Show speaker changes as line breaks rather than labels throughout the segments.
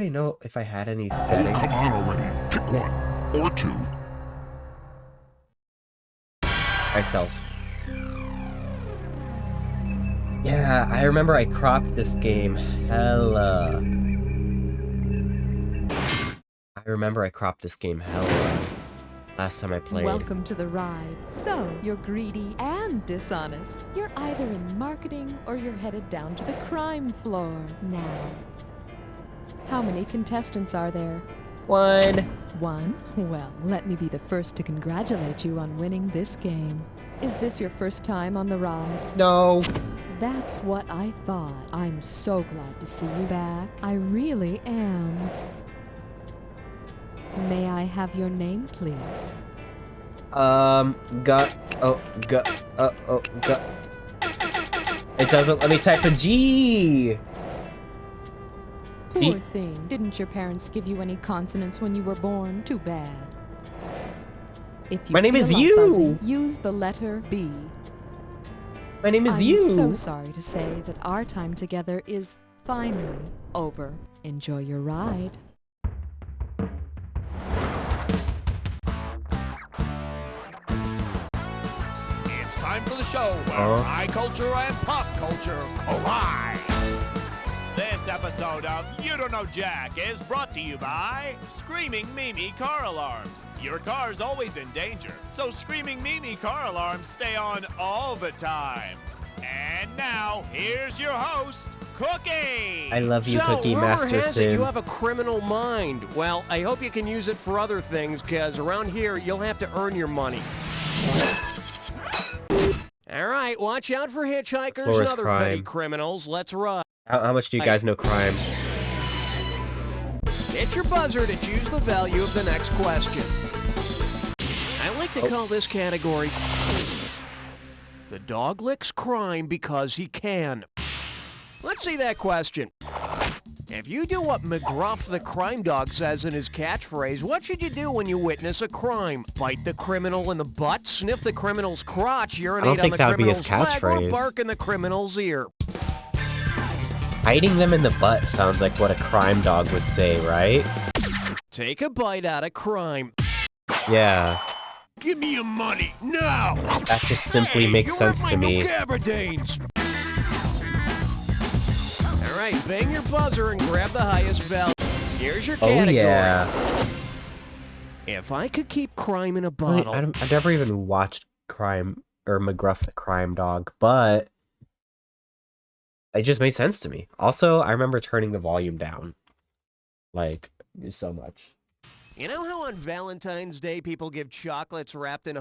I don't know if I had any
Oh,
settings.
come on already. Pick one. Or two.
Myself. Yeah, I remember I cropped this game hella. Last time I played.
Welcome to the ride. So, you're greedy and dishonest. You're either in marketing or you're headed down to the crime floor. Now, how many contestants are there?
One.
One? Well, let me be the first to congratulate you on winning this game. Is this your first time on the ride?
No.
That's what I thought. I'm so glad to see you back. I really am. May I have your name, please?
Gun. It doesn't let me type a G.
Poor thing. Didn't your parents give you any consonants when you were born? Too bad. If you
My name
feel
is
like
you.
buzzing, use the letter B.
My name is
I'm
you.
so sorry to say that our time together is finally over. Enjoy your ride.
It's time for the show where high culture and pop culture collide. This episode of You Don't Know Jack is brought to you by Screaming Mimi Car Alarms. Your car's always in danger, so Screaming Mimi Car Alarms stay on all the time. And now, here's your host, Cookie!
I love you, Cookie
rumor has it
Masterson.
you have a criminal mind. Well, I hope you can use it for other things, because around here, you'll have to earn your money. All right, watch out for hitchhikers and other petty criminals. Let's ride.
How much do you guys know crime?
Hit your buzzer to choose the value of the next question. I like to call this category The Dog Licks Crime Because He Can. Let's see that question. If you do what McGruff the crime dog says in his catchphrase, what should you do when you witness a crime? Bite the criminal in the butt, sniff the criminal's crotch, urinate on the criminal's leg, or bark in the criminal's ear?
Biting them in the butt sounds like what a crime dog would say, right?
Take a bite out of crime.
Yeah.
Give me your money, now!
That just simply makes sense to me.
All right, bang your buzzer and grab the highest value. Here's your category.
Oh, yeah.
If I could keep crime in a bottle...
I've never even watched Crime, or McGruff the Crime Dog, but it just made sense to me. Also, I remember turning the volume down. Like, so much.
You know how on Valentine's Day people give chocolates wrapped in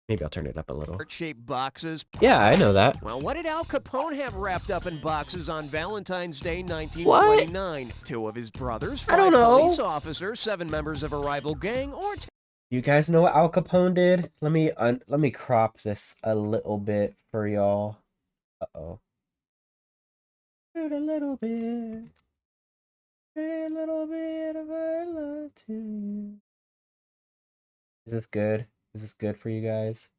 Maybe I'll turn it up a little.
heart-shaped boxes?
Yeah, I know that.
Well, what did Al Capone have wrapped up in boxes on Valentine's Day 1929?
What?
2 of his brothers,
I don't
5
know.
police officers, 7 members of a rival gang, or...
You guys know what Al Capone did? Let me crop this a little bit for y'all. Uh-oh. A little bit. A little bit of I love to you. Is this good? Is this good for you guys?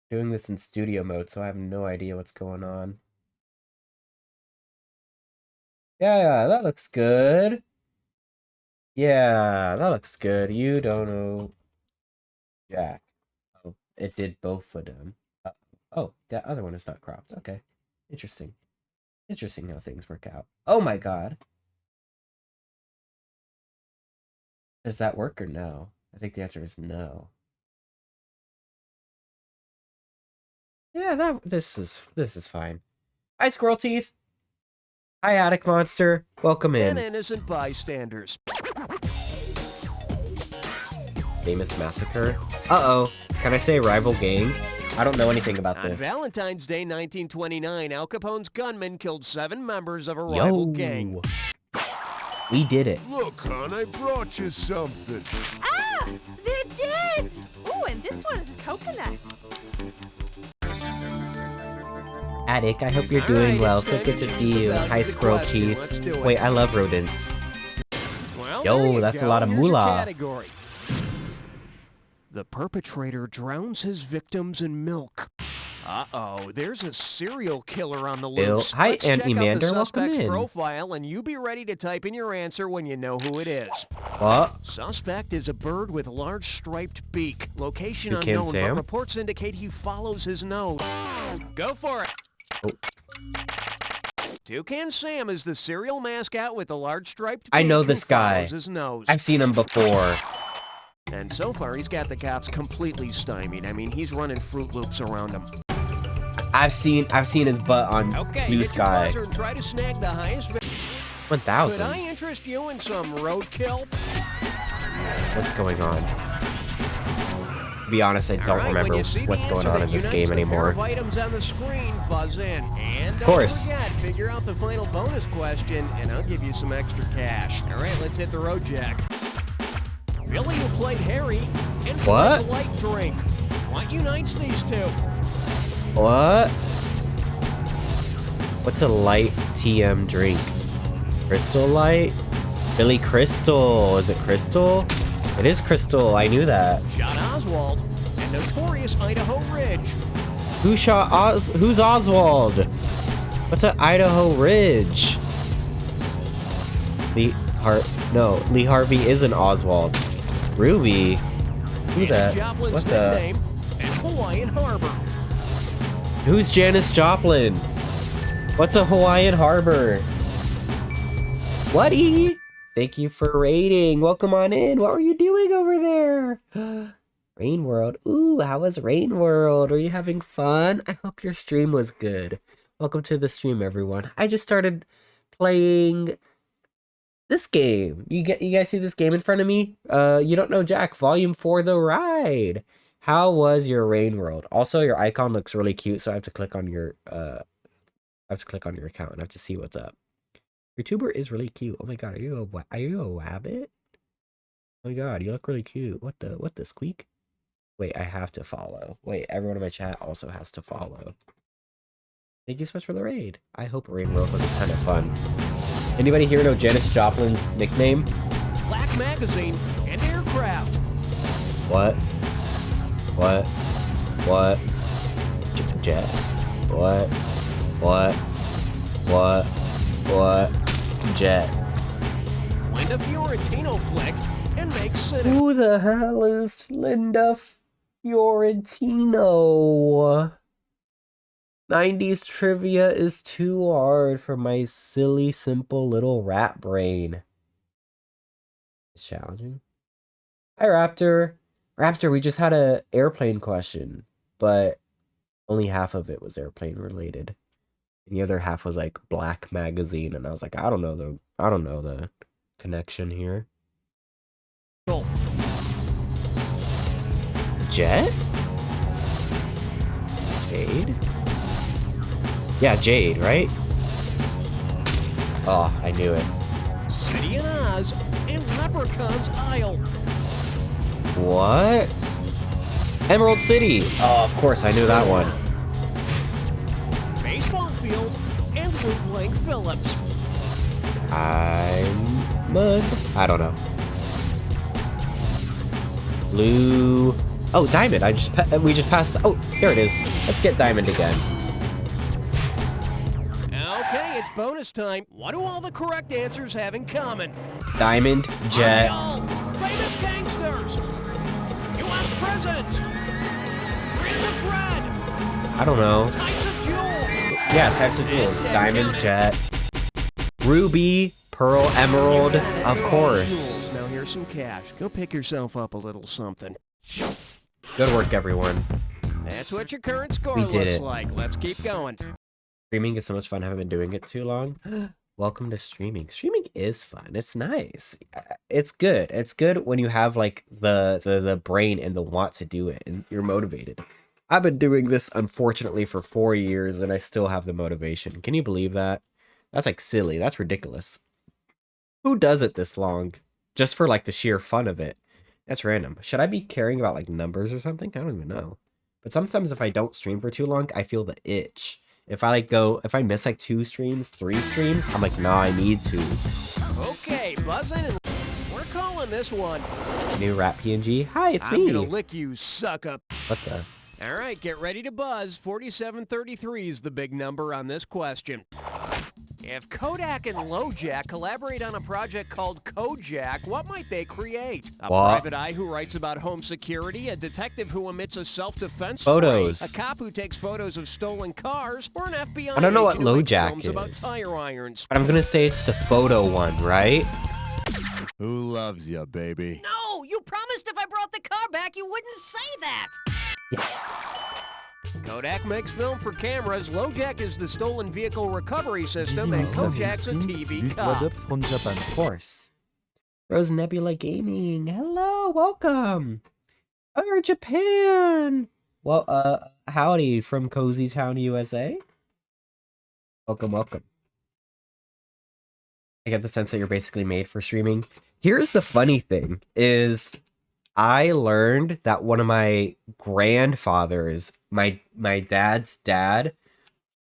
Doing this in studio mode, so I have no idea what's going on. Yeah, that looks good. Yeah, that looks good. You don't know Jack. Oh, it did both of them. Oh, that other one is not cropped. Okay. Interesting. Interesting how things work out. Oh my god. Does that work or no? I think the answer is no. Yeah, this is fine. Hi, Squirrel Teeth. Hi, Attic Monster. Welcome in.
And innocent bystanders.
Famous Massacre. Uh-oh. Can I say rival gang? I don't know anything about
On
this.
Valentine's Day 1929, Al Capone's gunmen killed 7 members of a rival gang.
We did it.
Look, hon, I brought you something.
Ah! They're dead! Oh, and this one is coconut.
Attic, I hope you're doing well. So good to see you. Hi, Squirrel Chief. Wait, I love rodents.
Well,
yo, that's a lot of moolah.
The perpetrator drowns his victims in milk. Uh-oh, there's a serial killer on the
Bill.
loose.
Hi,
Let's
Aunt
check out the
Evander. Welcome
suspect's
in.
profile, and you be ready to type in your answer when you know who it is.
What?
Suspect is a bird with a large striped beak. Location
Toucan
unknown,
Sam?
but reports indicate he follows his nose. Go for it.
Oh.
Toucan Sam is the serial mascot with the large striped beak
I know
who
this guy.
follows his nose.
I've seen him before.
And so far, he's got the cops completely stymied. I mean, he's running Fruit Loops around him.
I've seen his butt on
Okay,
Blue
hit your
Sky.
buzzer and try to snag the highest. Could
1,000.
I interest you in some roadkill?
What's going on? To be honest, I don't remember what's going on in this game anymore.
Items on the screen, buzz in. And
Of course.
don't forget, figure out the final bonus question, and I'll give you some extra cash. All right, let's hit the road, Jack. Billy, who played Harry, and
What?
a light drink. What unites these two?
What? What's a light TM drink? Crystal Light? Billy Crystal. Is it Crystal? It is Crystal. I knew that.
Shot Oswald and notorious Idaho Ridge.
Who shot Who's Oswald? What's an Idaho Ridge? Lee Harvey isn't Oswald. Ruby? Who that?
Joplin's
What the?
nickname and Hawaiian Harbor.
Who's Janis Joplin? What's a Hawaiian Harbor? Whatty? Thank you for raiding. Welcome on in. What were you doing over there? Rain World. Ooh, how was Rain World? Are you having fun? I hope your stream was good. Welcome to the stream, everyone. I just started playing this game. You guys see this game in front of me? You Don't Know Jack, Volume 4, The Ride. How was your Rain World? Also, your icon looks really cute, so I have to click on your account and I have to see what's up. Your tuber is really cute. Oh my god, are you a wabbit? Oh my god, you look really cute. What the squeak? Wait, I have to follow. Wait, everyone in my chat also has to follow. Thank you so much for the raid. I hope Rain World was a ton of fun. Anybody here know Janis Joplin's nickname?
Black Magazine and Aircraft.
What? Jet. What? Jet.
Linda Fiorentino flick and make City.
Who the hell is Linda Fiorentino? 90s trivia is too hard for my silly, simple little rat brain. It's challenging. Hi, Raptor. Raptor, we just had a airplane question, but only half of it was airplane related. And the other half was like Black Magazine, and I was like, I don't know the connection here.
Cool.
Jet? Jade? Yeah, Jade, right? Oh, I knew it.
City in Oz and Leprechaun's Isle.
What? Emerald City. Oh, of course, I knew that one.
Baseball field and Luke Blank Phillips.
Mud. I don't know. Blue. Oh, Diamond. We just passed. Oh, here it is. Let's get Diamond again.
Okay, it's bonus time. What do all the correct answers have in common?
Diamond, Jet.
All famous gangsters. U.S. prisons. Brands of bread.
I don't know.
Types of jewels.
Yeah, types of jewels. Diamond, Jet. Ruby, Pearl, Emerald. Of course.
Now here's some cash. Go pick yourself up a little something.
Good work, everyone.
That's what your current score
We did
looks
it.
like. Let's keep going.
Streaming is so much fun. I haven't been doing it too long. Welcome to streaming. Streaming is fun. It's nice. It's good. It's good when you have like the brain and the want to do it and you're motivated. I've been doing this unfortunately for 4 years and I still have the motivation. Can you believe that? That's like silly. That's ridiculous. Who does it this long? Just for like the sheer fun of it. That's random. Should I be caring about like numbers or something? I don't even know. But sometimes if I don't stream for too long, I feel the itch. If I miss like 2 streams, 3 streams, I'm like, nah, I need to.
Okay, buzzing and we're calling this one.
New rap PNG. Hi, it's
I'm
me.
gonna lick you, sucker.
What the?
All right, get ready to buzz. 4733 is the big number on this question. If Kodak and LoJack collaborate on a project called Kojak, what might they create? A private eye who writes about home security, a detective who emits a self-defense
Photos.
spray, a cop who takes photos of stolen cars, or an FBI
I don't know what
agent who makes
LoJack
films about
is.
tire irons.
But I'm gonna say it's the photo one, right?
Who loves you, baby?
No, you promised if I brought the car back, you wouldn't say that.
Yes.
Kodak makes film for cameras, LoJack is the stolen vehicle recovery system, and Kojak's a TV cop.
Of course. Rose Nebula Gaming. Hello, welcome. Oh, you're Japan. Well, howdy from Cozy Town, USA. Welcome, welcome. I get the sense that you're basically made for streaming. Here's the funny thing is I learned that one of my grandfathers, my dad's dad,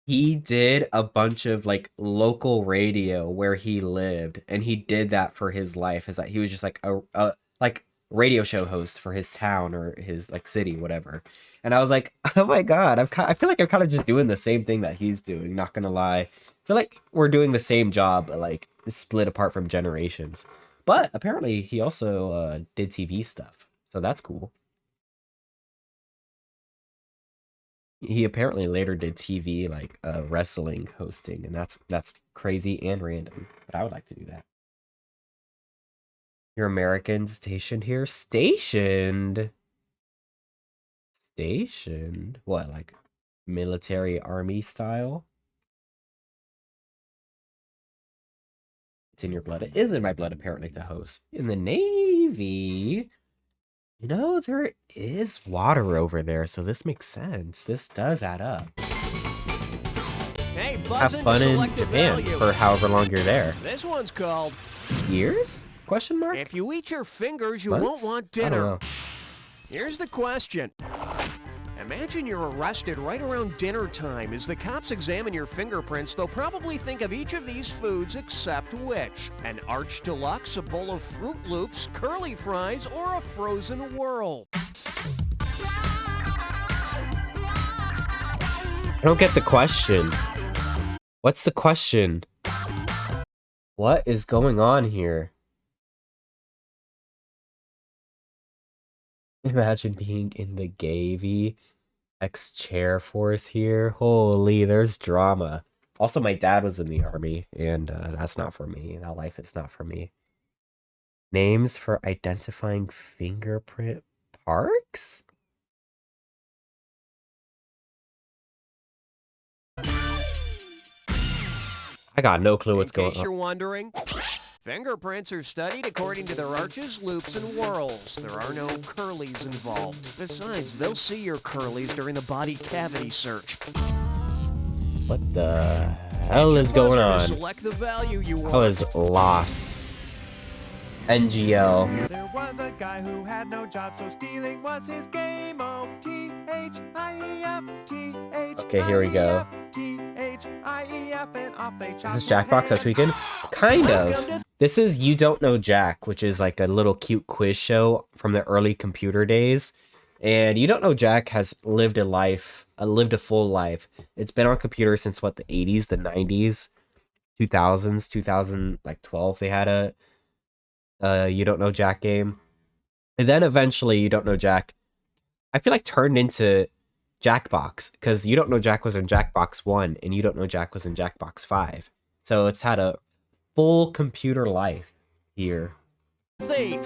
he did a bunch of like local radio where he lived, and he did that for his life. Is that he was just like a like radio show host for his town or his like city, whatever. And I was like, oh my god, I feel like I'm kind of just doing the same thing that he's doing. Not gonna lie, I feel like we're doing the same job, but like split apart from generations. But apparently, he also did TV stuff, so that's cool. He apparently later did TV, like wrestling hosting, and that's crazy and random. But I would like to do that. You're American stationed here? Stationed? Stationed? What, like military army style? It's in your blood. It is in my blood, apparently, to host. In the Navy, you know, there is water over there, so this makes sense. This does add up.
Hey,
Have fun in Japan for however long you're there.
This one's called
Years? Question mark?
If You Eat Your Fingers, You
Months?
Won't Want
I don't
Dinner.
know.
Here's the question. Imagine you're arrested right around dinner time. As the cops examine your fingerprints, they'll probably think of each of these foods except which. An Arch Deluxe, a bowl of Fruit Loops, curly fries, or a frozen whirl.
I don't get the question. What's the question? What is going on here? Imagine being in the Gavy ex-chair force here. Holy, there's drama. Also, my dad was in the army, and that's not for me. That life is not for me. Names for identifying fingerprint parks? I got no clue what's going
In case you're
on.
wondering, fingerprints are studied according to their arches, loops, and whirls. There are no curlies involved. Besides, they'll see your curlies during the body cavity search.
What the hell is going on?
Select the value you want.
I was lost. NGL.
There was a guy who had no job, so stealing was his game. O-T-H-I-E-F-T-H.
Okay, here we go.
T-H-I-E-F, and off they
Is this Jackbox on Tweakin'? Kind of. This is You Don't Know Jack, which is like a little cute quiz show from the early computer days. And You Don't Know Jack has lived a life, lived a full life. It's been on computers since what, the 80s, the 90s, 2000s, 2012. They had a You Don't Know Jack game. And then eventually You Don't Know Jack, I feel like turned into Jackbox, because You Don't Know Jack was in Jackbox 1 and You Don't Know Jack was in Jackbox 5. So it's had a full computer life here.
Thief.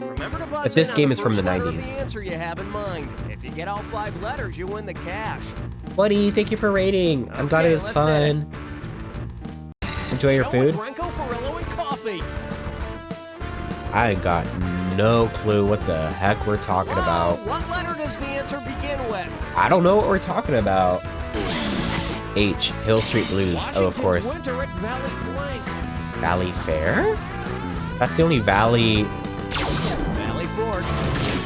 Remember to buzz
But this
in on
game
the
is from
first
the
letter of
90s.
The answer you have in mind. If you get all 5 letters, you win the cash.
Buddy, thank you for rating. I'm glad it
Okay,
was
let's hit
fun. Enjoy your
Show
food.
with Renko, Ferrillo, and coffee.
I got no clue what the heck we're talking about.
What letter does the answer begin with?
I don't know what we're talking about. H, Hill Street Blues. Oh, of course.
Washington's winter at Valley Blank.
Valley Fair? That's the only Valley
Valley Forge.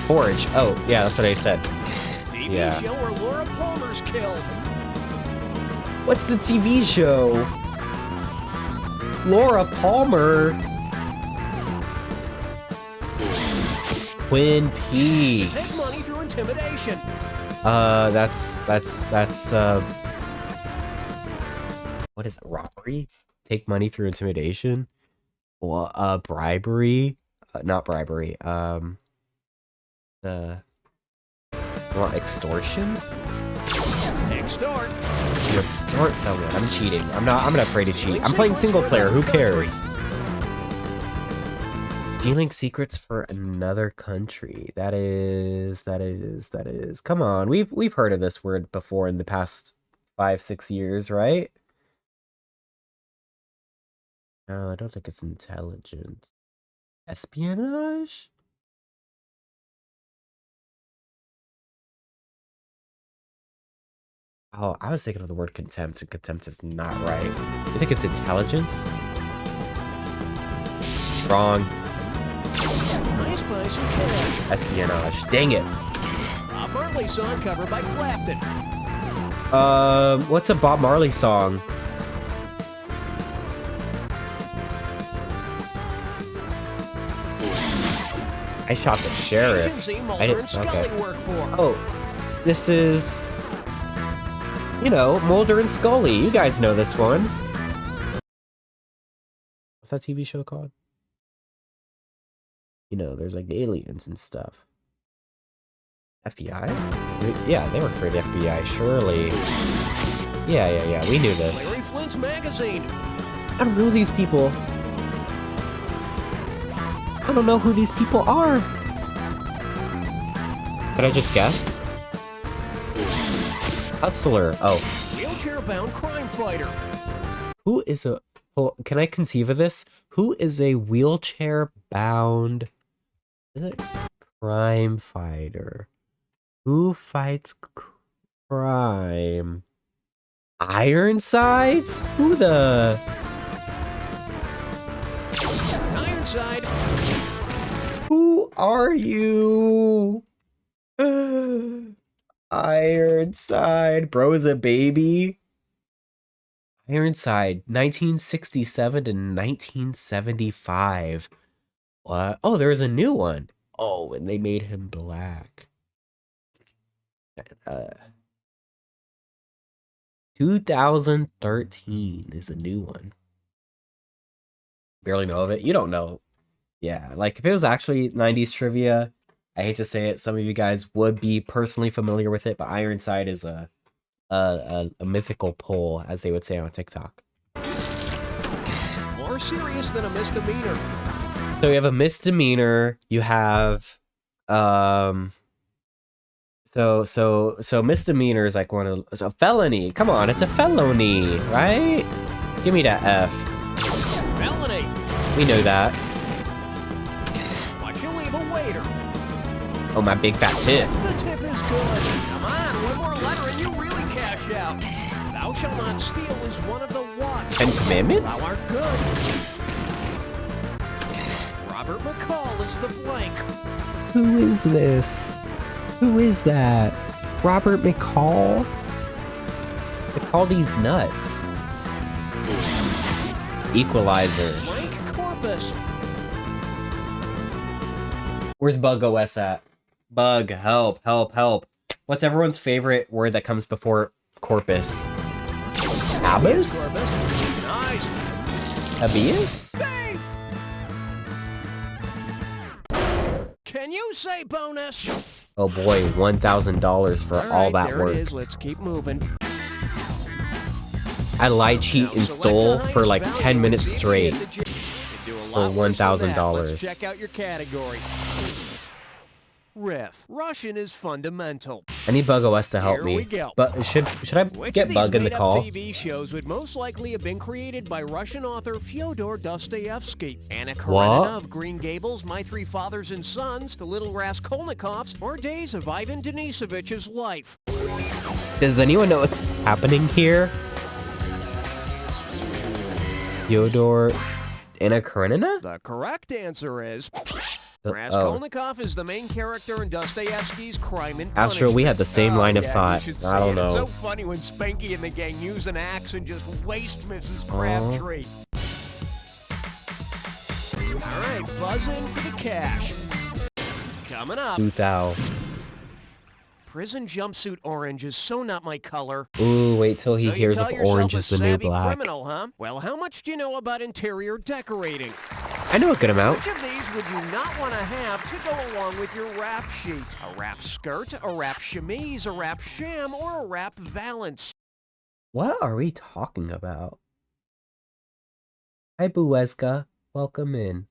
Forge. Oh, yeah, that's what I said.
TV
Yeah.
show where Laura Palmer's killed.
What's the TV show? Laura Palmer. Twin
Take money
Peaks.
through intimidation.
That's what is it? Robbery? Take money through intimidation? Well, bribery? Not bribery. The well, extortion?
Extort.
You extort someone. I'm cheating. I'm not afraid to cheat. I'm playing single player. Who cares? Stealing secrets for another country. That is. Come on. We've heard of this word before in the past 5-6 years, right? No, I don't think it's intelligence. Espionage? Oh, I was thinking of the word contempt, and contempt is not right. You think it's intelligence? Wrong.
Nice buy some cash.
Espionage. Dang it.
Bob Marley song covered by Clapton.
What's a Bob Marley song? I shot the sheriff.
Agency Mulder
I didn't.
and Scully work for.
Oh, this is, you know, Mulder and Scully. You guys know this one. What's that TV show called? You know, there's like aliens and stuff. FBI? Yeah, they work for the FBI, surely. Yeah, we knew this.
Larry Flint's magazine.
I don't know these people. I don't know who these people are. Could I just guess? Hustler. Oh.
Wheelchair-bound crime fighter.
Who is a... Oh, can I conceive of this? Who is a wheelchair-bound... Is it crime fighter? Who fights crime? Ironsides? Who the...
Ironside.
Who are you? Ironside. Bro is a baby. Ironside, 1967 to 1975. What? Oh, there's a new one. Oh, and they made him black. 2013 is a new one. Barely know of it. You don't know. Yeah, like if it was actually 90s trivia, I hate to say it, some of you guys would be personally familiar with it, but Ironside is a mythical pull, as they would say on TikTok.
More serious than a misdemeanor.
So you have a misdemeanor, you have so misdemeanor is like it's a felony. Come on, it's a felony, right? Give me that F.
Felony.
We know that.
Watch you leave a waiter.
Oh, my big fat tip.
The tip is good. Come on, one more letter and you really cash out. Thou shalt not steal is one of the what?
10 Commandments?
Thou art good. Robert McCall is the blank.
Who is this? Who is that? Robert McCall? They call these nuts. Equalizer.
Blank corpus.
Where's Bug OS at? Bug, help, help, help. What's everyone's favorite word that comes before corpus? Habeas?
Nice.
Habeas?
Dave! Can you say bonus?
Oh boy, $1,000 for all that
there
work.
it is. Let's keep moving.
I lied, cheat, and stole for like 10 minutes straight for $1,000.
Let's check out your category. Riff. Russian is fundamental.
I need Bug OS to help
Here
me.
we go.
But should I
Which
get
of
Bug
these
in the
made-up
call?
TV shows would most likely have been created by Russian author Fyodor Dostoevsky? Anna
What?
Karenina of Green Gables, My Three Fathers and Sons, The Little Raskolnikovs, or Days of Ivan Denisovich's life?
Does anyone know what's happening here? Fyodor Anna Karenina?
The correct answer is...
Oh.
Raskolnikov is the main character in Dostoevsky's Crime and
Astro, we had the same
Punishment.
line of
Yeah,
thought.
you should
I
see
don't
it.
know.
It's so funny when Spanky and the gang use an axe and just waste Mrs. Crabtree. All right, buzz in for the cash. Coming up.
2,000.
Prison jumpsuit orange is so not my color.
Ooh, wait till he
So you
hears
call
if
yourself
orange
a
is the new
savvy
black.
criminal, huh? Well, how much do you know about interior decorating?
I know a good amount.
Which of these would you not want to have to go along with your wrap sheet? A wrap skirt, a wrap chemise, a wrap sham, or a wrap valance?
What are we talking about? Hi, Buweska. Welcome in.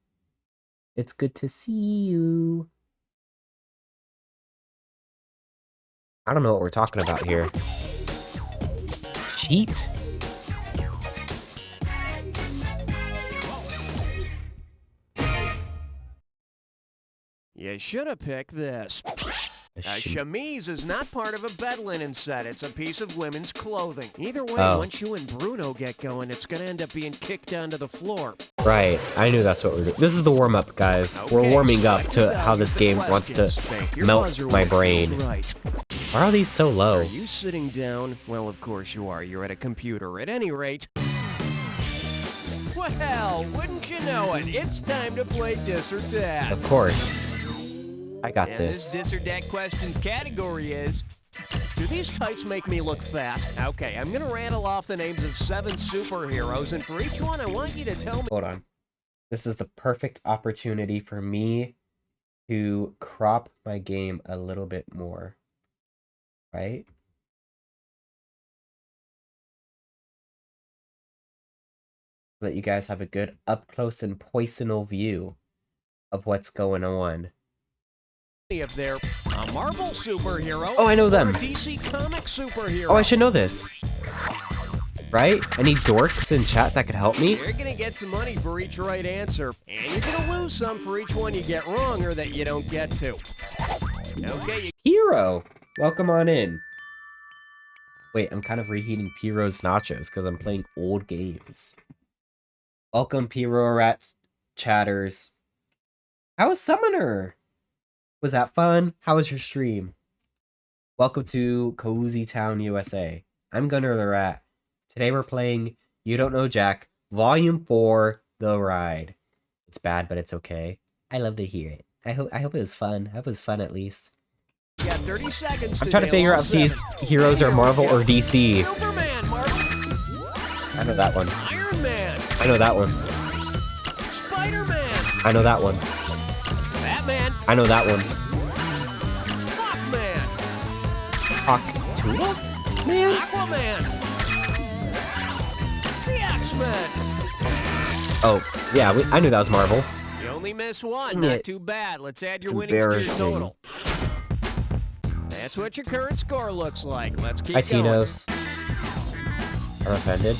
It's good to see you. I don't know what we're talking about here. Sheet?
You should have picked this. A chemise is not part of a bed linen set. It's a piece of women's clothing. Either way, once you and Bruno get going, it's going to end up being kicked onto the floor.
Right, I knew that's what we're doing. This is the warm-up, guys.
Okay,
we're warming up
select
to
the
how this
value
game
of the
wants to
questions. Bank your
melt
buzzer
my
with
brain.
Right.
Why are these so
Are
low?
you sitting down? Well, of course you are. You're at a computer. At any rate... Well, wouldn't you know it? It's time to play Dis or Dat.
Of course. I got
And
this.
this Dis or Dat questions category is... Do these tights make me look fat? Okay, I'm gonna rattle off the names of 7 superheroes, and for each one I want you to tell me...
Hold on. This is the perfect opportunity for me to crop my game a little bit more. Right? So that you guys have a good up-close and personal view of what's going on.
if they're a Marvel superhero.
Oh, I know
or
them.
a DC comic superhero.
Oh, I should know this. Right? Any dorks in chat that could help me?
You're gonna get some money for each right answer, and you're gonna lose some for each one you get wrong or that you don't get to. Okay,
Hero! Welcome on in. Wait, I'm kind of reheating Piro's nachos because I'm playing old games. Welcome, Piro Rats chatters. How was Summoner? Was that fun? How was your stream? Welcome to Cozy Town, USA. I'm Gunnar the Rat. Today we're playing You Don't Know Jack, Volume 4, The Ride. It's bad, but it's okay. I love to hear it. I hope it was fun. I hope it was fun at least.
you got 30 seconds.
I'm trying to figure
nail
out
all
if these
7.
heroes are Marvel or DC.
Superman, Marvel.
I know that one.
Iron Man.
I know that one.
Spider-Man.
I know that one.
Batman.
I know that one.
Hawkman.
Hawk Man?
Aquaman. The X-Men.
Oh, yeah, I knew that was Marvel.
You only missed one.
Yeah.
Not too bad. Let's add your
It's
winnings to your
embarrassing.
total. That's what your current score looks like. Let's keep
Hi,
going.
Tinos. I'm offended.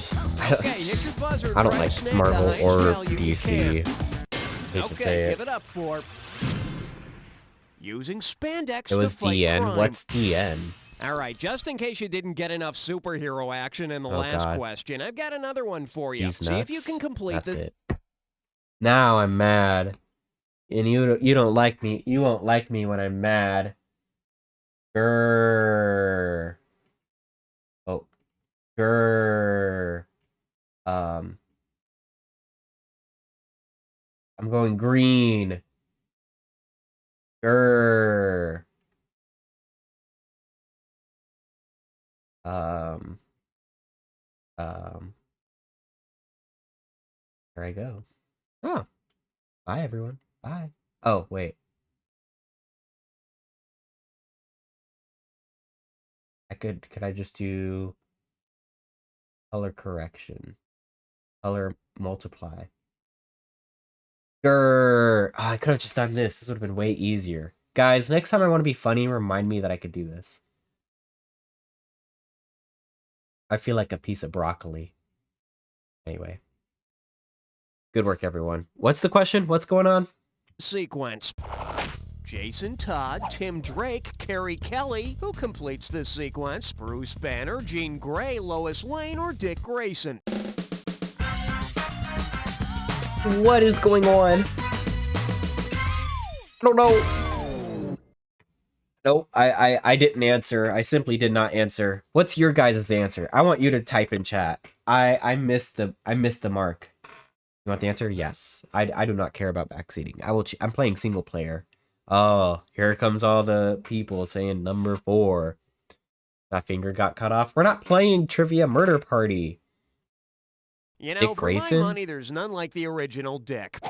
Okay, hit your buzzer and
I don't
try to
like
snag the
Marvel
highest
or
value you
DC.
can.
Hate
Okay,
to say it.
give it up for using spandex
It was
to fight
DN.
crime.
What's DN?
All right, just in case you didn't get enough superhero action in the
Oh,
last
God.
question, I've got another one for you.
He's
See if you
nuts?
can complete
That's
the...
it. Now I'm mad. And you don't like me. You won't like me when I'm mad. Grrr. Oh. Grrr. I'm going green. Grrr. There I go. Oh. Bye, everyone. Bye. Oh, wait. Could I just do color correction? Color multiply. Grrr. Oh, I could have just done this. This would have been way easier. Guys, next time I want to be funny, remind me that I could do this. I feel like a piece of broccoli. Anyway. Good work, everyone. What's the question? What's going on?
sequence. Jason Todd, Tim Drake, Carrie Kelly. Who completes this sequence? Bruce Banner, Jean Grey, Lois Lane, or Dick Grayson?
What is going on? I don't know. Nope, I didn't answer. I simply did not answer. What's your guys' answer? I want you to type in chat. I missed the mark. You want the answer? Yes. I do not care about backseating. I'm playing single player. Oh, here comes all the people saying number 4. That finger got cut off. We're not playing Trivia Murder Party.
You know,
Dick
for my
Grayson?
money, there's none like the original Dick.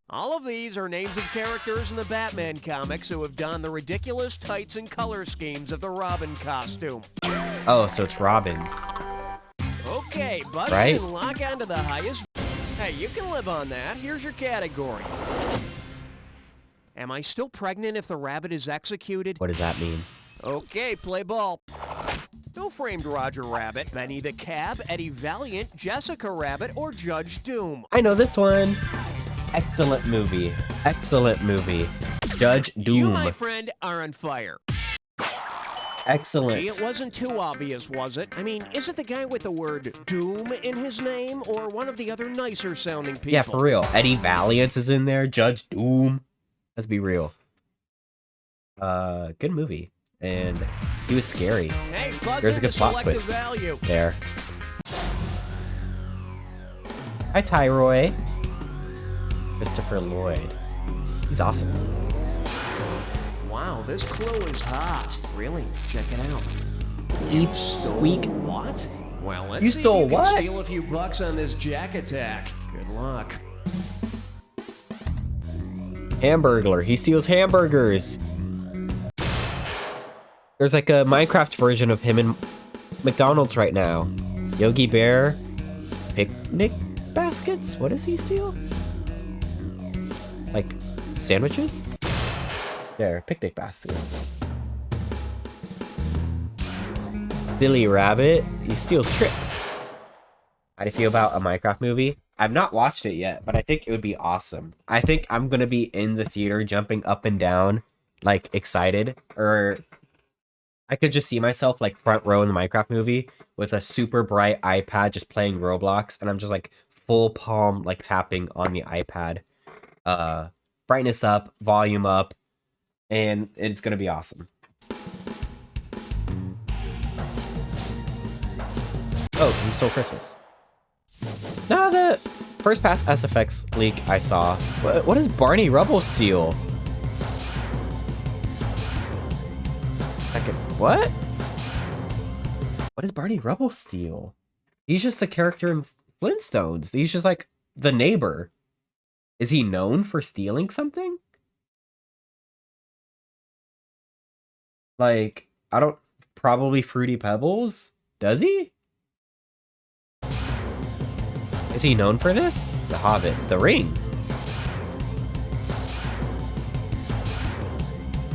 All of these are names of characters in the Batman comics who have donned the ridiculous tights and color schemes of the Robin costume.
Oh, so it's Robin's.
Okay, buddy,
Right?
and lock onto the highest. Hey, you can live on that. Here's your category. Am I still pregnant if the rabbit is executed?
What does that mean?
Okay, play ball. Who framed Roger Rabbit? Benny the Cab, Eddie Valiant, Jessica Rabbit, or Judge Doom?
I know this one. Excellent movie. Excellent movie. Judge Doom.
You, my friend, are on fire.
Excellent.
Gee, it wasn't too obvious, was it? I mean, is it the guy with the word Doom in his name, or one of the other nicer sounding people?
Yeah, for real. Eddie Valiant is in there. Judge Doom. Let's be real. Good movie. And he was scary.
Hey, buzz
There's a
into
good plot
selective
twist
value.
there. Hi, Tyroy. Christopher Lloyd. He's awesome.
Wow, this clue is hot. Really? Check it out.
Eep,
Stole
squeak.
What? Well, let's
You
see
stole
if you
what?
can steal a few bucks on this Jack Attack. Good luck.
Hamburglar. He steals hamburgers. There's like a Minecraft version of him in McDonald's right now. Yogi Bear. Picnic baskets? What does he steal? Like sandwiches? There, picnic baskets. Silly Rabbit. He steals tricks. How do you feel about a Minecraft movie? I've not watched it yet, but I think it would be awesome. I think I'm gonna be in the theater jumping up and down, like excited. Or I could just see myself like front row in the Minecraft movie with a super bright iPad just playing Roblox, and I'm just like full palm like tapping on the iPad. Brightness up, volume up, and it's gonna be awesome. Oh, he stole Christmas. No, the first pass SFX leak I saw. What does Barney Rubble steal? What? What does Barney Rubble steal? He's just a character in Flintstones. He's just like the neighbor. Is he known for stealing something? Like, I don't... Probably Fruity Pebbles? Does he? Is he known for this? The Hobbit. The Ring.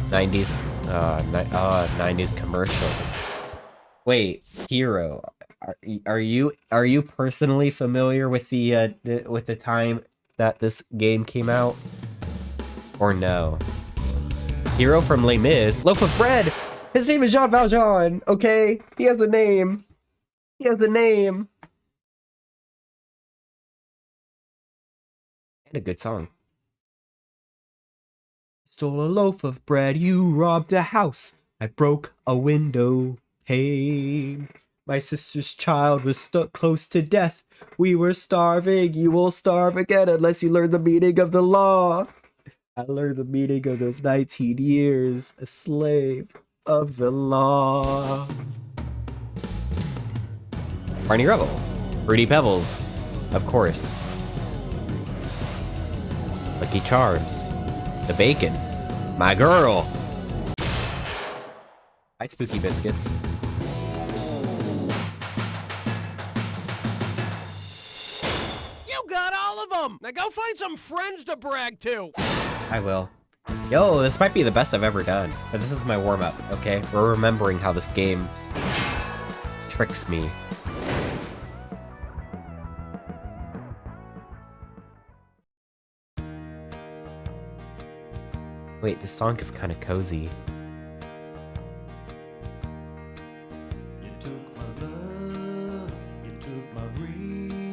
90s... 90s commercials. Wait, Hero. Are you personally familiar with the time that this game came out? Or no? Hero from Les Mis. Loaf of bread! His name is Jean Valjean, okay? He has a name. He has a name. And a good song. Stole a loaf of bread, you robbed a house, I broke a window pane. My sister's child was stuck close to death. We were starving, you will starve again unless you learn the meaning of the law. I learned the meaning of those 19 years, a slave of the law. Barney Rubble. Fruity Pebbles. Of course. Lucky Charms. The Bacon. My girl. Hi, Spooky Biscuits.
You got all of them! Now go find some friends to brag to!
I will. Yo, this might be the best I've ever done. But this is my warm-up, okay? We're remembering how this game tricks me. Wait, this song is kind of cozy.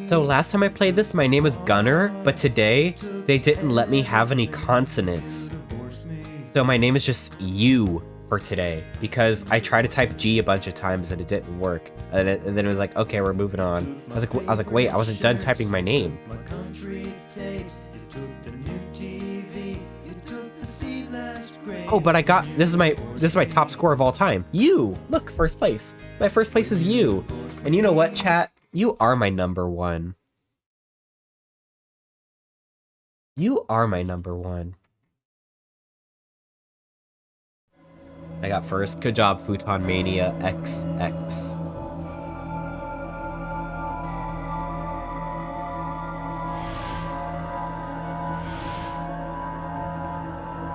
So last time I played this, my name was Gunnar, but today, they didn't let me have any consonants. So my name is just you for today, because I tried to type G a bunch of times and it didn't work. And then it was like, okay, we're moving on. I was like, wait, I wasn't done typing my name. Oh, but I got this is my top score of all time. You look, first place. My first place is you. And you know what, chat? You are my number one. You are my number one. I got first. Good job, Futon Mania XX.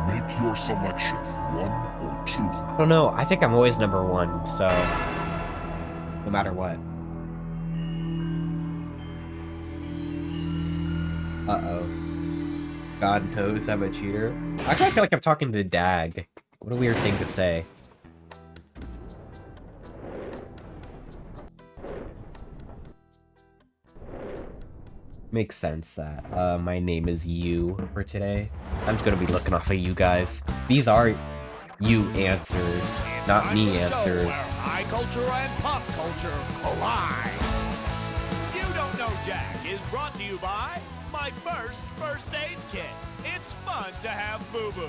Make your selection, 1 or 2.
I don't know. I think I'm always number one, so no matter what. Uh-oh. God knows I'm a cheater. I kind of feel like I'm talking to Dag. What a weird thing to say. Makes sense that my name is you for today. I'm just gonna be looking off of you guys. These are you answers, not me answers.
High culture and pop culture collide. You Don't Know Jack is brought to you by my first aid kit. It's fun to have boo-boos.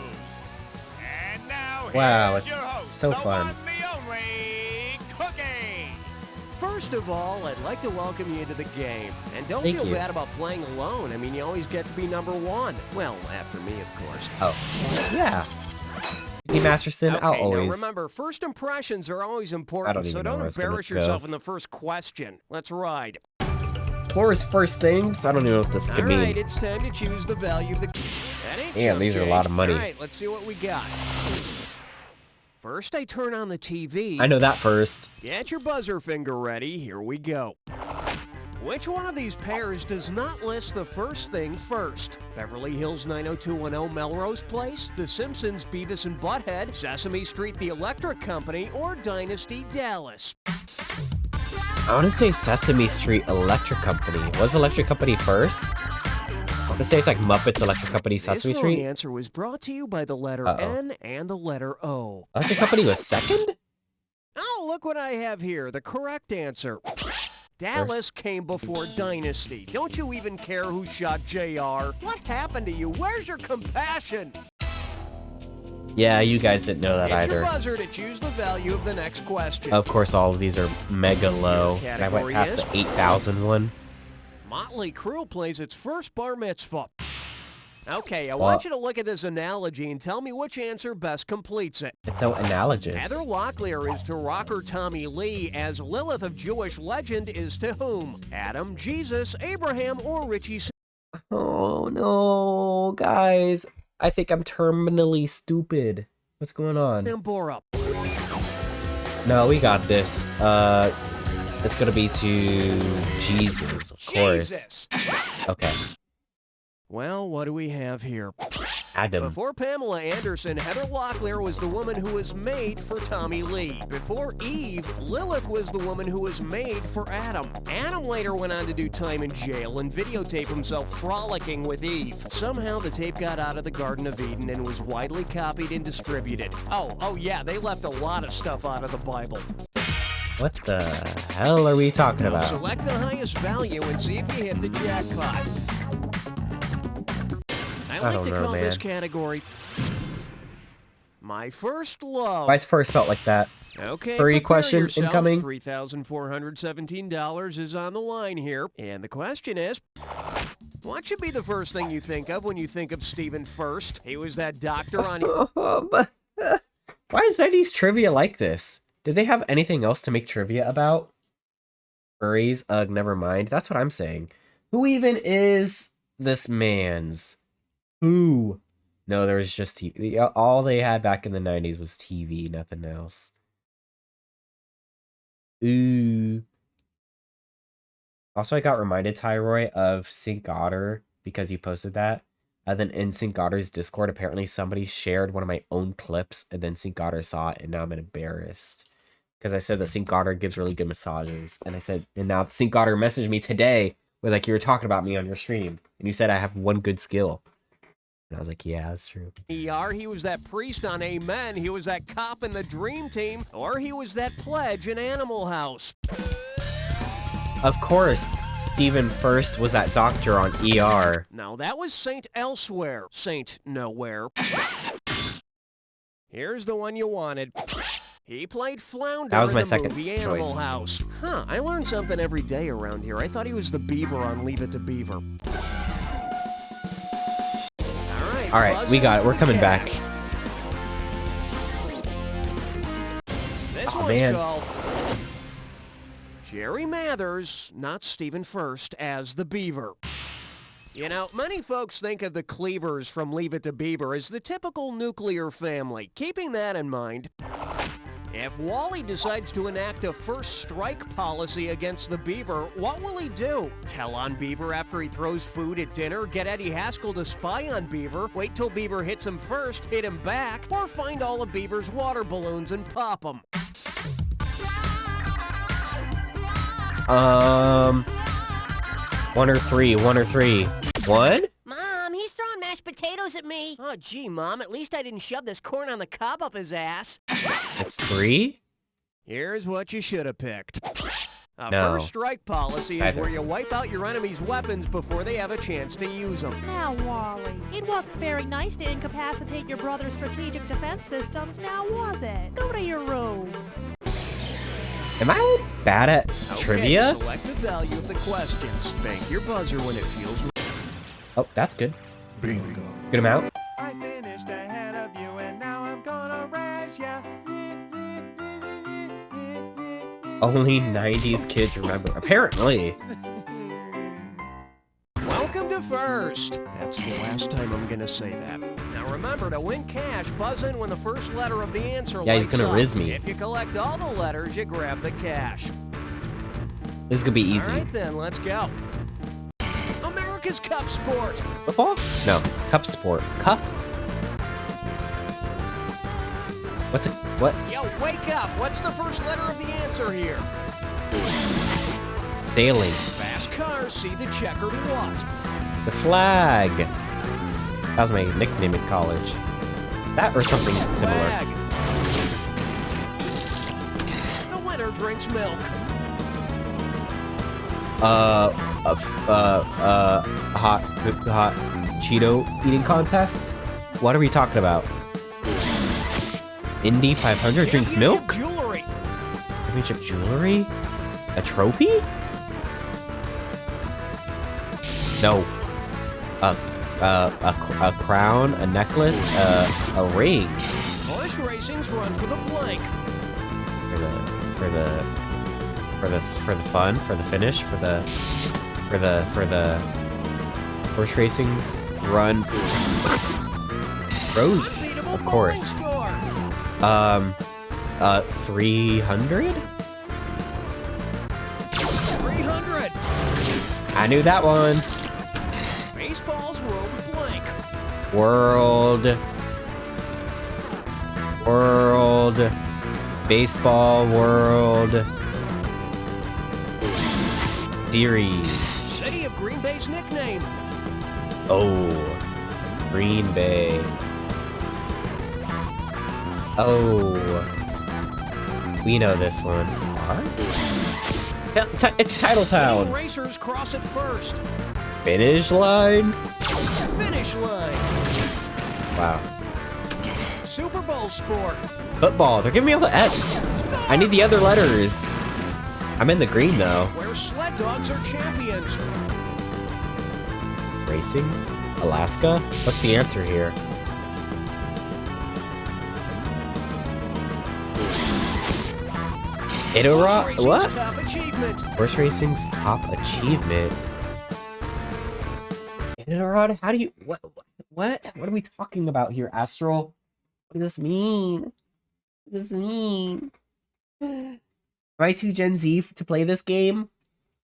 And now
Wow,
here's
it's
your host,
so
the
fun.
one, the only Cookie.
First of all, I'd like to welcome you to the game. And don't
Thank
feel
you.
bad about playing alone. I mean, you always get to be number one. Well, after me, of course.
Oh, yeah. Mickey Masterson,
Okay,
I'll
now
always.
remember, first impressions are always
I don't
important, so
even know
don't
where I was gonna
embarrass
go.
yourself in the first question. Let's ride.
Floor's first things? I don't even know what this could
All
mean.
right, it's time to choose the value of the... That ain't
Damn,
chump
these are a
change.
lot of money.
All right, let's see what we got. First, I turn on the TV.
I know that first.
Get your buzzer finger ready. Here we go. Which one of these pairs does not list the first thing first? Beverly Hills 90210 Melrose Place, The Simpsons Beavis and Butthead, Sesame Street The Electric Company, or Dynasty Dallas?
I want to say Sesame Street Electric Company. Was Electric Company first? I want to say it's like Muppets Electric Company Sesame
This wrong
Street.
answer was brought to you by the letter
Uh-oh.
N and the letter O.
Electric Company was second?
Oh, look what I have here. The correct answer. Dallas came before Dynasty. Don't you even care who shot JR? What happened to you? Where's your compassion?
Yeah, you guys didn't know that
Hit your
either.
buzzer to choose the value of the next question.
Of course, all of these are mega low. And I went
category
past
is-
the 8,000 one.
Motley Crue plays its first bar mitzvah. Okay, I
Well-
want you to look at this analogy and tell me which answer best completes it.
It's so analogous.
Heather Locklear is to rocker Tommy Lee as Lilith of Jewish legend is to whom? Adam, Jesus, Abraham, or Richie
Oh no, guys. I think I'm terminally stupid. What's going on?
Sambora?
No, we got this. It's gonna be to Jesus, of course.
Jesus!
Okay,
Well, what do we have here?
Adam.
Before Pamela Anderson, Heather Locklear was the woman who was made for Tommy Lee. Before Eve, Lilith was the woman who was made for Adam. Adam later went on to do time in jail and videotape himself frolicking with Eve. Somehow the tape got out of the Garden of Eden and was widely copied and distributed. Oh yeah, they left a lot of stuff out of the Bible.
What the hell are we talking about?
Select the highest value and see if you hit the jackpot. I like
don't
to
know,
call this
man.
category My First Love.
Why's first felt like that?
Okay,
Hurry
prepare
question
yourself.
incoming.
$3,417 is on the line here. And the question is, what should be the first thing you think of when you think of Stephen First? He was that doctor on...
But why is 90s trivia like this? Did they have anything else to make trivia about? Furries? Ugh, never mind. That's what I'm saying. Who even is this man's? Who? No, there was just TV. All they had back in the 90s was TV, nothing else. Ooh. Also, I got reminded, Tyroy, of Sync Otter because you posted that. And then in Sync Otter's Discord, apparently somebody shared one of my own clips, and then Sync Otter saw it, and now I'm embarrassed. Because I said that Sync Otter gives really good massages. And I said, and now Sync Otter messaged me today, was like, you were talking about me on your stream. And you said I have one good skill. And I was like, yeah, that's true.
ER, he was that priest on Amen, he was that cop in the Dream Team, or he was that pledge in Animal House.
Of course, Stephen First was that doctor on ER.
Now that was Saint Elsewhere, Saint Nowhere. Here's the one you wanted. He played Flounder
That was my
in the
second
movie Animal
choice.
House. Huh, I learned something every day around here. I thought he was the beaver on Leave It to Beaver.
All right, we got it. We're coming back.
This
Oh,
one's
man.
called Jerry Mathers, not Stephen First, as the Beaver. You know, many folks think of the Cleavers from Leave It to Beaver as the typical nuclear family. Keeping that in mind, if Wally decides to enact a first strike policy against the Beaver, what will he do? Tell on Beaver after he throws food at dinner? Get Eddie Haskell to spy on Beaver? Wait till Beaver hits him first, hit him back? Or find all of Beaver's water balloons and pop them?
One or three. One?
Mom, he's throwing mashed potatoes at me.
Oh, gee, Mom, at least I didn't shove this corn on the cob up his ass.
It's three?
Here's what you should have picked. A
No.
first strike policy is
Either.
where you wipe out your enemy's weapons before they have a chance to use them.
Now, Wally, it wasn't very nice to incapacitate your brother's strategic defense systems, now was it? Go to your room.
Am I bad at trivia?
Okay, select the value of the question. Spank your buzzer when it feels right.
Oh, that's good.
Bingo.
Good amount.
I finished ahead of you and now I'm gonna rise ya.
Only 90s kids remember. Apparently.
Welcome to First. That's the last time I'm gonna say that. Now remember, to win cash, buzz in when the first letter of the answer
Yeah, he's
lights
gonna
up.
riz me.
If you collect all the letters, you grab the cash.
This is gonna be easy.
All right then, let's go. America's Cup sport.
Football? No. Cup sport. Cup? What's it? What?
Yo, wake up. What's the first letter of the answer here?
Sailing.
Fast cars see the checkered what?
The flag. That was my nickname in college. That or something similar.
Flag. The winner drinks milk.
Hot Cheeto eating contest? What are we talking about? Indy 500 drinks
Championship
milk?
Jewelry.
Championship jewelry? A trophy? No. A crown, a necklace, a ring.
Horse racing's run for the blank.
For the fun, for the finish, for the horse racing's run. Roses,
Unbeatable
of course.
bowling score.
300?
300.
I knew that one.
Baseball's world blank.
World. Baseball World Series.
City of Green Bay's nickname.
Oh, Green Bay. Oh, we know this one. What? It's Titletown.
Team racers cross it first.
Finish line.
Finish line.
Wow.
Super Bowl sport.
Football. They're giving me all the F's. I need the other letters. I'm in the green though.
Where sled dogs are champions.
Racing? Alaska? What's the answer here?
Horse racing's
What?
top achievement.
Horse racing's top achievement. Iditarod? How do you... What are we talking about here, Astral? What does this mean? What does this mean? Am I too Gen Z to play this game?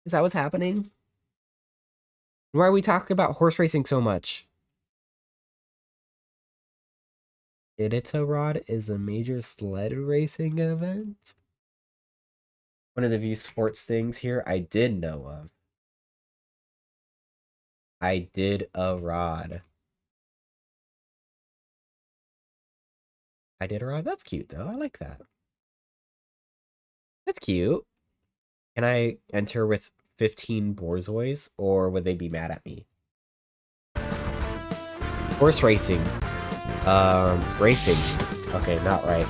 Is that what's happening? Why are we talking about horse racing so much? Iditarod is a major sled racing event? One of the few sports things here I did know of. I did a rod. I did a rod? That's cute though. I like that. That's cute. Can I enter with 15 Borzois or would they be mad at me? Horse racing. Racing. Okay, not right.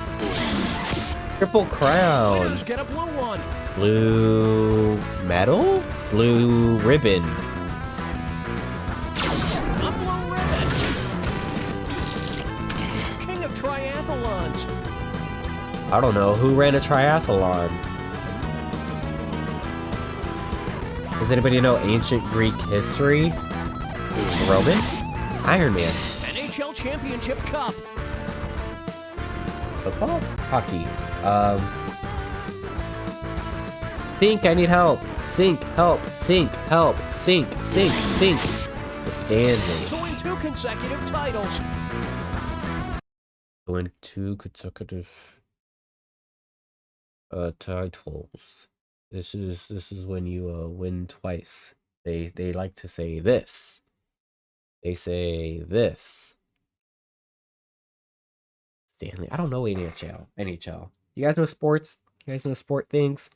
Triple crown.
Winners get a blue one.
Blue medal? Blue ribbon.
A blue ribbon. King of triathlons.
I don't know. Who ran a triathlon? Does anybody know ancient Greek history? Roman? Iron Man.
NHL Championship Cup.
Football? Hockey. Think, I need help. Sink, help, sink, help, sink, sink, sink. The Stanley.
To win 2 consecutive titles.
Win 2 consecutive titles. This is when you win twice. They like to say this. They say this. Stanley. I don't know NHL. You guys know sports? You guys know sport things?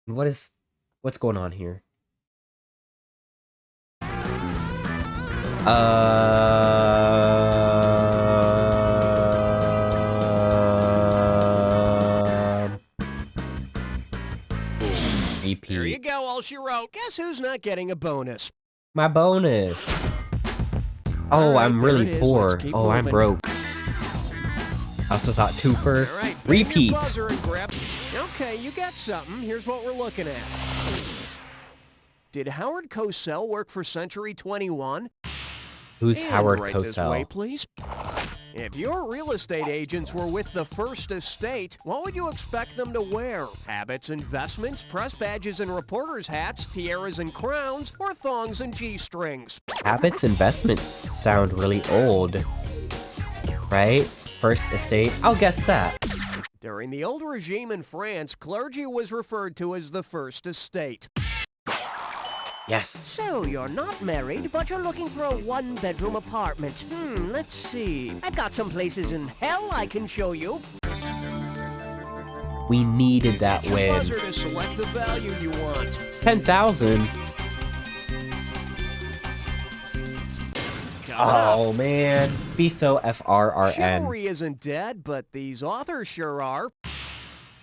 What's going on here? Repeat.
There you go, all she wrote. Guess who's not getting a bonus?
My bonus. Oh,
Alright,
I'm
there
really
it is.
poor.
Let's keep
Oh, I'm
moving.
broke. I also thought twofer.
All right, bang your
Repeat.
buzzer and grab. Okay, you got something. Here's what we're looking at. Did Howard Cosell work for Century 21?
Who's
And
Howard
right this way,
Cosell?
please. If your real estate agents were with the First Estate, what would you expect them to wear? Habits, investments, press badges and reporters' hats, tiaras and crowns, or thongs and G-strings?
Habits investments sound really old. Right? First estate. I'll guess that.
During the old regime in France, clergy was referred to as the First Estate.
Yes.
So, you're not married, but you're looking for a one-bedroom apartment. Let's see. I've got some places in hell I can show you.
We needed that
Your
win.
buzzer to select the value you want.
10,000. Oh man. Be so FRRN.
Chivalry isn't dead, but these authors sure are.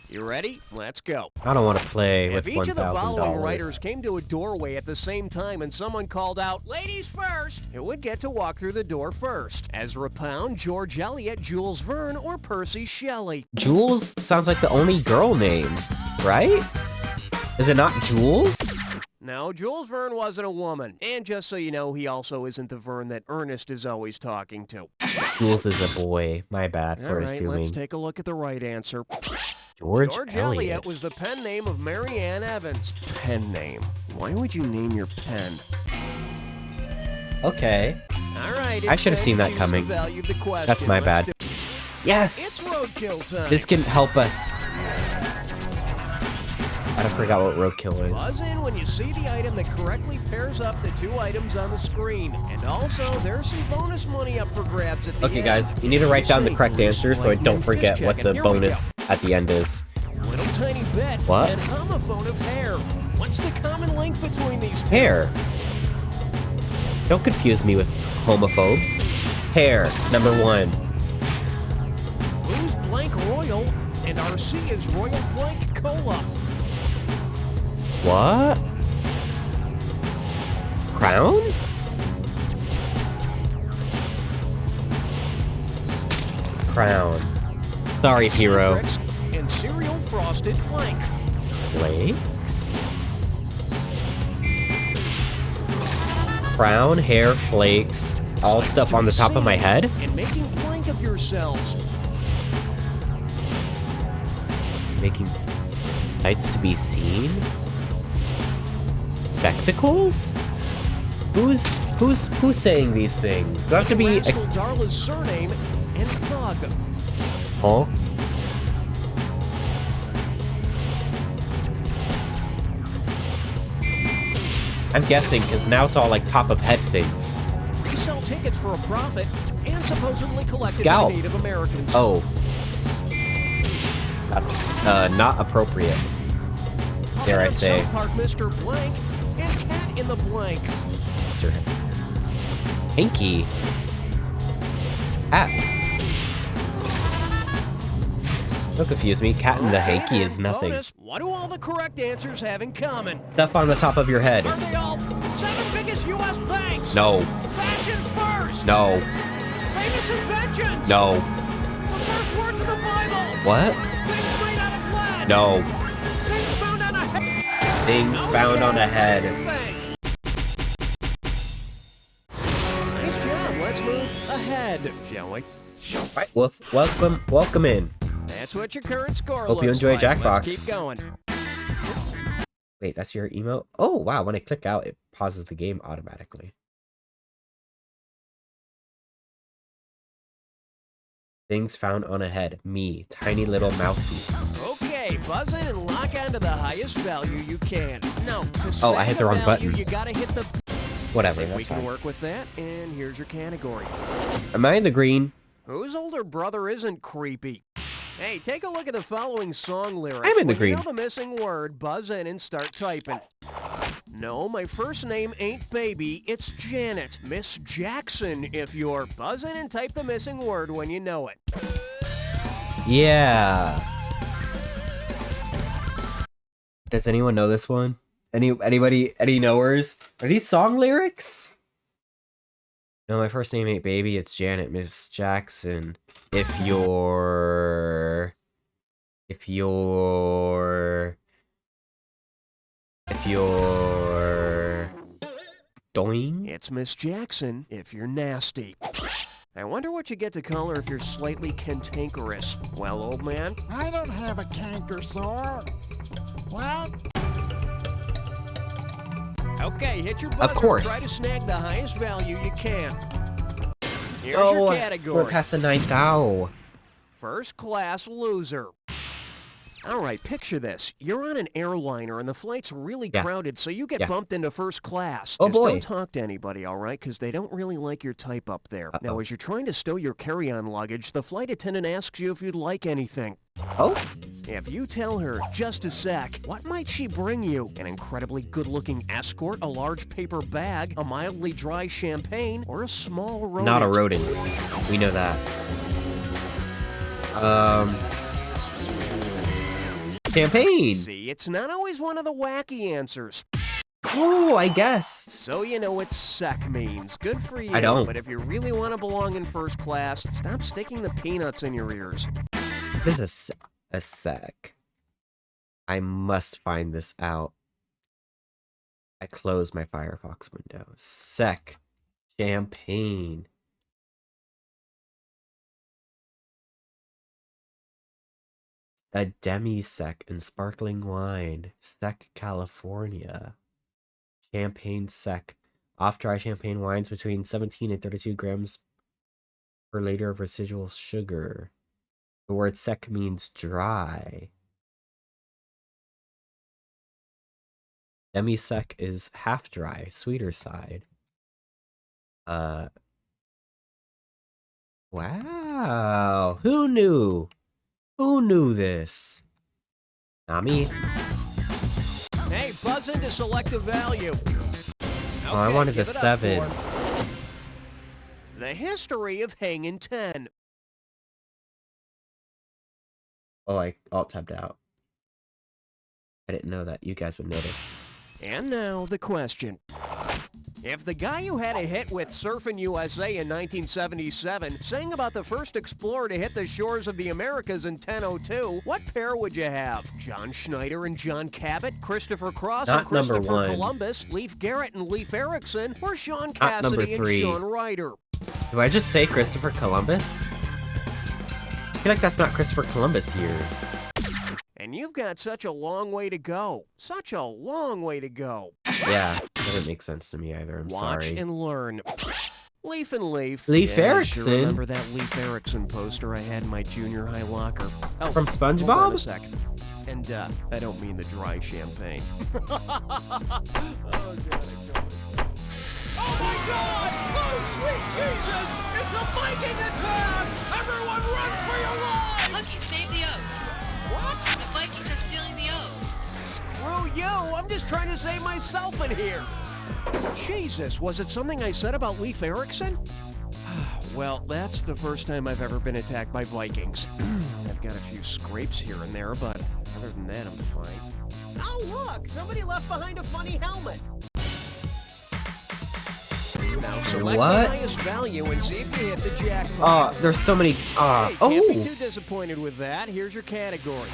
You ready? Let's go.
I don't want to play with
If each of the following
$1,000.
writers came to a doorway at the same time and someone called out, "Ladies first," it would get to walk through the door first. Ezra Pound, George Eliot, Jules Verne, or Percy Shelley.
Jules sounds like the only girl name, right? Is it not Jules?
No, Jules Verne wasn't a woman. And just so you know, he also isn't the Verne that Ernest is always talking to.
Jules is a boy. My bad
All
for
right,
assuming.
let's take a look at the right answer.
George
Eliot
Eliot.
was the pen name of Mary Ann Evans. Pen name. Why would you name your pen?
Okay.
All right,
I should have seen that
choose
coming.
the value of the question.
That's my
Let's
bad.
do-
Yes!
It's roadkill time.
This can help us. I forgot what roadkill is.
Buzz in when you see the item that correctly pairs up the 2 items on the screen. And also, there's some bonus money up for grabs at the
Okay,
end.
guys, you need to write down the correct answer so I don't
Just
forget what
checking.
the
Here we
bonus at the end is.
Little tiny bit.
What?
An homophone of hair. What's the common link between these two?
Hair. Don't confuse me with homophobes. Hair, number 1.
Blue's blank royal, and RC is royal blank cola.
What? Crown? Crown. Sorry, hero.
Citrix and cereal frosted blank.
Flakes? Crown, hair, flakes. All stuff on the top of my head?
And making blank of yourselves.
Making sights to be seen? Spectacles? Who's saying these things? Do I have to be
Rascal Darla's surname and thug.
huh? I'm guessing because now it's all like top of head things.
Resell tickets for a profit and supposedly collected
Scalp.
by Native Americans.
Oh. That's not appropriate. Dare I say.
South Park Mr. Blank and Cat in the Blank.
Mr. Hinky. Hat. Don't confuse me. Cat in the
Okay,
hanky
then,
is nothing.
bonus. What do all the correct answers have in common?
Stuff on the top of your head.
Are they all 7 biggest U.S. banks?
No.
Fashion first?
No.
Famous inventions?
No.
The first words of the Bible?
What?
Things made out of lead?
No.
Things found on a head?
Things found on a head.
Nice job. Let's move ahead, shall we?
Right, welcome in.
That's what your current score
Hope
looks
you enjoy
like.
Jackbox.
Let's keep going.
Wait, that's your email? Oh, wow. When I click out, it pauses the game automatically. Things found on a head. Me, tiny little mousey.
Okay, buzz in and lock onto the highest value you can. Now, to
Oh, I
set
hit the wrong
value,
button.
You gotta hit the...
Whatever,
We
that's
can
fine.
work with that, and here's your category.
Am I in the green?
Whose older brother isn't creepy? Hey, take a look at the following song lyrics.
I'm in the
When
green.
you know the missing word, buzz in and start typing. No, my first name ain't Baby, it's Janet. Miss Jackson, if you're... Buzz in and type the missing word when you know it.
Yeah. Does anyone know this one? Anybody, any knowers? Are these song lyrics? No, my first name ain't Baby, it's Janet, Miss Jackson. If you're... Doing?
It's Miss Jackson, if you're nasty. I wonder what you get to color if you're slightly cantankerous. Well, old man?
I don't have a canker sore. What?
Okay, hit your buzzer.
Of course.
Try to snag the highest value you can. Here's
Oh,
your
we're
category.
past the 9th hour.
First class loser. All right, picture this. You're on an airliner and the flight's really
Yeah.
crowded, so you get
Yeah.
bumped into first class.
Oh,
Just
boy.
don't talk to anybody, all right? Because they don't really like your type up there. Now,
Uh-oh.
as you're trying to stow your carry-on luggage, the flight attendant asks you if you'd like anything.
Oh?
If you tell her, just a sec, what might she bring you? An incredibly good-looking escort, a large paper bag, a mildly dry champagne, or a small rodent?
Not a rodent. We know that. Champagne!
See, it's not always one of the wacky answers.
Oh, I guessed.
So you know what sec means. Good for you.
I don't.
But if you really want to belong in first class, stop sticking the peanuts in your ears.
This is a sec. I must find this out. I close my Firefox window. Sec. Champagne. A demi-sec and sparkling wine. Sec, California. Champagne sec. Off-dry champagne wines between 17 and 32 grams per liter of residual sugar. The word sec means dry. Demi-sec is half-dry, sweeter side. Wow. Who knew? Who knew this? Not me.
Hey, buzz into selective value.
Oh, I
Okay,
wanted the
give it up
7.
for The history of hanging 10.
Oh, I alt-tabbed out. I didn't know that you guys would notice.
And now, the question. If the guy you had a hit with surfing USA in 1977 sang about the first explorer to hit the shores of the Americas in 1002, what pair would you have? John Schneider and John Cabot, Christopher Cross and
Not number
Christopher
1.
Columbus, Leif Garrett and Leif Erikson, or Sean
Not number
Cassidy and
3.
Sean Ryder?
Do I just say Christopher Columbus? I feel like that's not Christopher Columbus years.
And you've got such a long way to go. Such a long way to go.
Yeah, that doesn't make sense to me either. I'm
Watch
sorry.
and learn. Leaf and Leaf.
Leif
Yeah, I
Erikson?
sure remember that Leif Erikson poster I had in my junior high locker. Oh,
From
hold on
SpongeBob?
a sec. And, I don't mean the dry champagne.
Oh my God! Oh sweet Jesus! It's a Viking attack! Everyone run for your lives!
Looky, save the O's.
What?
The Vikings are stealing the O's.
Screw you! I'm just trying to save myself in here. Jesus, was it something I said about Leif Erikson? Well, that's the first time I've ever been attacked by Vikings. Got a few scrapes here and there, but other than that, I'm fine.
Oh, look! Somebody left behind a funny helmet.
Now select
What?
the highest value and see if you hit the jackpot.
There's so many.
Hey, can't be too disappointed with that. Here's your category.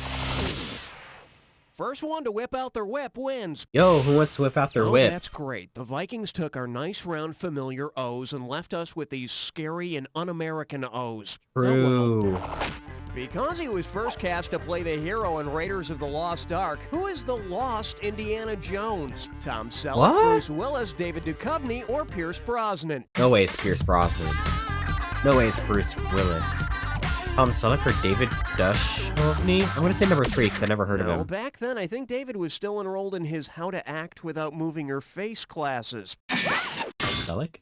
First one to whip out their whip wins.
Yo, who wants to whip out their whip?
That's great. The Vikings took our nice, round, familiar O's and left us with these scary and un-American O's.
True.
Because he was first cast to play the hero in Raiders of the Lost Ark, who is the lost Indiana Jones? Tom Selleck,
What?
Bruce Willis, David Duchovny, or Pierce Brosnan?
No way it's Pierce Brosnan. No way it's Bruce Willis. Tom Selleck or David Duchovny? I'm gonna say number 3 because I never heard of him.
Back then, I think David was still enrolled in his How to Act Without Moving Your Face classes.
Selleck?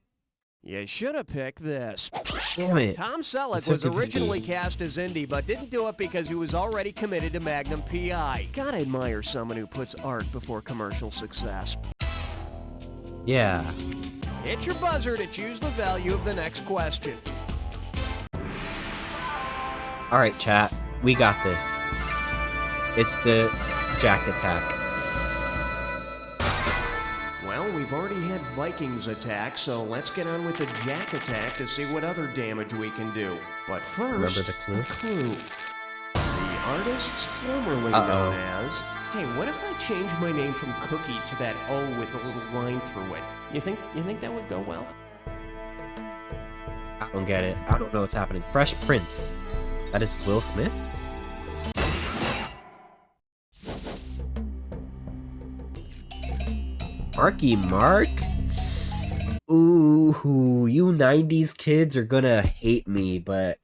You should have picked this.
Damn it.
Tom Selleck
It's
was
50-50.
originally cast as Indy, but didn't do it because he was already committed to Magnum P.I. Gotta admire someone who puts art before commercial success.
Yeah.
Hit your buzzer to choose the value of the next question.
Alright, chat. We got this. It's the Jack Attack.
Well, we've already had Vikings attack, so let's get on with the Jack attack to see what other damage we can do. But first,
Remember the clue?
The artists formerly known as... Hey, what if I change my name from Cookie to that O with a little line through it? You think that would go well?
I don't get it. I don't know what's happening. Fresh Prince. That is Will Smith? Marky Mark? Ooh, you 90s kids are gonna hate me, but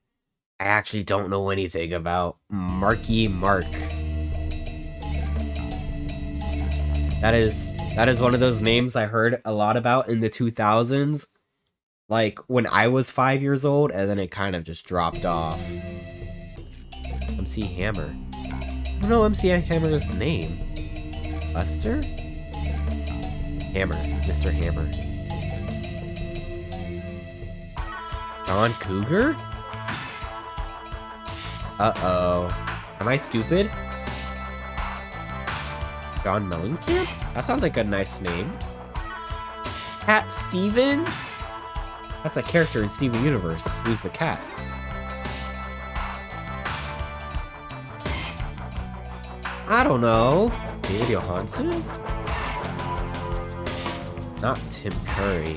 I actually don't know anything about Marky Mark. That is one of those names I heard a lot about in the 2000s, like when I was 5 years old, and then it kind of just dropped off. MC Hammer. I don't know MC Hammer's name. Buster? Hammer. Mr. Hammer. John Cougar? Uh-oh. Am I stupid? John Mellencamp? That sounds like a nice name. Cat Stevens? That's a character in Steven Universe. Who's the cat? I don't know. David Johansen? Not Tim Curry.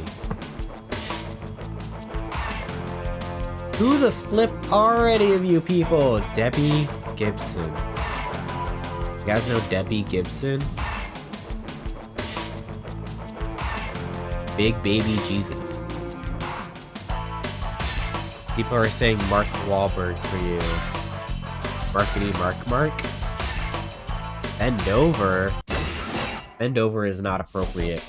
Who the flip are any of you people? Debbie Gibson. You guys know Debbie Gibson? Big Baby Jesus. People are saying Mark Wahlberg for you. Markety Mark. Bend over. Bend over is not appropriate.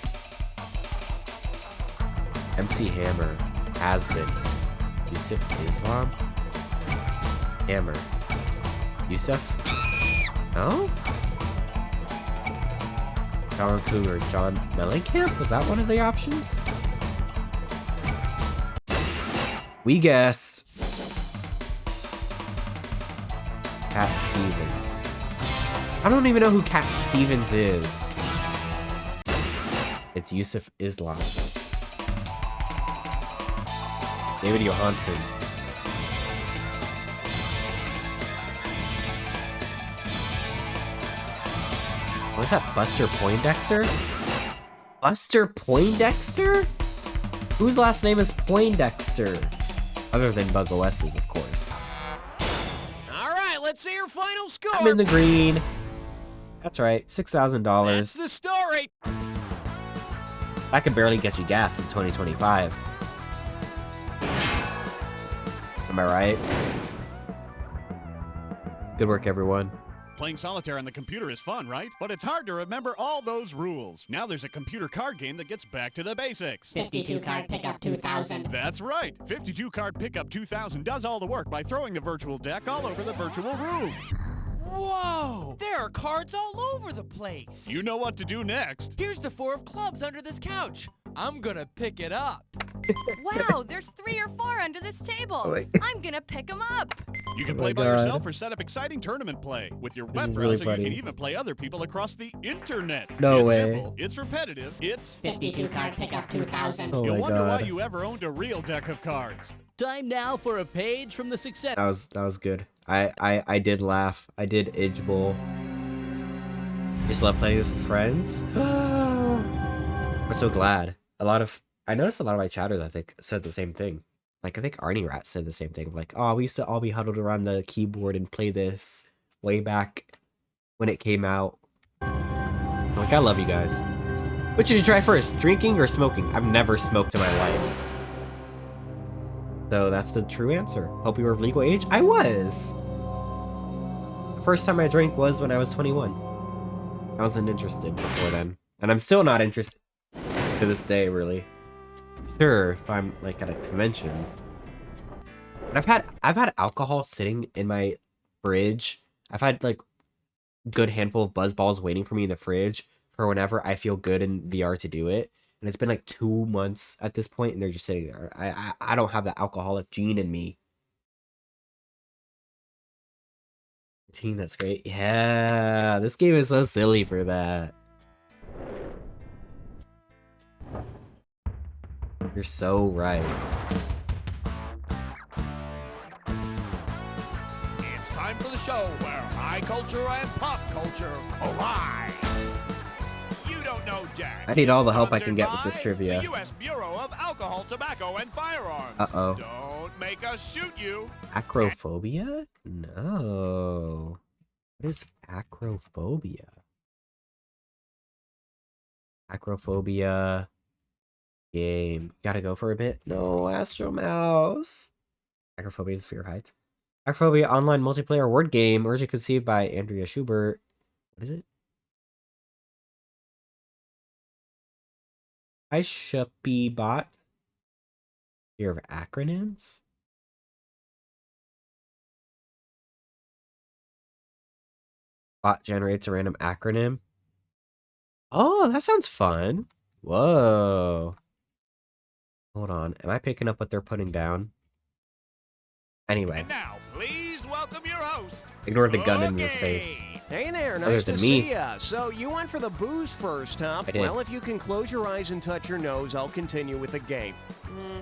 MC Hammer. Has been. Yusuf Islam? Hammer. Yusuf? No? John Cougar. John Mellencamp? Was that one of the options? We guessed Cat Stevens. I don't even know who Cat Stevens is. It's Yusuf Islam. David Johansen. What is that? Buster Poindexter? Buster Poindexter? Whose last name is Poindexter? Other than Bug OS's, of course.
Alright, let's see your final score!
I'm in the green. That's right, $6,000.
That's the story!
I can barely get you gas in 2025. Am I right? Good work, everyone.
Playing solitaire on the computer is fun, right? But it's hard to remember all those rules. Now there's a computer card game that gets back to the basics.
52 Card Pickup 2000.
That's right. 52 Card Pickup 2000 does all the work by throwing the virtual deck all over the virtual room.
Whoa! There are cards all over the place.
You know what to do next.
Here's the 4 of clubs under this couch. I'm gonna pick it up.
Wow, there's 3 or 4 under this table.
Oh my-
I'm gonna pick them up.
You can
Oh
play
my
by
God.
yourself or set up exciting tournament play. With your
This
web
is really
browser, you
funny.
can even play other people across the internet.
No
it's
way.
Simple, it's repetitive, it's...
52 card pickup 2000.
Oh
You'll
my
wonder why
God.
you ever owned a real deck of cards.
Time now for a page from the success.
That was good. I did laugh. I did Age Bowl. Just love playing this with friends. I'm so glad. I noticed a lot of my chatters, I think, said the same thing. Like, I think Arnie Rat said the same thing. Like, oh, we used to all be huddled around the keyboard and play this way back when it came out. I'm like, I love you guys. What should you try first, drinking or smoking? I've never smoked in my life. So that's the true answer. Hope you were of legal age? I was! The first time I drank was when I was 21. I wasn't interested before then. And I'm still not interested to this day, really. Sure, if I'm, like, at a convention. But I've had alcohol sitting in my fridge. I've had, like, good handful of buzz balls waiting for me in the fridge for whenever I feel good in VR to do it. And it's been, like, 2 months at this point, and they're just sitting there. I don't have the alcoholic gene in me. Team, that's great. Yeah, this game is so silly for that. You're so right.
It's time for the show where high culture and pop culture collide. You don't know Jack.
I need all the help I can
Sponsored
get with
by
this trivia.
The U.S. Bureau of Alcohol, Tobacco, and Firearms.
Uh-oh.
Don't make us shoot you.
Acrophobia? No. What is acrophobia? Acrophobia game. Gotta go for a bit? No, Astro Mouse. Acrophobia is fear of heights. Acrophobia online multiplayer word game, originally conceived by Andrea Schubert. What is it? Hi, Shuppy Bot. Fear of acronyms? Bot generates a random acronym. Oh, that sounds fun. Whoa. Hold on. Am I picking up what they're putting down? Anyway.
And now, please welcome your host.
Ignore the gun in your face.
Hey there,
Other
nice to
than me.
see ya. So you went for the booze first, huh?
I did.
Well, if you can close your eyes and touch your nose, I'll continue with the game.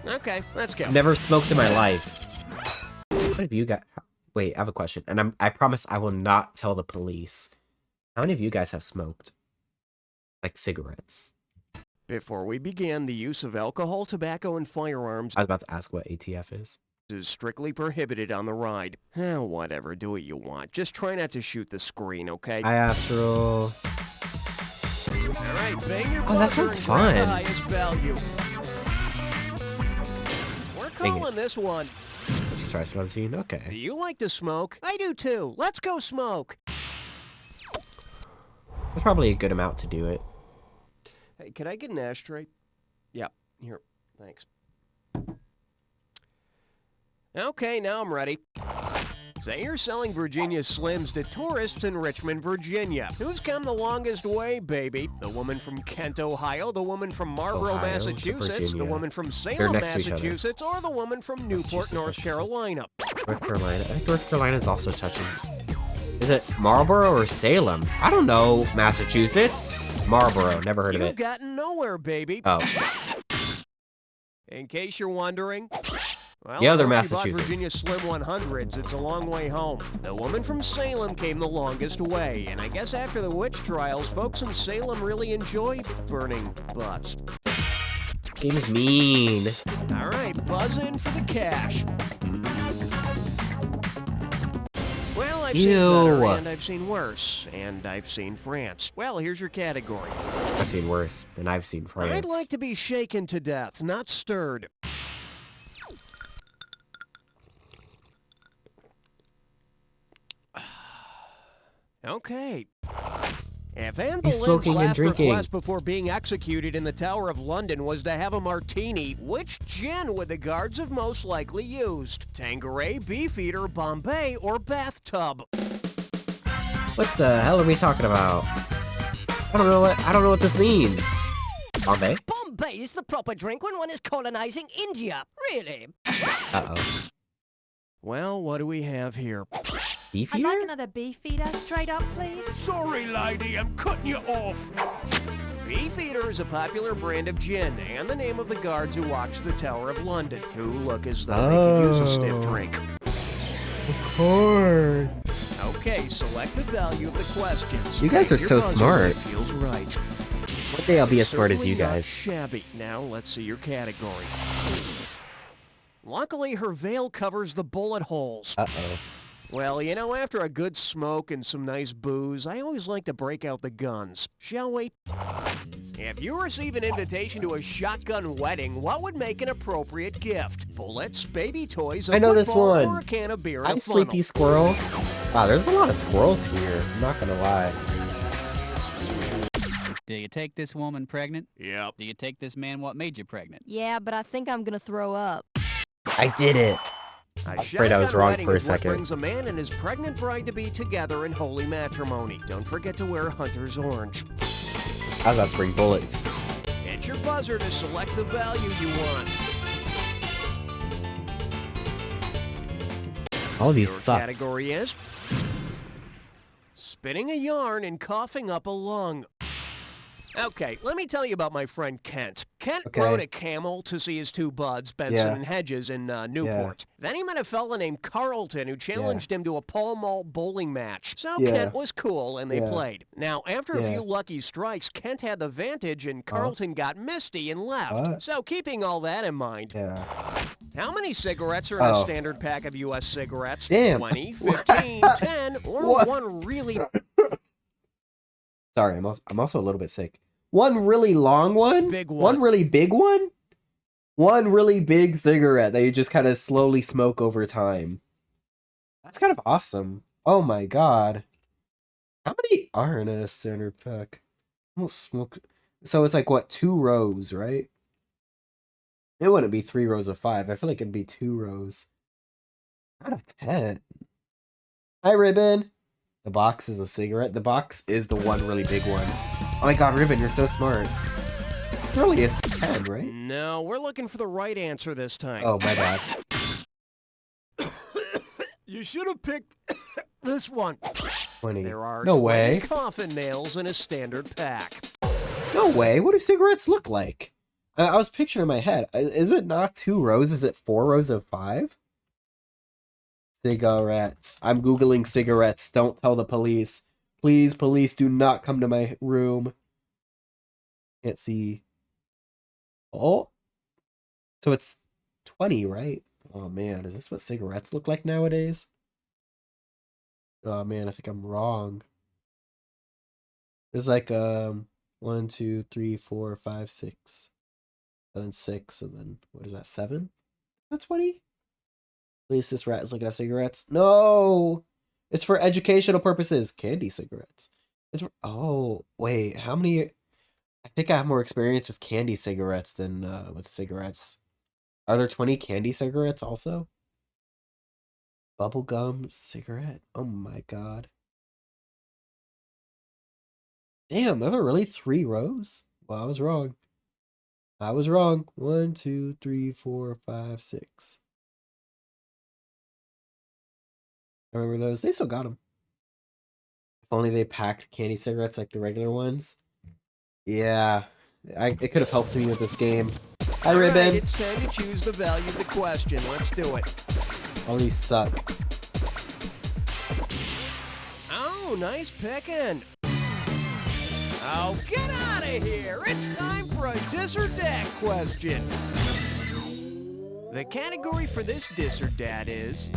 Okay, let's go.
I've never smoked in my life. What have you got? Wait, I have a question. And I promise I will not tell the police. How many of you guys have smoked? Like cigarettes?
Before we begin, the use of alcohol, tobacco, and firearms
I was about to ask what ATF is.
is strictly prohibited on the ride. Whatever, do what you want. Just try not to shoot the screen, okay?
Hi, Astral.
All right, bang your
Oh, that
buzzer
sounds
and grab
fun.
the highest value. We're
Dang it.
calling this one.
Did you try some scene?
Do
Okay.
you like to smoke? I do too. Let's go smoke.
There's probably a good amount to do it.
Hey, could I get an ashtray? Yeah, here. Thanks. Okay, now I'm ready. Say you're selling Virginia Slims to tourists in Richmond, Virginia. Who's come the longest way, baby? The woman from Kent, Ohio, the woman from Marlborough,
Ohio to
Massachusetts, the
Virginia.
woman from
They're
Salem,
next to each other.
Massachusetts, or the woman from Newport,
Massachusetts,
North
Massachusetts.
Carolina.
North Carolina. I think North Carolina is also touching. Is it Marlboro or Salem? I don't know. Massachusetts? Marlboro. Never heard of
You've
it.
gotten nowhere, baby.
Oh.
In case you're wondering. Well,
Yeah, they're
I hope you bought
Massachusetts.
Virginia Slim 100s. It's a long way home. The woman from Salem came the longest way, and I guess after the witch trials, folks in Salem really enjoy burning butts.
This game is mean.
All right, buzz in for the cash. Well, I've seen better,
Ew.
and I've seen worse, and I've seen France. Well, here's your category.
I've seen worse, and I've seen France.
I'd like to be shaken to death, not stirred. Okay. If Anne
He's
Boleyn's
smoking and
last
drinking.
request before being executed in the Tower of London was to have a martini, which gin would the guards have most likely used? Tanqueray, Beefeater, Bombay, or bathtub?
What the hell are we talking about? I don't know what this means. Bombay?
Bombay! is the proper drink when one is colonizing India. Really?
Uh-oh.
Well, what do we have here?
Beef
I'd
eater?
like another beefeater, straight up, please.
Sorry, lady, I'm cutting you off.
Beefeater is a popular brand of gin and the name of the guards who watch the Tower of London, who look as though they could use a stiff drink.
Of course.
Okay, select the value of the questions.
You guys are
Your
so
buzzer
smart.
Feels right.
One day I'll be as smart as you
Certainly not
guys.
Shabby. Now let's see your category. Luckily, her veil covers the bullet holes.
Uh-oh.
Well, you know, after a good smoke and some nice booze, I always like to break out the guns. Shall we? If you receive an invitation to a shotgun wedding, what would make an appropriate gift? Bullets, baby toys, a
I know this
football,
one.
or a can of beer and
Hi,
a funnel?
Sleepy Squirrel. Wow, there's a lot of squirrels here. I'm not gonna lie.
Do you take this woman pregnant?
Yep.
Do you take this man what made you pregnant?
Yeah, but I think I'm gonna throw up.
I did it. I was afraid I was wrong for a second.
Brings a man and his pregnant bride to be together in holy matrimony. Don't forget to wear hunter's orange.
I was about to bring bullets.
Hit your buzzer to select the value you want.
All of these
Your
suck.
category is spinning a yarn and coughing up a lung. Okay, let me tell you about my friend Kent. Kent rode a camel to see his two buds, Benson and Hedges, in Newport. Then he met a fella named Carlton who challenged him to a Pall Mall bowling match. So Kent was cool, and they played. Now, after a few lucky strikes, Kent had the vantage, and Carlton got misty and left. So keeping all that in mind, how many cigarettes are in a standard pack of U.S. cigarettes?
Damn.
20, 15, 10, or one really...
Sorry, I'm also a little bit sick. One really long one?
Big one.
One really big one? One really big cigarette that you just kind of slowly smoke over time. That's kind of awesome. Oh my god. How many are in a standard pack? I don't smoke. So it's like, what, 2 rows, right? It wouldn't be 3 rows of 5. I feel like it'd be 2 rows. Out of 10. Hi, Ribbon. The box is a cigarette. The box is the one really big one. Oh my god, Ribbon, you're so smart. Surely it's 10, right?
No, we're looking for the right answer this time.
Oh, my bad.
You should have picked this one.
20.
There are
No
20
way.
coffin nails in a standard pack.
No way. What do cigarettes look like? I was picturing in my head. Is it not 2 rows? Is it 4 rows of 5? Cigarettes. I'm Googling cigarettes. Don't tell the police. Please, police, do not come to my room. Can't see. Oh. So it's 20, right? Oh, man. Is this what cigarettes look like nowadays? Oh, man. I think I'm wrong. There's like, 1, 2, 3, 4, 5, 6. And then 6. And then, what is that, 7? That's 20? At least this rat is looking at cigarettes. No! It's for educational purposes. Candy cigarettes. It's for, oh, wait. How many... I think I have more experience with candy cigarettes than with cigarettes. Are there 20 candy cigarettes also? Bubblegum cigarette? Oh my god. Damn, are there really 3 rows? Well, I was wrong. I was wrong. 1, 2, 3, 4, 5, 6. I remember those. They still got them. If only they packed candy cigarettes like the regular ones. Yeah. It could have helped me with this game. Hi, Ribbon.
Right, it's time to choose the value of the question. Let's do it.
All these suck.
Oh, nice picking. Oh, get out of here. It's time for a dis or dat question. The category for this dis or dat is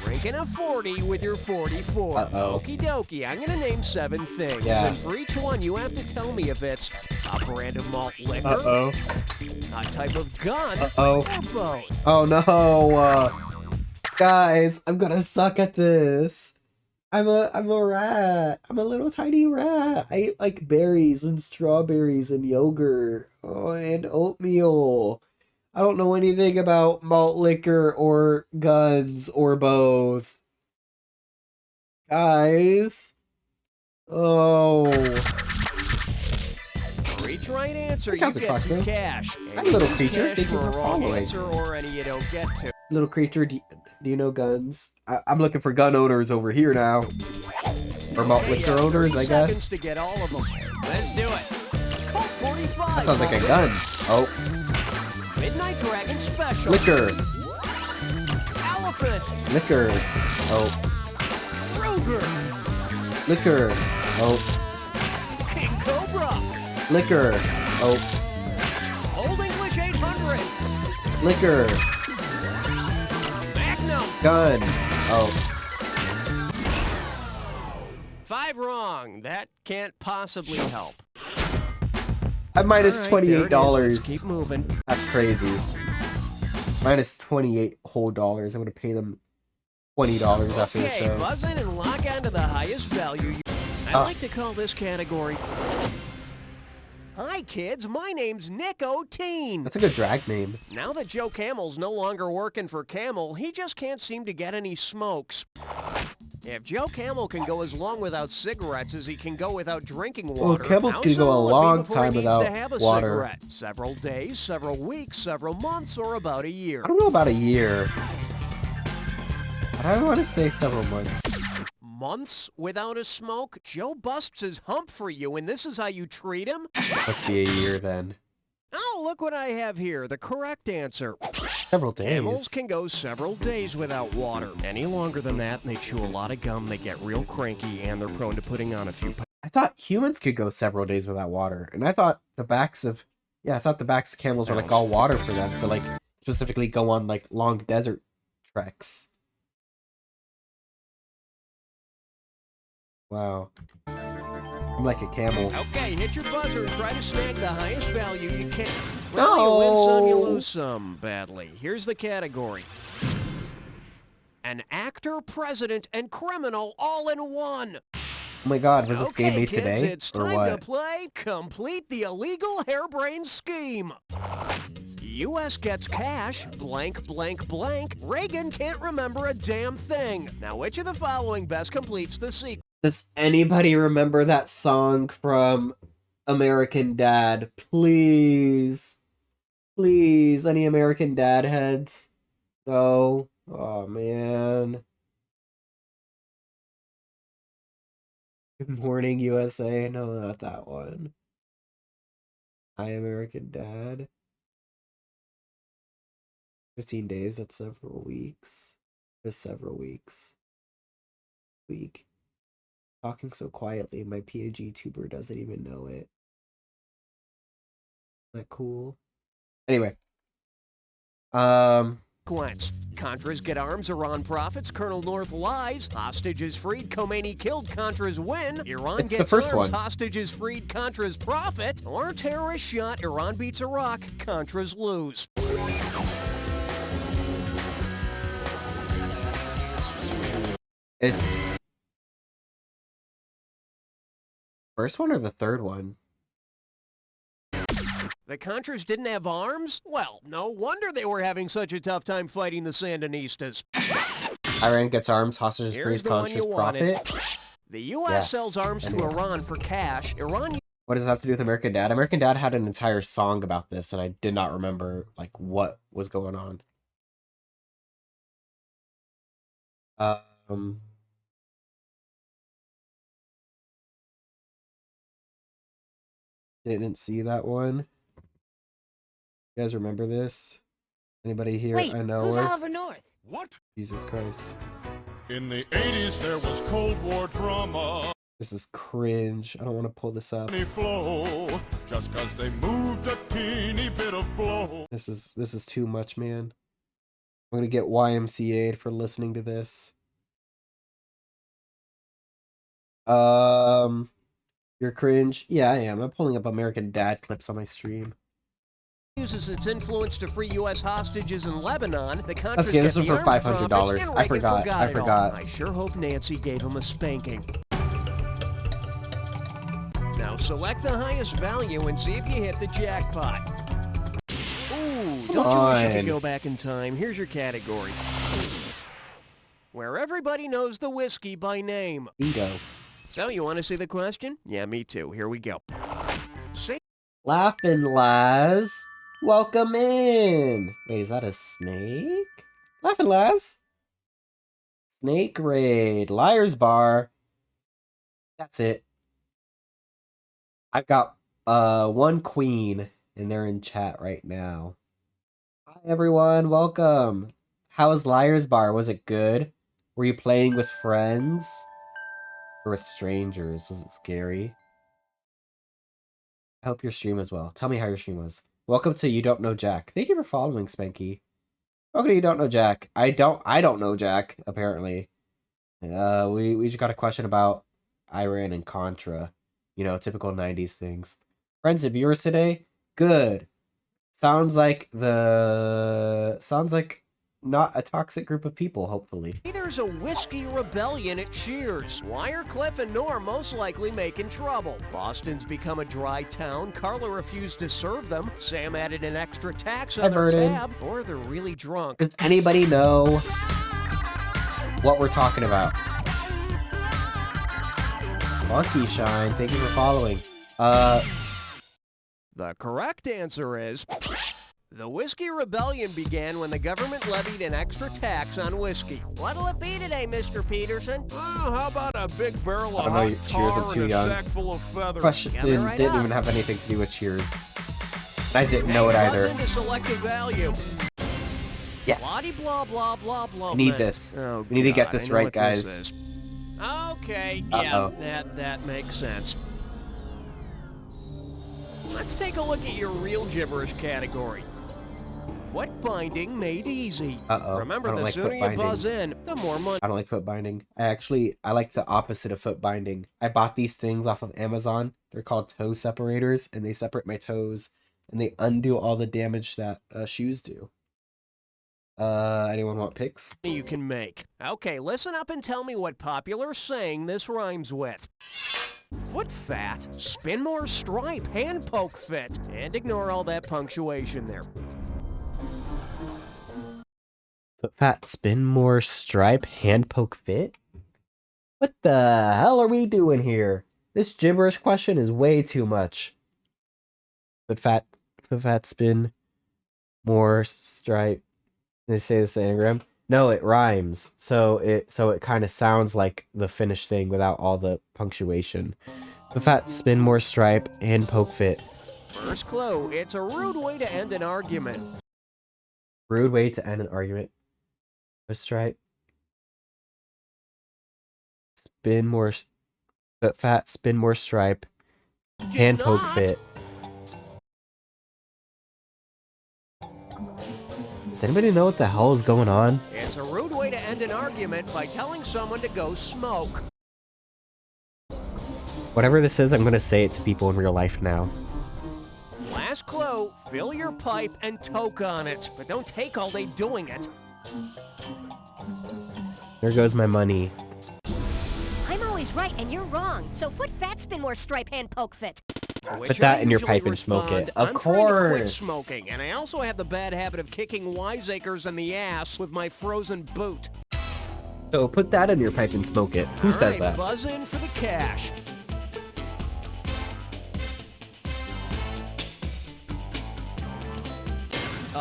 drinking a 40 with your 44.
Uh-oh.
Okie dokie. I'm going to name 7 things.
Yeah.
And for each one, you have to tell me if it's a brand of malt liquor,
Uh-oh.
a type of gun,
Uh-oh.
or both.
Oh, no. Guys, I'm gonna suck at this. I'm a rat. I'm a little tiny rat. I eat like berries and strawberries and yogurt. Oh, and oatmeal. I don't know anything about malt liquor or guns or both. Guys. Oh.
3 each right answer, you
Counts
get
as
some
Foxy.
cash.
Hi, little
Use
creature.
cash
Thank you
for a
for
wrong
following.
answer or any you don't get to.
Little creature, do you know guns? I'm looking for gun owners over here now. Or malt liquor owners, I guess.
To get all of them. Let's do it. Colt 45.
That sounds like a gun. Oh.
Midnight Dragon Special.
Liquor.
Elephant.
Liquor. Oh.
Ruger.
Liquor. Oh.
King Cobra.
Liquor. Oh.
Old English 800.
Liquor.
Magnum.
Gun. Oh.
5 wrong. That can't possibly help.
I'm minus $28.
Keep moving.
That's crazy. Minus $28 whole dollars. I'm gonna pay them $20 after the show.
Buzz in and lock onto the highest value. I like to call this category. Hi kids, my name's Nick O'Teen.
That's a good drag name.
Now that Joe Camel's no longer working for Camel, he just can't seem to get any smokes. If Joe Camel can go as long without cigarettes as he can go without drinking water,
well, Camel can go a long time without water.
Cigarette? Several days, several weeks, several months, or about a year?
I don't know about a year. But I want to say several months.
Months without a smoke? Joe busts his hump for you, and this is how you treat him?
Must be a year then.
Oh, look what I have here. The correct answer.
Several days.
Camels can go several days without water. Any longer than that, and they chew a lot of gum, they get real cranky, and they're prone to putting on a few pounds.
I thought humans could go several days without water. And I thought the backs of camels were like all water for them to like specifically go on like long desert treks. Wow. I'm like a camel.
Okay, hit your buzzer and try to snag the highest value you can. Well, you win some, you lose some badly. Here's the category. An actor, president, and criminal all in one.
Oh my god, was this game made
kids,
today?
It's
or
time
what?
to play Complete the Illegal Harebrained Scheme. U.S. gets cash, blank, blank, blank. Reagan can't remember a damn thing. Now, which of the following best completes the sequence?
Does anybody remember that song from American Dad? Please. Please, any American Dad heads? No. Oh, man. Good Morning, USA. No, not that one. Hi, American Dad. 15 days, that's several weeks. Just several weeks. Week. Talking so quietly, my PAG tuber doesn't even know it. Isn't that cool? Anyway.
Contras get arms, Iran profits, Colonel North lies, hostages freed, Khomeini killed, Contras win, Iran
It's
gets
the first
arms,
one.
hostages freed, Contras profit, or terrorist shot, Iran beats Iraq, Contras lose.
It's first one or the third one?
The Contras didn't have arms? Well, no wonder they were having such a tough time fighting the Sandinistas.
Iran gets arms, hostages
Here's
freeze,
the one
Contras
you wanted.
profit.
The U.S.
Yes.
sells arms to
Anyway.
Iran for cash. Iran...
What does that have to do with American Dad? American Dad had an entire song about this, and I did not remember like what was going on. Didn't see that one. You guys remember this? Anybody here?
Wait,
I know
who's
her?
Oliver North?
What?
Jesus Christ.
In the 80s, there was Cold War drama.
This is cringe. I don't want to pull this up.
Flow, just 'cause they moved a teeny bit of blow.
This is too much, man. I'm gonna get YMCA'd for listening to this. You're cringe? Yeah, I am. I'm pulling up American Dad clips on my stream.
uses its influence to free U.S. hostages in Lebanon. The Contras
Let's get this
get
one
the
for
arms
$500.
profits, and
I
Reagan
forgot. I
it all.
forgot.
I sure hope Nancy gave him a spanking. Now select the highest value and see if you hit the jackpot. Ooh, don't you wish you could go back in time? Here's your category. Where everybody knows the whiskey by name.
Bingo.
So, you want to see the question? Yeah, me too. Here we go. Say
Laughing Laz, welcome in. Wait, is that a snake? Laughing Laz. Snake raid. Liar's bar. That's it. I've got one queen, and they're in chat right now. Hi everyone, welcome. How was Liar's bar? Was it good? Were you playing with friends? Or with strangers? Was it scary? I hope your stream was well. Tell me how your stream was. Welcome to You Don't Know Jack. Thank you for following, Spanky. Welcome to You Don't Know Jack. I don't know Jack, apparently. We just got a question about Iran and Contra. You know, typical 90s things. Friends and viewers today? Good. Sounds like not a toxic group of people, hopefully.
There's a whiskey rebellion at Cheers. Why are Cliff and Nor most likely making trouble? Boston's become a dry town. Carla refused to serve them. Sam added an extra tax on their tab. Or they're really drunk.
Does anybody know what we're talking about? Monkey Shine, thank you for following.
The correct answer is... The Whiskey Rebellion began when the government levied an extra tax on whiskey.
What'll it be today, Mr. Peterson?
Oh, how about a big barrel of
I don't know,
hot
Cheers, I'm
tar
too
and
young.
a sack full of feathers?
Question didn't even have anything to do with Cheers. I didn't know it either.
Into selective value.
Yes.
Blah, blah, blah, blah,
I need this.
Oh,
we need to get
God,
this
I know
right,
what
guys.
this is. Okay,
Uh-oh.
yeah, that makes sense. Let's take a look at your real gibberish category. Foot binding made easy.
Uh-oh.
Remember,
I don't
the
like
sooner
foot
you
binding.
buzz in, the more money.
I don't like foot binding. I like the opposite of foot binding. I bought these things off of Amazon. They're called toe separators, and they separate my toes, and they undo all the damage that shoes do. Anyone want picks?
You can make. Okay, listen up and tell me what popular saying this rhymes with. Foot fat, spin more stripe, hand poke fit, and ignore all that punctuation there.
Foot fat, spin more, stripe, hand poke fit? What the hell are we doing here? This gibberish question is way too much. Foot fat, spin more, stripe. They say this anagram. No, it rhymes. So it kind of sounds like the finished thing without all the punctuation. Foot fat, spin more, stripe, hand poke fit.
First clue, it's a rude way to end an argument.
Rude way to end an argument. A stripe. Spin more. Foot fat, spin more, stripe. Hand poke fit. Does anybody know what the hell is going on?
It's a rude way to end an argument by telling someone to go smoke.
Whatever this is, I'm gonna say it to people in real life now.
Last clue, fill your pipe and toke on it, but don't take all day doing it.
There goes my money.
I'm always right and you're wrong. So foot fat, spin more, stripe, hand poke fit.
Put that in your pipe and smoke it. Of
I'm trying to quit
course.
smoking, and I also have the bad habit of kicking wiseacres in the ass with my frozen boot.
So put that in your pipe and smoke it. Who says that?
Buzz in for the cash.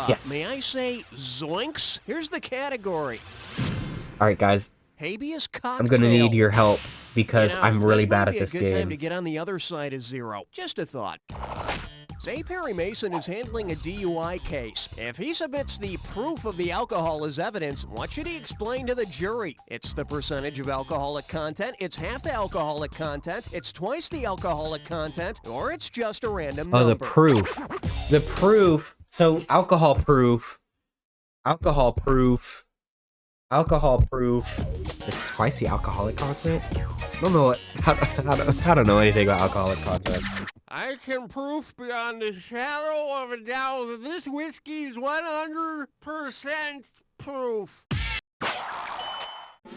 Yes.
May I say zoinks? Here's the category.
All right, guys.
Habeas cocktail.
I'm gonna need your help because
You know,
I'm really
this
bad
might
at
be
this
a good time
game.
to get on the other side of zero. Just a thought. Say Perry Mason is handling a DUI case. If he submits the proof of the alcohol as evidence, what should he explain to the jury? It's the percentage of alcoholic content, it's half the alcoholic content, it's twice the alcoholic content, or it's just a random number.
Oh, the proof. The proof. So alcohol proof. Alcohol proof. Alcohol proof. It's twice the alcoholic content? I don't know what. I don't know anything about alcoholic content.
I can prove beyond a shadow of a doubt that this whiskey is 100% proof.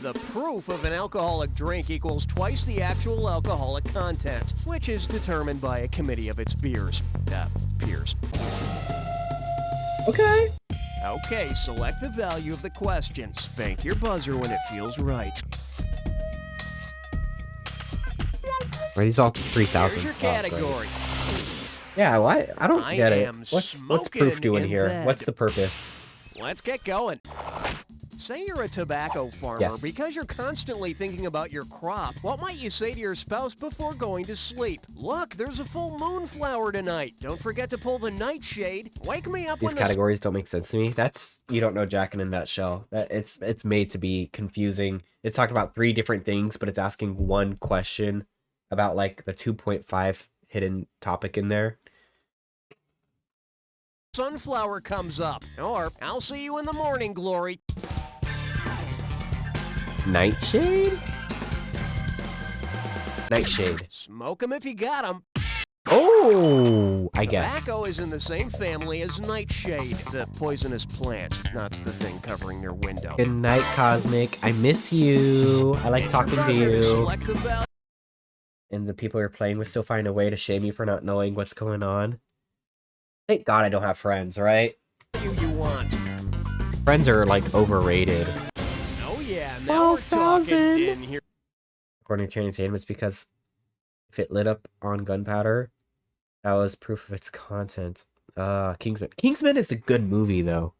The proof of an alcoholic drink equals twice the actual alcoholic content, which is determined by a committee of its peers.
Okay.
Okay, select the value of the question. Spank your buzzer when it feels right.
Are these all 3,000?
Here's your
Oh, great.
category.
Yeah, why? I don't get it.
am
What's Proof
smoking
doing
in
here?
bed.
What's the purpose?
Let's get going. Say you're a tobacco farmer.
Yes.
Because you're constantly thinking about your crop, what might you say to your spouse before going to sleep? Look, there's a full moonflower tonight. Don't forget to pull the nightshade. Wake me up
These
when the
categories don't make sense to me. That's You Don't Know Jack in a nutshell. That it's made to be confusing. It's talking about 3 different things, but it's asking one question about like the 2.5 hidden topic in there.
sunflower comes up. Or, I'll see you in the morning, Glory.
Nightshade? Nightshade.
Smoke 'em if you got 'em.
Oh, I guess.
Tobacco is in the same family as nightshade, the poisonous plant, not the thing covering your window.
Good night, Cosmic. I miss you. I like talking to you. And the people you're playing with still find a way to shame you for not knowing what's going on. Thank God I don't have friends, right?
You want.
Friends are, like, overrated.
Oh yeah, now we're talking in here.
According to Training Entertainment, it's because if it lit up on gunpowder, that was proof of its content. Kingsman. Kingsman is a good movie, though.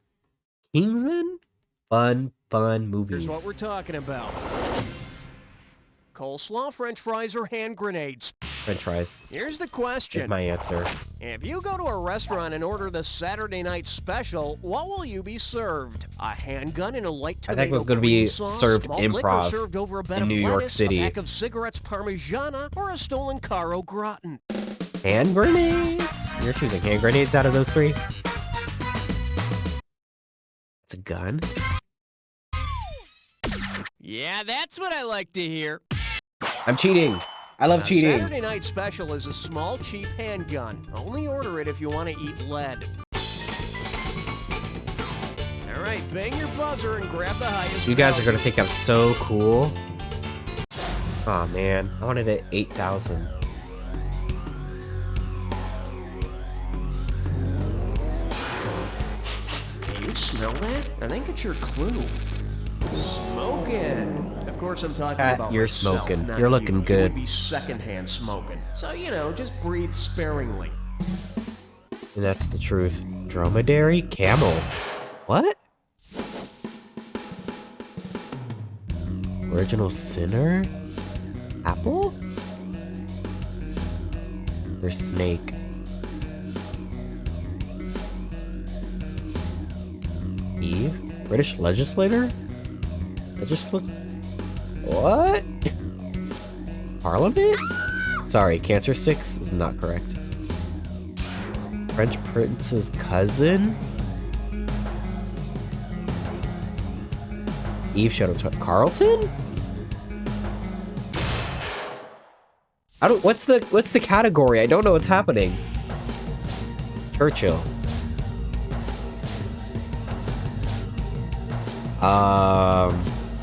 Kingsman? Fun movies.
Here's what we're talking about. Coleslaw, french fries, or hand grenades?
French fries.
Here's the question.
Is my answer.
If you go to a restaurant and order the Saturday night special, what will you be served? A handgun in a light
I
tomato
think we're going to be
cream sauce,
served
malt liquor
improv
served over a bed
in
of
New York
lettuce,
City.
a pack of cigarettes Parmigiana, or a stolen car au gratin?
Hand grenades? You're choosing hand grenades out of those 3? It's a gun?
Yeah, that's what I like to hear.
I'm cheating. I love cheating.
Saturday night special is a small, cheap handgun. Only order it if you want to eat lead. All right, bang your buzzer and grab the highest.
You guys are going to think I'm so cool. Aw, man. I wanted it 8,000.
Do you smell that? I think it's your clue. Smoking. Of course, I'm talking about
You're
myself,
smoking.
not
You're looking
you.
good.
It would be secondhand smoking. So, just breathe sparingly.
And that's the truth. Dromedary? Camel. What? Original Sinner? Apple? Or snake? Eve? British legislator? What? Parliament? Sorry, Cancer 6 is not correct. French prince's cousin? Eve showed up to Carlton? I don't. What's the category? I don't know what's happening. Churchill.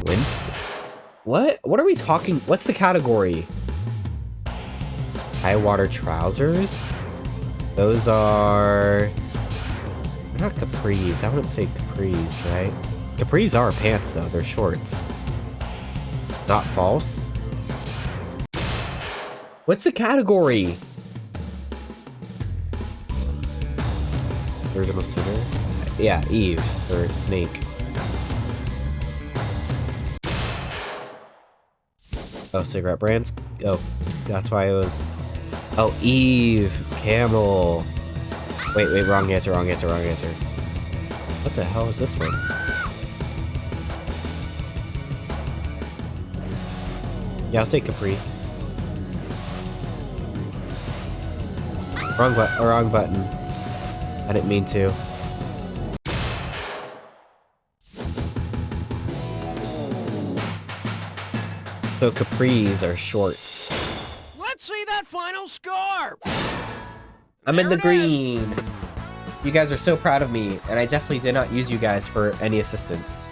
Winston. What? What are we talking? What's the category? High water trousers? Those are... They're not capris. I wouldn't say capris, right? Capris are pants, though. They're shorts. Not false. What's the category? Original Sinner? Yeah, Eve. Or Snake. Oh, cigarette brands? Oh, that's why it was... Oh, Eve. Camel. Wait, wrong answer. What the hell is this one? Yeah, I'll say Capri. Wrong button. I didn't mean to. So capris are shorts.
Let's see that final score.
I'm in the green. You guys are so proud of me, and I definitely did not use you guys for any assistance.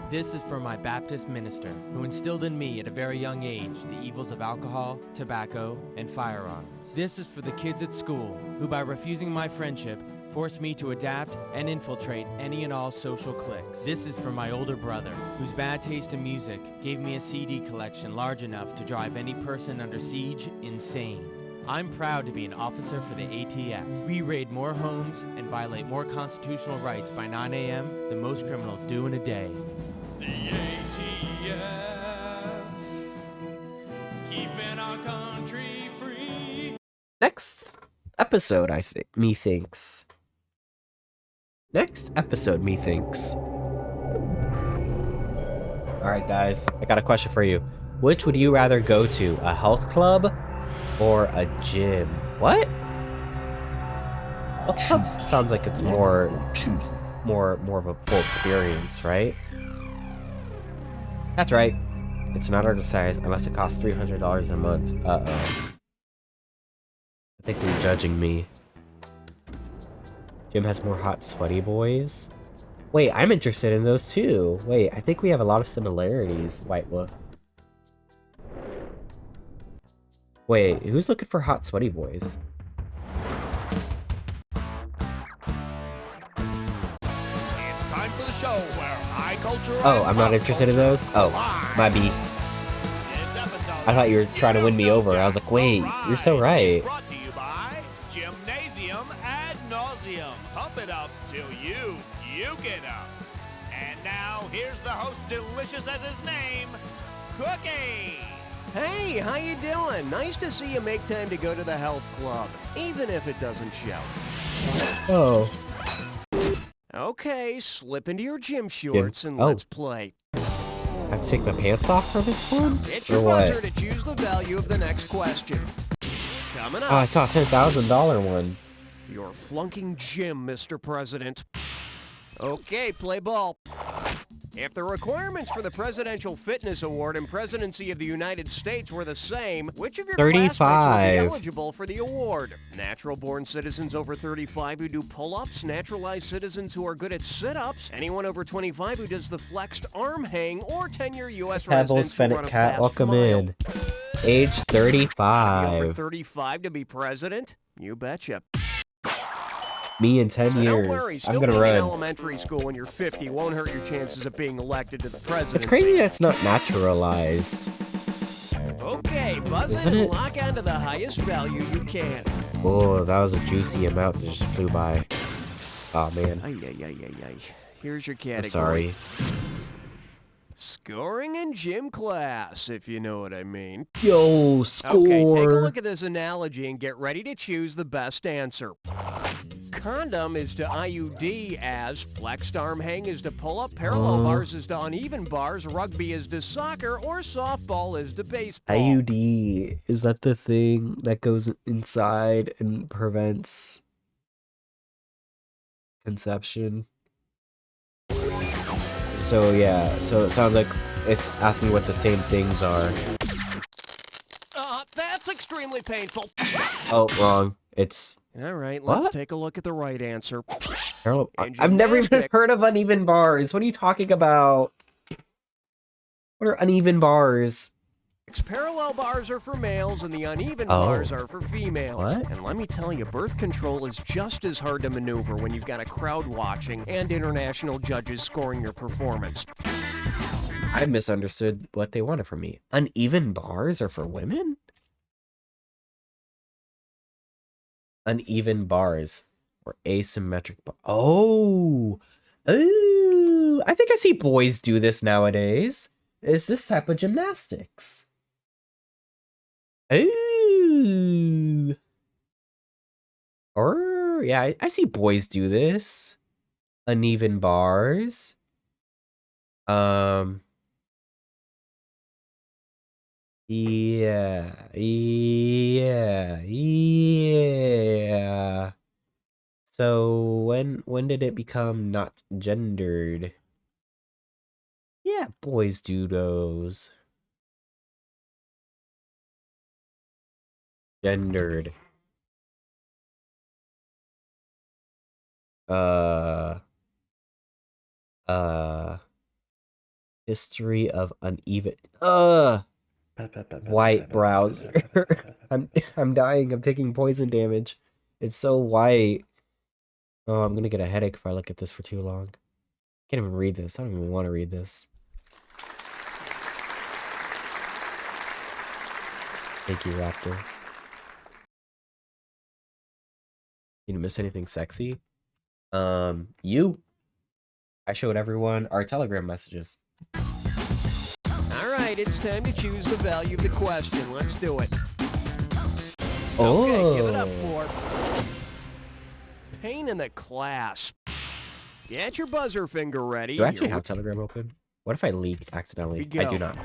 This is from my Baptist minister, who instilled in me at a very young age the evils of alcohol, tobacco, and firearms. This is for the kids at school, who by refusing my friendship, forced me to adapt and infiltrate any and all social cliques. This is for my older brother, whose bad taste in music gave me a CD collection large enough to drive any person under siege insane. I'm proud to be an officer for the ATF. We raid more homes and violate more constitutional rights by 9 a.m. than most criminals do in a day.
The ATF, keeping our country free.
Next episode, methinks. Next episode, methinks. Alright, guys, I got a question for you. Which would you rather go to, a health club or a gym? What? Health club sounds like it's more of a full experience, right? That's right. It's not exercise unless it costs $300 a month. Uh-oh. I think they're judging me. Gym has more hot, sweaty boys. Wait, I'm interested in those too. Wait, I think we have a lot of similarities, White Wolf. Wait, who's looking for hot, sweaty boys?
It's time for the show where high culture.
Oh, I'm not interested in those? Oh, might be. I thought you were trying to win me over. I was like, wait, you're so right.
Brought to you by Gymnasium Ad Nauseum. Pump it up till you get up. And now here's the host, delicious as his name, Cookie.
Hey, how you doing? Nice to see you make time to go to the health club, even if it doesn't show.
Oh.
Okay, slip into your gym shorts and let's play.
I have to take my pants off for this one?
It's your buzzer to choose the value of the next question. Coming up.
Oh, I saw a $10,000 one.
You're flunking gym, Mr. President. Okay, play ball. If the requirements for the Presidential Fitness Award and Presidency of the United States were the same, which of your classmates would be eligible for the award? Natural-born citizens over 35 who do pull-ups, naturalized citizens who are good at sit-ups, anyone over 25 who does the flexed arm hang, or 10-year U.S. residents who run a fast
welcome
mile.
in. Age 35.
Over 35 to be president? You betcha.
Me in 10 years.
Don't worry,
I'm gonna
still being in
run.
elementary school when you're 50 won't hurt your chances of being elected to the presidency.
It's crazy that it's not naturalized.
Okay, buzz
Isn't
in and
it?
lock onto the highest value you can.
Oh, that was a juicy amount that just flew by. Oh man.
Ay. Here's your category.
I'm sorry.
Scoring in gym class, if you know what I mean.
Yo, score.
Okay, take a look at this analogy and get ready to choose the best answer. Condom is to IUD as flexed arm hang is to pull-up, parallel bars is to uneven bars, rugby is to soccer, or softball is to baseball.
IUD, is that the thing that goes inside and prevents conception? So yeah, so it sounds like it's asking what the same things are.
That's extremely painful.
Oh, wrong. It's...
All right,
What?
let's take a look at the right answer.
I've never even heard of uneven bars. What are you talking about? What are uneven bars?
Parallel bars are for males and the uneven
Oh.
bars are for females.
What?
And let me tell you, birth control is just as hard to maneuver when you've got a crowd watching and international judges scoring your performance.
I misunderstood what they wanted from me. Uneven bars are for women? Uneven bars or asymmetric bars. Oh, I think I see boys do this nowadays. Is this type of gymnastics? Ooh. Or yeah, I see boys do this. Uneven bars. Yeah. So when did it become not gendered? Yeah, boys do those. Gendered. History of uneven. White browser. I'm dying. I'm taking poison damage. It's so white. Oh, I'm gonna get a headache if I look at this for too long. Can't even read this. I don't even want to read this. Thank you, Raptor. You didn't miss anything sexy? You. I showed everyone our Telegram messages.
Alright, it's time to choose the value of the question. Let's do it.
Oh.
Okay, give it up for pain in the class. Get your buzzer finger ready.
Do I actually have Telegram open? What if I leaked accidentally? I do not.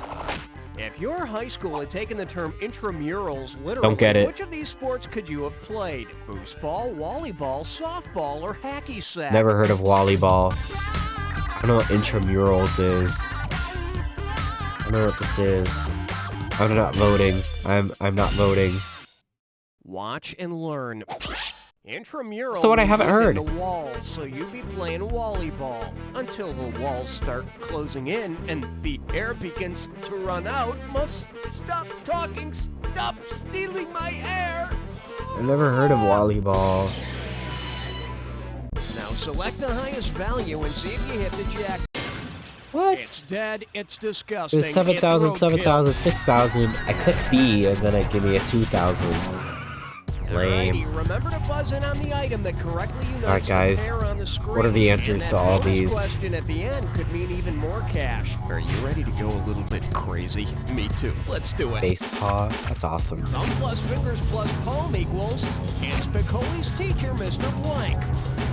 If your high school had taken the term intramurals literally,
Don't get it.
which of these sports could you have played? Foosball, volleyball, softball, or hacky sack?
Never heard of volleyball. I don't know what intramurals is. I don't know what this is. I'm not voting. I'm not voting.
Watch and learn. Intramural.
So what? I haven't heard.
The walls, so you be playing volleyball until the walls start closing in and the air begins to run out. Must stop talking. Stop stealing my air.
I've never heard of volleyball.
Now select the highest value and see if you hit the jack.
What?
It's dead. It's disgusting.
There's 7,000, 7,000, 6,000. I click B and then it give me a 2,000. Lame.
Alrighty, remember to buzz in on the item that correctly unites
Alright, guys.
the pair on the screen.
What are the answers to all these?
Question at the end could mean even more cash. Are you ready to go a little bit crazy? Me too. Let's do it.
Base paw. That's awesome.
Thumb plus fingers plus palm equals and Spicoli's teacher, Mr. Blank.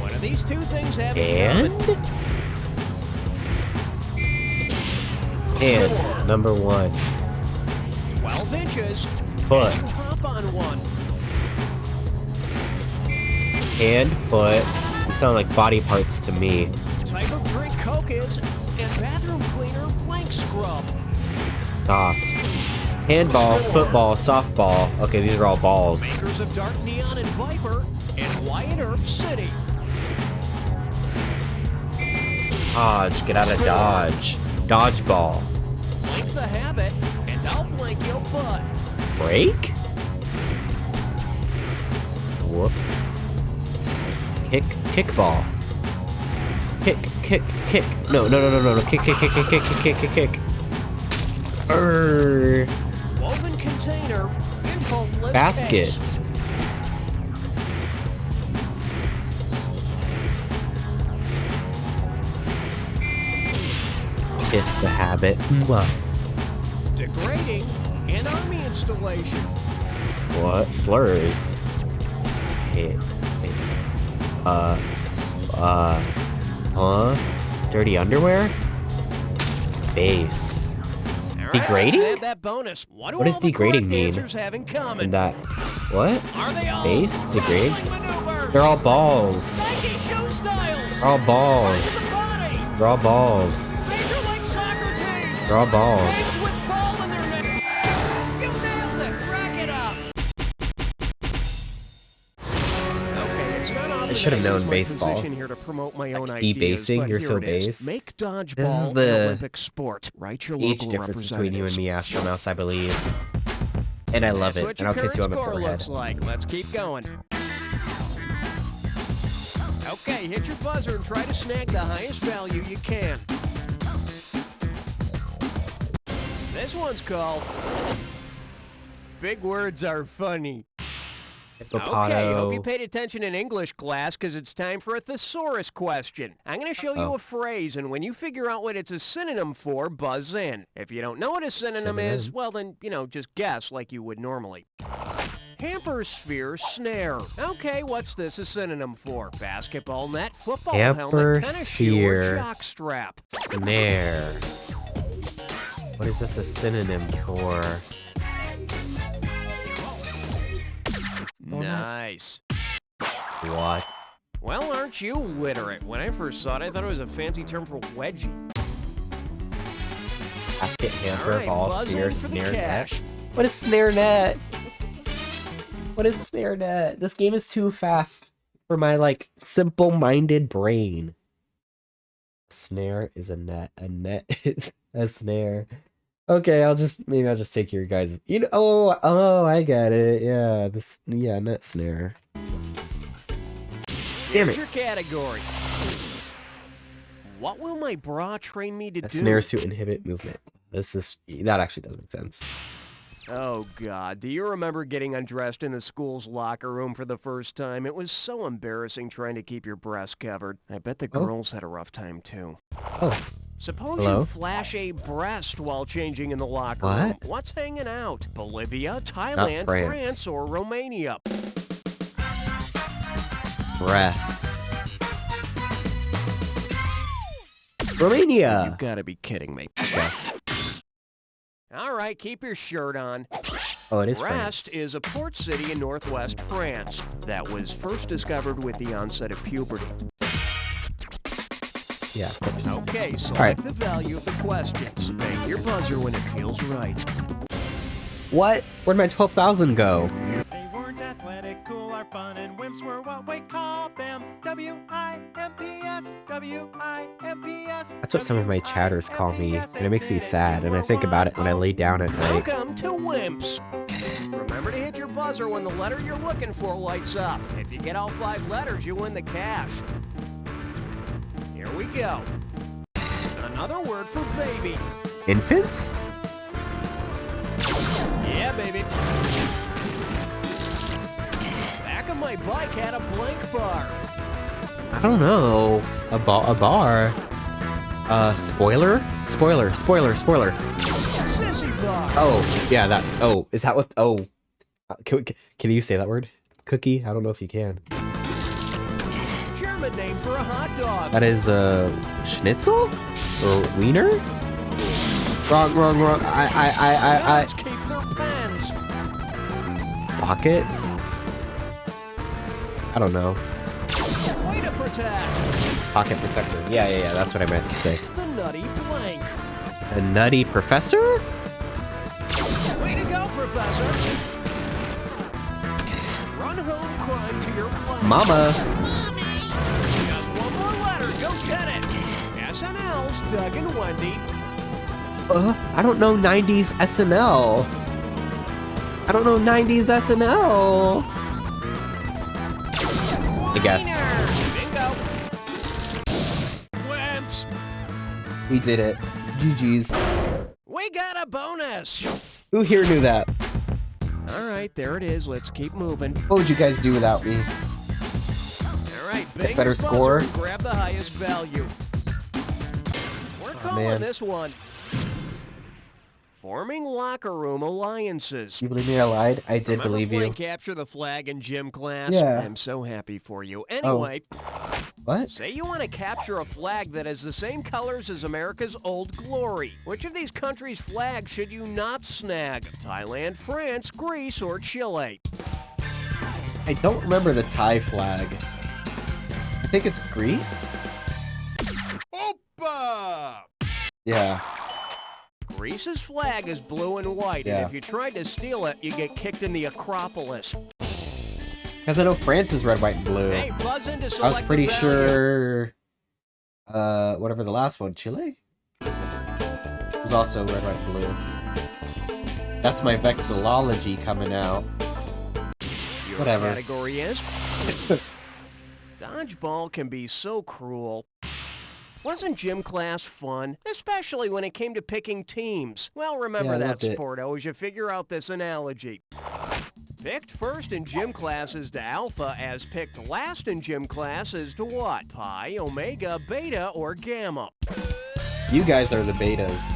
What do these two things have in common?
And number 1.
12 inches.
Foot.
You hop on one.
Hand, foot. You sound like body parts to me.
Type of drink Coke is, and bathroom cleaner blank scrub.
Soft. Handball, football, softball. Okay, these are all balls.
Makers of Dark Neon and Viper, and Wyatt Earp City.
Dodge, get out of dodge. Dodgeball.
Blank the habit, and I'll blank your butt.
Break? Whoop. Kickball. Kick. No. Kick.
Woven container, infotless
Basket.
case.
Kiss the habit. Mwah.
Degrading, and army installation.
What? Slurs. Dirty underwear? Base.
Right,
Degrading?
let's add that bonus. What
What does
all the
degrading
correct
mean?
answers have in common?
And that. What?
Are they all
Base? Degrade?
maneuvers?
They're all balls.
Nike shoe styles.
They're all balls.
Body.
They're all balls.
Major League Soccer teams.
They're all balls.
Guys with ball in their neck. You nailed it. Rack it up. Okay, it's not often
I should have
that use
known
my
baseball.
position here to promote my own
Like
ideas,
debasing?
but
You're
here
so
it is.
base.
Make
This
dodgeball
is
an
the
Olympic sport. Write your
age
local
difference between you and me,
representatives.
Astromouse, I believe. And I love
That's
it.
what
And
your
I'll kiss you on
current
the
score
forehead.
looks like. Let's keep going. Okay, hit your buzzer and try to snag the highest value you can. This one's called Big Words Are Funny. Okay, hope you paid attention in English class because it's time for a thesaurus question. I'm going to show you a phrase, and when you figure out what it's a synonym for, buzz in. If you don't know what a synonym is, well then, just guess like you would normally. Hamper sphere snare. Okay, what's this a synonym for? Basketball net, football helmet, tennis shoe, or
sphere.
jock strap?
Snare. What is this a synonym for?
Nice.
What?
Well, aren't you literate? When I first saw it, I thought it was a fancy term for wedgie.
Basket, hamper,
Alright,
ball,
buzz
sphere,
in for the
snare
cash.
net. What is snare net? What is snare net? This game is too fast for my, simple-minded brain. A snare is a net. A net is a snare. Okay, maybe I'll just take your guys. I get it. Yeah, net snare. Damn
Here's
it.
your category. What will my bra train me to
A
do?
snare to inhibit movement. That actually does make sense.
Oh, God. Do you remember getting undressed in the school's locker room for the first time? It was so embarrassing trying to keep your breasts covered. I bet the girls had a rough time, too.
Oh.
Suppose
Hello?
you flash a breast while changing in the locker room.
What?
What's hanging out? Bolivia, Thailand,
Not France.
France, or Romania?
Breasts. Romania.
You gotta be kidding me.
Okay.
All right, keep your shirt on.
Oh, it is
Brest
France.
is a port city in northwest France that was first discovered with the onset of puberty.
Yeah, of course.
Okay, select
All right.
the value of the questions. Bang your buzzer when it feels right.
What? Where'd my 12,000 go?
They weren't athletic, cool, or fun, and wimps were what we called them. W-I-M-P-S, W-I-M-P-S.
That's what some of my chatters call me, and it makes me sad, and I think about it when I lay down at night.
Welcome to Wimps. Remember to hit your buzzer when the letter you're looking for lights up. If you get all 5 letters, you win the cash. Here we go. Another word for baby.
Infant?
Yeah, baby. Back of my bike had a blank bar.
I don't know. A bar? Spoiler? Spoiler.
Sissy bar.
Oh, yeah, that. Oh, is that what? Oh. Can you say that word? Cookie? I don't know if you can.
German name for a hot dog.
That is, schnitzel? Or wiener? Wrong.
Dogs keep their pens.
Pocket? I don't know.
Way to protect.
Pocket protector. Yeah, that's what I meant to say.
The nutty blank.
A nutty professor?
Way to go, Professor. Run home crime to your blank.
Mama.
Just one more letter. Go get it. SNL's Doug and Wendy.
I don't know 90s SNL. I don't know 90s SNL. I guess.
Bingo. Wimps.
We did it. GG's.
We got a bonus.
Who here knew that?
All right, there it is. Let's keep moving.
What would you guys do without me?
All right, bang
Better
your buzzer
score?
and grab the highest value. We're calling
man.
this one Forming Locker Room Alliances.
You believe me I lied? I did
Remember
believe you.
playing capture the flag in gym class?
Yeah.
I'm so happy for you. Anyway,
What?
say you want to capture a flag that has the same colors as America's Old Glory. Which of these countries' flags should you not snag? Thailand, France, Greece, or Chile?
I don't remember the Thai flag. I think it's Greece?
Opa!
Yeah.
Greece's flag is blue and white,
Yeah.
and if you tried to steal it, you get kicked in the Acropolis.
Because I know France is red, white, and blue.
Hey, buzz in to
I was
select
pretty
the value.
sure... whatever the last one, Chile? It was also red, white, and blue. That's my vexillology coming out.
Your
Whatever.
category is... Dodgeball can be so cruel. Wasn't gym class fun? Especially when it came to picking teams. Well, remember
Yeah, I
that,
loved it.
Sporto, as you figure out this analogy. Picked first in gym classes to alpha, as picked last in gym classes to what? Pi, omega, beta, or gamma?
You guys are the betas.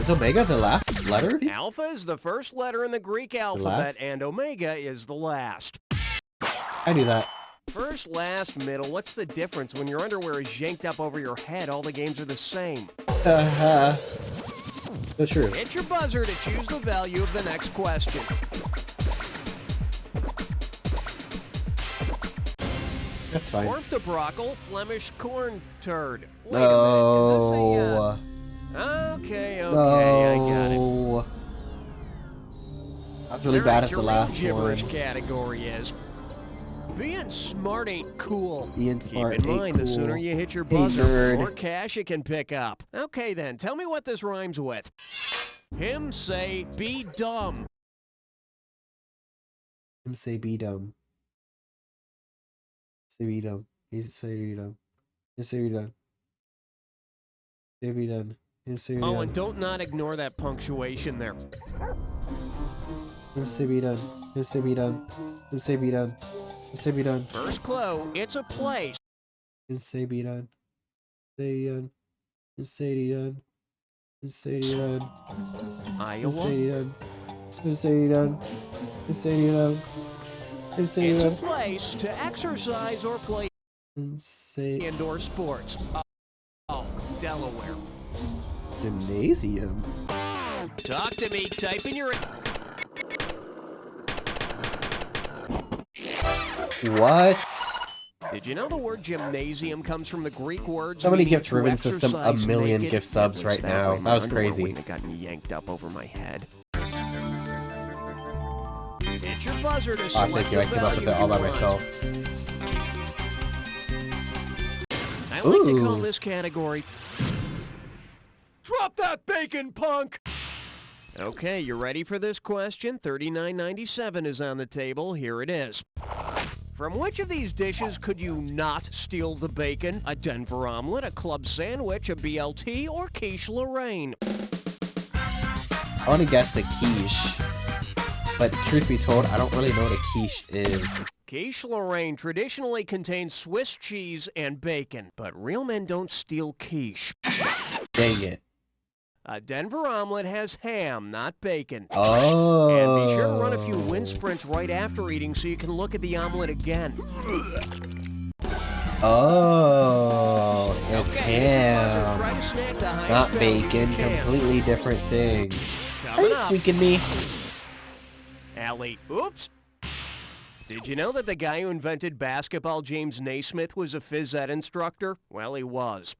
Is omega the last letter?
Alpha is the first letter in the Greek alphabet,
last?
and omega is the last.
I knew that.
First, last, middle, what's the difference? When your underwear is yanked up over your head, all the games are the same.
So true.
Hit your buzzer to choose the value of the next question.
That's fine.
Orf de broccoli, Flemish corn turd. Wait
No.
a minute, is this a, Okay, I got it.
No. I was really
All
bad
right,
at the
your
last
real gibberish
one.
category is being smart ain't cool.
Being smart
Keep in
ain't
mind, the
cool.
sooner you hit your
Hey,
buzzer, the
nerd.
more cash you can pick up. Okay then, tell me what this rhymes with. Him say, be dumb.
Him say be dumb. Sebidum. He's Sebidum. He's Sebidum. Sebidum. He's Sebidum.
Oh, and don't not ignore that punctuation there.
He's Sebidum. He's Sebidum. He's Sebidum. He's Sebidum.
First clue, it's a place.
He's Sebidum. Sebidum. He's Sebidum. He's Sebidum.
Iowa.
He's Sebidum. He's Sebidum. He's Sebidum. He's
It's a
Sebidum.
place to exercise or play indoor sports. Oh, Delaware.
Gymnasium.
Talk to me. Type in your...
What?
Did you know the word gymnasium comes from the Greek words?
Somebody
meaning
gift
to
Ribbon System a
exercise
million
naked?
gift subs
At least
right now.
way
That was
my underwear
crazy.
wouldn't have gotten yanked up over my head. It's your buzzer to
Oh,
select
thank you. I
the
came up with it
value
all by
you want.
myself.
I like to call
Ooh.
this category... Drop that bacon, punk! Okay, you ready for this question? $39.97 is on the table. Here it is. From which of these dishes could you not steal the bacon? A Denver omelet, a club sandwich, a BLT, or quiche Lorraine?
I want to guess a quiche. But truth be told, I don't really know what a quiche is.
Quiche Lorraine traditionally contains Swiss cheese and bacon, but real men don't steal quiche.
Dang it.
A Denver omelet has ham, not bacon.
Oh.
And be sure to run a few wind sprints right after eating so you can look at the omelet again.
Oh, it's
Okay,
ham,
try to snag the highest
not
value you
bacon,
can.
completely different things. Are
Coming
you
up.
squeaking me?
Allie, oops. Did you know that the guy who invented basketball, James Naismith, was a phys ed instructor? Well, he was.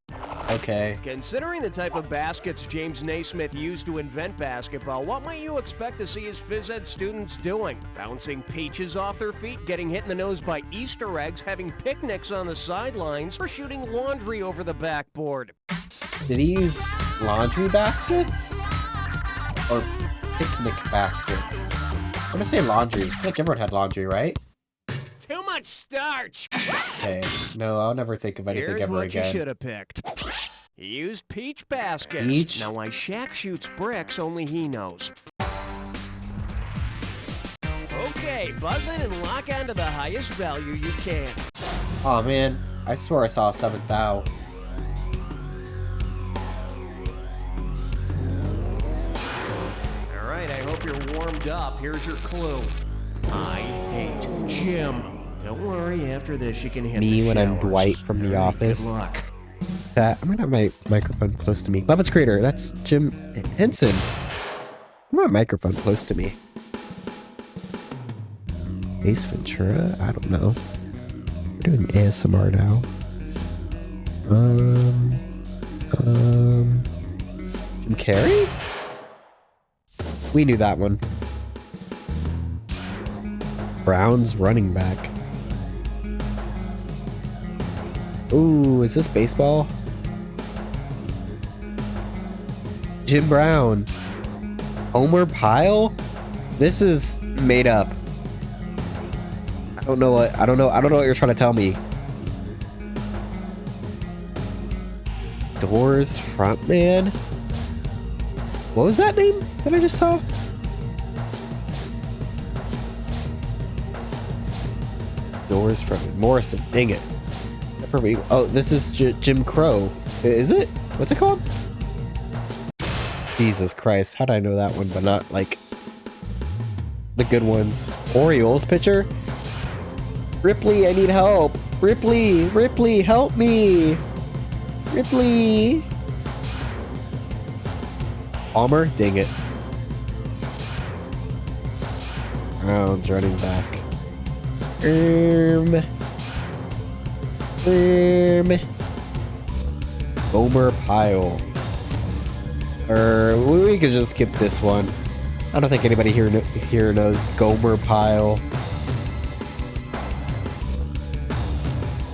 Okay.
Considering the type of baskets James Naismith used to invent basketball, what might you expect to see his phys ed students doing? Bouncing peaches off their feet, getting hit in the nose by Easter eggs, having picnics on the sidelines, or shooting laundry over the backboard?
Did he use laundry baskets? Or picnic baskets? I'm gonna say laundry. I feel like everyone had laundry, right?
Too much starch!
Okay. No, I'll never think of anything
Here's
ever
what
again.
you should have picked. He used peach baskets.
Peach?
Now why Shaq shoots bricks, only he knows. Okay, buzz in and lock onto the highest value you can.
Oh man, I swear I saw a 7th thou.
Alright, I hope you're warmed up. Here's your clue. I hate gym. Don't worry, after this you can hit
Me
the
when I'm
showers.
Dwight from The
All right,
Office.
Good luck.
I'm gonna have my microphone close to me. Muppets Creator, that's Jim Henson. I want a microphone close to me. Ace Ventura? I don't know. We're doing ASMR now. Jim Carrey? We knew that one. Browns running back. Ooh, is this baseball? Jim Brown. Homer Pyle? This is made up. I don't know what you're trying to tell me. Doors frontman? What was that name that I just saw? Doors frontman. Morrison. Dang it. Oh, this is Jim Crow. Is it? What's it called? Jesus Christ. How did I know that one, but not, like, the good ones? Orioles pitcher? Ripley, I need help. Ripley, help me. Ripley. Palmer? Dang it. Browns running back. Homer Pyle. We could just skip this one. I don't think anybody here knows Gomer Pyle.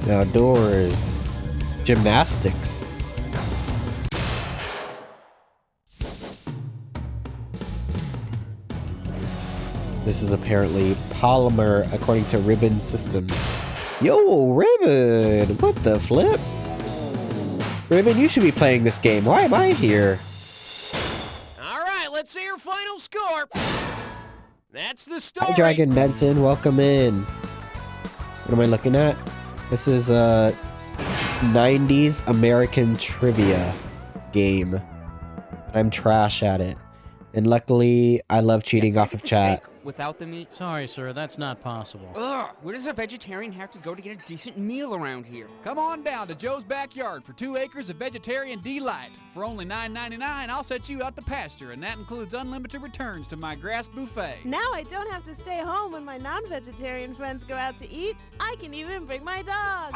Now doors. Gymnastics. This is apparently polymer according to Ribbon System. Yo, Ribbon! What the flip? Ribbon, you should be playing this game. Why am I here?
All right, let's see your final score. That's the story.
Hi, Dragon Denton. Welcome in. What am I looking at? This is a 90s American trivia game. I'm trash at it. And luckily, I love cheating off of chat.
Without the meat?
Sorry, sir, that's not possible.
Ugh, where does a vegetarian have to go to get a decent meal around here?
Come on down to Joe's Backyard for 2 acres of vegetarian delight. For only $9.99, I'll set you out to pasture, and that includes unlimited returns to my grass buffet.
Now I don't have to stay home when my non-vegetarian friends go out to eat. I can even bring my dog.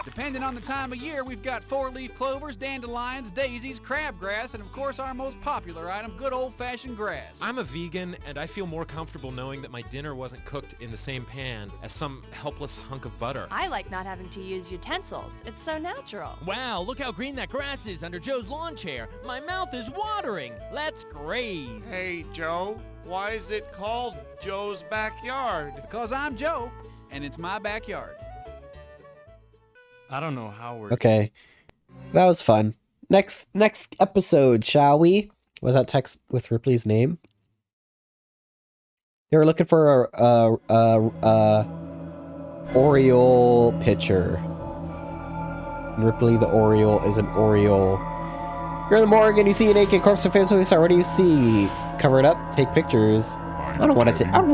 Depending on the time of year, we've got 4-leaf clovers, dandelions, daisies, crabgrass, and of course our most popular item, good old-fashioned grass.
I'm a vegan, and I feel more comfortable knowing that my dinner wasn't cooked in the same pan as some helpless hunk of butter.
I like not having to use utensils. It's so natural.
Wow, look how green that grass is under Joe's lawn chair. My mouth is watering. Let's graze.
Hey, Joe, why is it called Joe's Backyard?
Because I'm Joe, and it's my backyard.
I don't know how we're...
Okay. That was fun. Next episode, shall we? Was that text with Ripley's name? They were looking for a Oriole pitcher. And Ripley the Oriole is an Oriole. You're in the morgue and you see a naked corpse of family. What do you see? Cover it up. Take pictures. I don't want to. I don't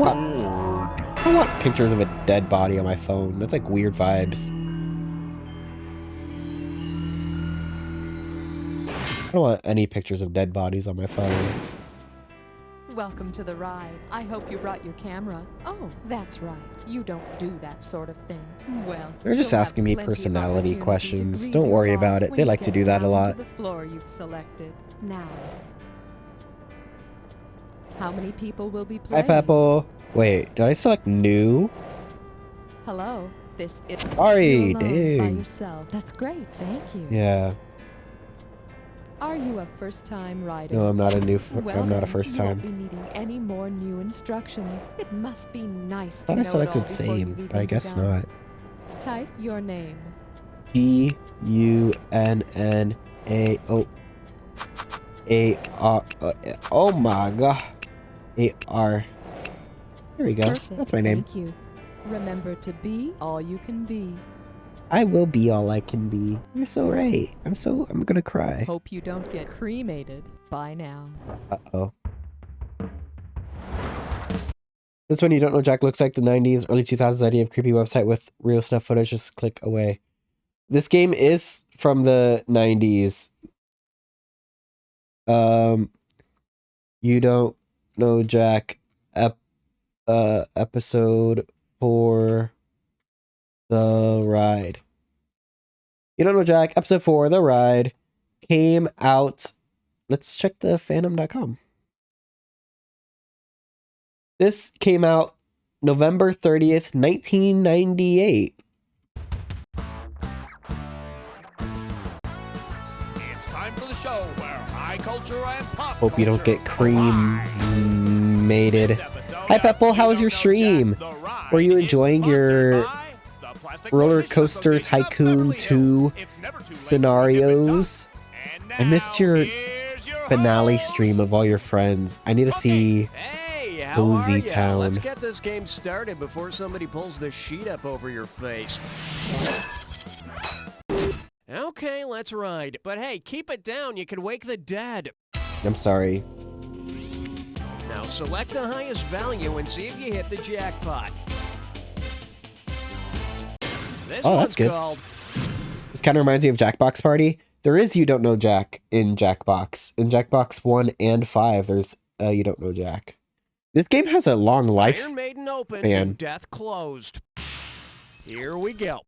want pictures of a dead body on my phone. That's like weird vibes. I don't want any pictures of dead bodies on my phone.
Welcome to the ride. I hope you brought your camera. Oh, that's right. You don't do that sort of thing. Well,
they're just asking me personality questions. Don't worry about it. They like to do that a lot.
The floor you've selected. Now, how many people will be playing?
Hi, Pepple. Wait, did I select new?
Hello. This is
Sorry,
by
dang.
yourself. That's great. Thank you.
Yeah.
Are you a first-time rider?
No, I'm not a new.
Well,
I'm not a
then,
first
you
time.
won't be needing any more new instructions. It must be nice
I
to
thought
know
I
it all
selected
before
same,
you've
but I
even
guess
begun.
not.
Type your name.
Gunnar. Oh my god. AR. There we go.
Perfect.
That's my name.
Thank you. Remember to be all you can be.
I will be all I can be. You're so right. I'm gonna cry.
Hope you don't get cremated. Bye now.
Uh-oh. This one you don't know Jack looks like the 90s, early 2000s idea of creepy website with real snuff footage. Just click away. This game is from the 90s. You don't know Jack episode 4 The Ride. You don't know Jack episode 4 The Ride came out. Let's check the fandom.com. This came out November 30th, 1998.
It's time for the show where high culture and pop
Hope you don't get cremated. Hi Pepple, how was your stream? Were you enjoying your Roller Coaster Tycoon 2 scenarios? I missed your finale stream of all your friends. I need to see Cozy Town.
Let's get this game started before somebody pulls the sheet up over your face. Okay, let's ride. But hey, keep it down. You can wake the dead.
I'm sorry.
Now select the highest value and see if you hit the jackpot. This
Oh,
one's
that's good.
called
This kind of reminds me of Jackbox Party. There is You Don't Know Jack in Jackbox. In Jackbox 1 and 5, there's You Don't Know Jack. This game has a long life
Iron Maiden open
span.
and Death closed. Here we go.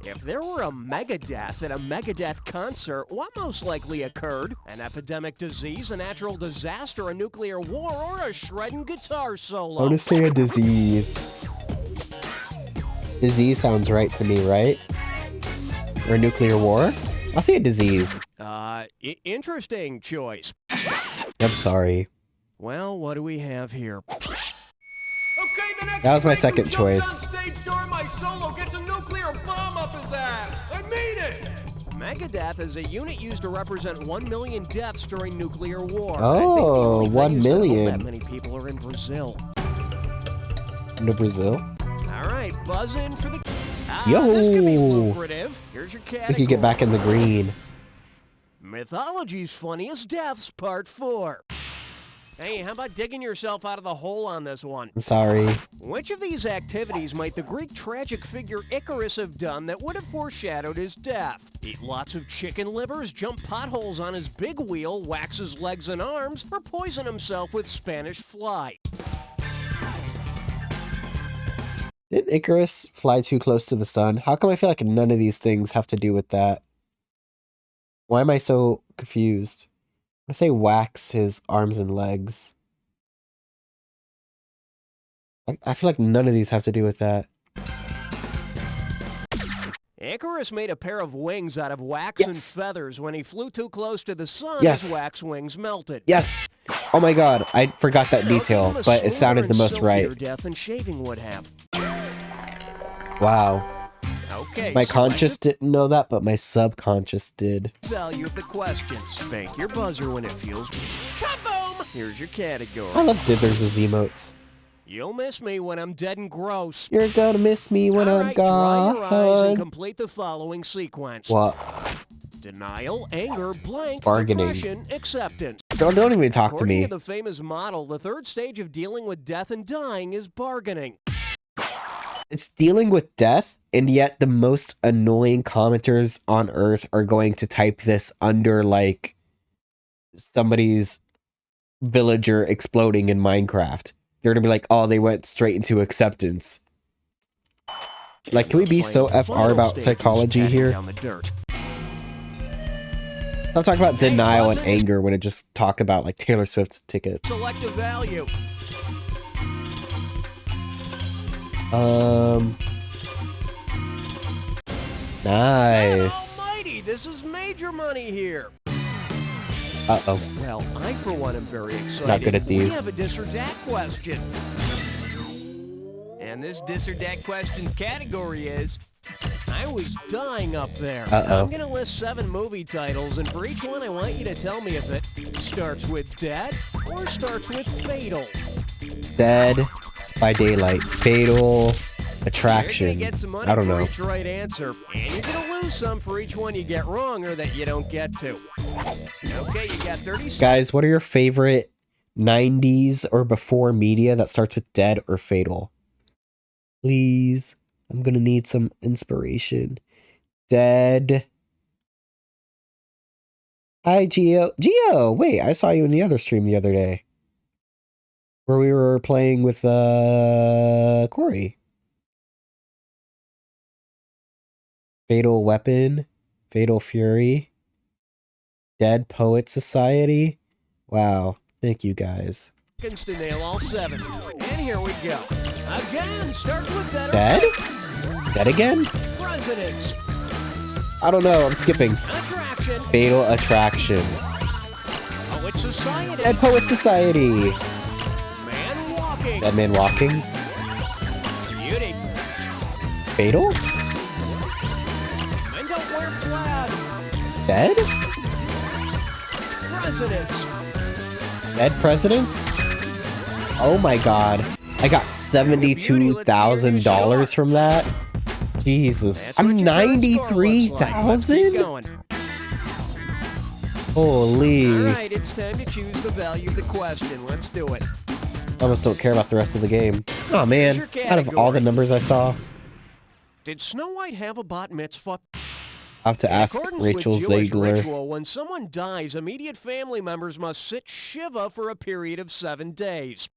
If there were a Megadeth at a Megadeth concert, what most likely occurred? An epidemic disease, a natural disaster, a nuclear war, or a shredding guitar
I
solo?
want to say a disease. Disease sounds right to me, right? Or a nuclear war? I'll say a disease.
Interesting choice.
I'm sorry.
Well, what do we have here?
That was my second choice.
Stage door, my Megadeth is a unit used to represent 1 million deaths during nuclear war.
Oh, 1 million.
That many people are in Brazil.
Into Brazil?
All right, buzz in for the...
Yo!
This could be lucrative. Here's your category.
We could get back in the green.
Mythology's Funniest Deaths, Part 4. Hey, how about digging yourself out of the hole on this one?
I'm sorry.
Which of these activities might the Greek tragic figure Icarus have done that would have foreshadowed his death? Eat lots of chicken livers, jump potholes on his big wheel, wax his legs and arms, or poison himself with Spanish fly?
Didn't Icarus fly too close to the sun? How come I feel like none of these things have to do with that? Why am I so confused? I say wax his arms and legs. I feel like none of these have to do with that.
Icarus made a pair of wings out of wax and feathers. When he flew too close to the sun,
Yes.
his wax wings melted.
Yes! Oh my god, I forgot that detail, but it sounded the most right.
Death and shaving would have.
Wow.
Okay,
My conscious didn't know that, but my subconscious did.
Value of the question. Spank your buzzer when it feels... Kaboom! Here's your category.
I love Dithers' emotes.
You'll miss me when I'm dead and gross.
You're gonna miss me when I'm
Dry your eyes and
gone.
complete the following sequence.
What?
Denial, anger, blank,
Bargaining.
depression, acceptance.
Don't even talk to
According
me.
to the famous model, the third stage of dealing with death and dying is bargaining.
It's dealing with death, and yet the most annoying commenters on Earth are going to type this under, like, somebody's villager exploding in Minecraft. They're gonna be like, oh, they went straight into acceptance. Like, can we be so FR about psychology here? Stop talking about denial and anger when it just talk about, like, Taylor Swift tickets.
Selective value.
Nice.
Almighty, this is major money here.
Uh-oh.
Well, I for one am very excited.
Not good at these.
We have a dis or dat question.
And this dis or dat questions category is...
I was dying up there.
Uh-oh.
I'm gonna list 7 movie titles, and for each one I want you to tell me if it starts with dead or starts with fatal.
Dead by Daylight. Fatal Attraction.
Get some money
I don't
for
know.
each right answer, and you're gonna lose some for each one you get wrong or that you don't get to. Okay, you got 30 seconds.
Guys, what are your favorite 90s or before media that starts with dead or fatal? Please. I'm gonna need some inspiration. Dead. Hi, Geo. Geo! Wait, I saw you in the other stream the other day. Where we were playing with, Corey. Fatal Weapon. Fatal Fury. Dead Poet Society. Wow. Thank you, guys.
Seconds to nail all 7. And here we go. Again, starts with dead.
Dead? Dead again?
Presidents.
I don't know. I'm skipping.
Attraction.
Fatal Attraction.
Poet Society.
Dead Poet Society.
Man Walking.
Dead Man Walking.
Beauty.
Fatal?
Men Don't Wear Plaid.
Dead?
Presidents.
Dead Presidents? Oh my god. I got $72,000 from that? Jesus. I'm 93,000? Holy.
Alright, it's time to choose the value of the question. Let's do it.
I almost don't care about the rest of the game. Oh man. Out of all the numbers I saw,
Did Snow White have a bat mitzvah?
I have to ask Rachel
With Jewish
Ziegler.
ritual, when someone dies, immediate family members must sit Shiva for a period of 7 days.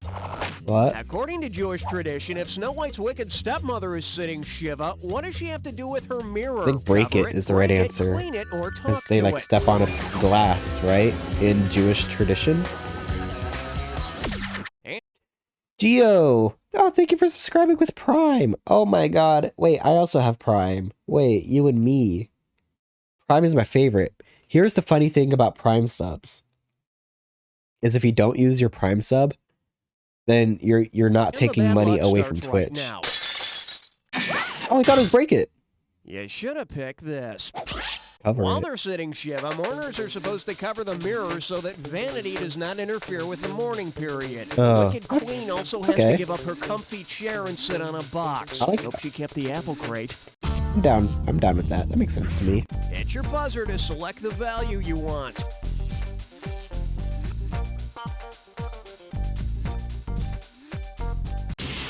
What?
According to Jewish tradition, if Snow White's wicked stepmother is sitting Shiva, what does she have to do with her mirror?
I think break
Cover
it is the right
break it,
answer.
clean it, or
Because
talk
they
to
like
it.
step on a glass, right? In Jewish tradition. Geo! Oh, thank you for subscribing with Prime. Oh my god. Wait, I also have Prime. Wait, you and me. Prime is my favorite. Here's the funny thing about Prime subs. Is if you don't use your Prime sub, then you're not taking money away from Twitch. Oh, I thought it was break it.
You should have picked this.
cover
While
it.
they're sitting Shiva, mourners are supposed to cover the mirrors so that vanity does not interfere with the mourning period. The Wicked Queen also has to give up her comfy chair and sit on a box.
I like
Hope
that.
she kept the apple crate.
I'm down. I'm down with that. That makes sense to me.
Hit your buzzer to select the value you want.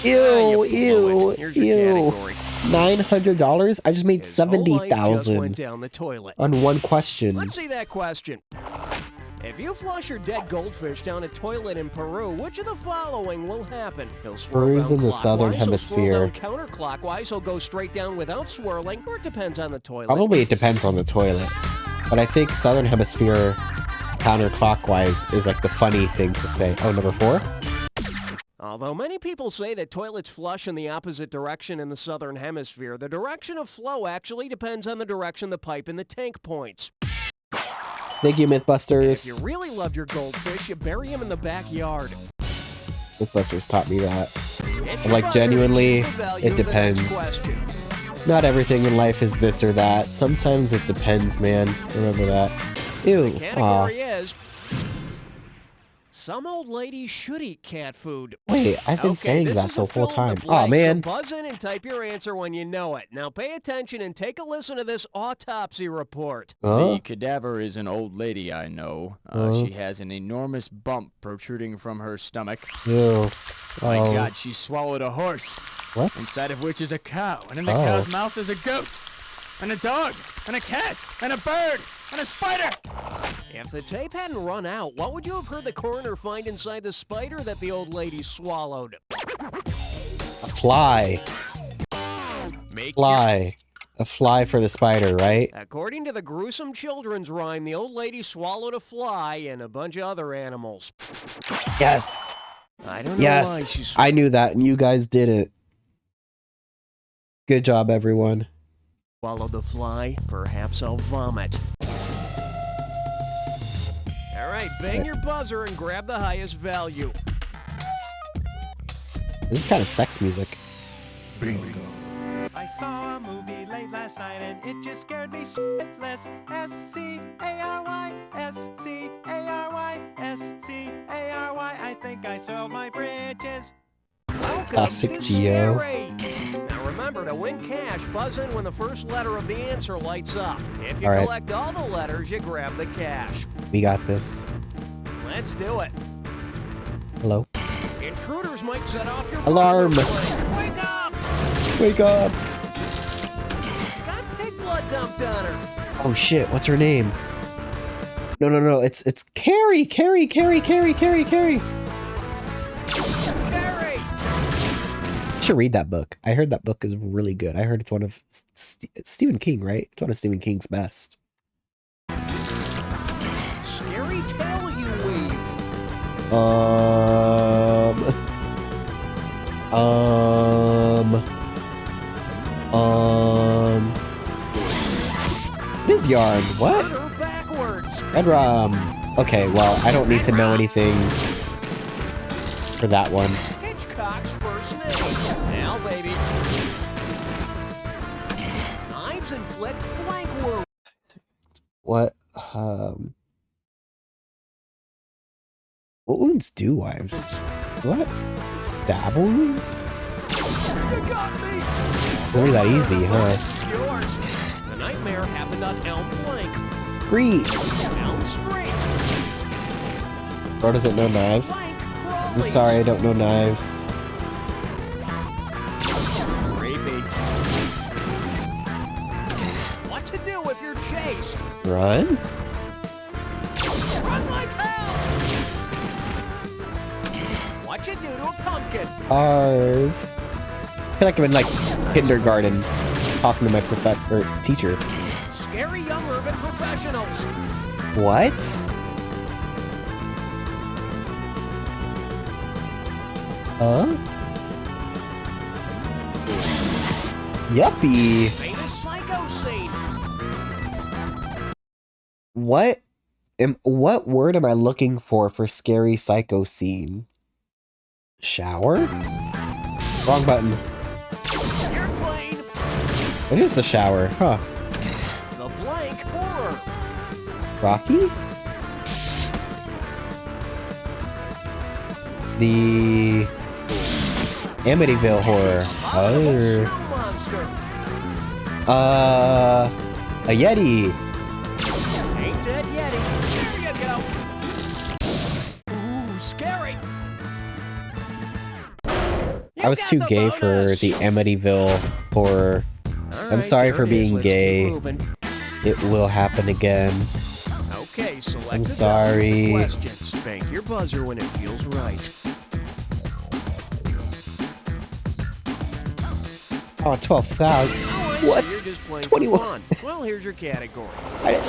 Ew,
Here's your category.
$900? I just made
His whole life just went
70,000
down the toilet.
on one question.
Let's see that question. If you flush your dead goldfish down a toilet in Peru, which of the following will happen? He'll swirl
Peru's
down
in the
clockwise,
southern
he'll swirl
hemisphere.
down counterclockwise, he'll go straight down without swirling, or it depends on the toilet.
Probably it depends on the toilet. But I think southern hemisphere counterclockwise is like the funny thing to say. Oh, number 4?
Although many people say that toilets flush in the opposite direction in the southern hemisphere, the direction of flow actually depends on the direction the pipe in the tank points.
Thank you,
If
Mythbusters.
you really loved your goldfish, you bury them in the backyard.
Mythbusters taught me that.
Hit
I'm
your
like,
buzzer to
genuinely,
choose the value
it
of the next
depends.
question.
Not everything in life is this or that. Sometimes it depends, man. Remember that. Ew.
The
Aw.
category is... Some old ladies should eat cat food.
Wait, I've been saying
this
that
is
the
a
whole
fill in the
time.
blank,
Aw, man.
So buzz in and type your answer when you know it. Now pay attention and take a listen to this autopsy report.
The cadaver is an old lady I know. She has an enormous bump protruding from her stomach.
Ew.
My
Oh.
God, she swallowed a horse.
What?
Inside of which is a cow, and in the
Oh.
cow's mouth is a goat, and a dog, and a cat, and a bird, and a spider.
If the tape hadn't run out, what would you have heard the coroner find inside the spider that the old lady swallowed?
A fly. Fly. A fly for the spider, right?
According to the gruesome children's rhyme, the old lady swallowed a fly and a bunch of other animals.
Yes.
I don't know why
Yes.
she
I knew that, and you guys did it. Good job, everyone.
swallowed the fly. Perhaps I'll vomit. All right, bang your buzzer and grab the highest value.
This is kind of sex music.
I saw a movie late last night and it just scared me shitless. S-C-A-R-Y, S-C-A-R-Y, S-C-A-R-Y. I think I soiled my britches.
Welcome
Classic
to
Geo.
Scary. Now remember, to win cash, buzz in when the first letter of the answer lights up. If you
All right.
collect all the letters, you grab the cash.
We got this.
Let's do it.
Hello?
Intruders might set off your
Alarm.
buzzer blink. Wake up!
Wake up!
Got pig blood dumped on her.
Oh shit, what's her name? No, it's Carrie! Carrie!
Carrie!
You should read that book. I heard that book is really good. I heard it's one of Stephen King, right? It's one of Stephen King's best.
Scary tale you weave.
It is yarn. What?
Murder backwards.
Red rum. Okay, well, I don't need to know anything for that one.
Hitchcock's first name. Now, baby. Knives inflict blank wounds.
What wounds do wives? What? Stab wounds?
You got me.
Really that easy, huh?
This is yours. The nightmare happened on Elm Blank.
Great.
Elm Street.
Bro doesn't know knives. I'm sorry, I don't know knives.
Creepy. What to do if you're chased?
Run?
Run like hell. What you do to a pumpkin?
Carve. I feel like I'm in like kindergarten talking to my teacher.
Scary young urban professionals.
What? Huh? Yuppie.
Famous psycho scene.
What word am I looking for scary psycho scene? Shower? Wrong button.
Airplane.
It is the shower, huh?
The blank horror
Rocky? The Amityville horror. Oh. A Yeti.
Ain't dead Yeti. There you go. Ooh, scary.
I was too gay for the Amityville horror. I'm sorry for being gay. It will happen again.
Okay, select
I'm sorry.
question. Spank your buzzer when it feels right.
Oh, 12,000. What?
So you're just playing
21.
for fun. Well, here's your category.
I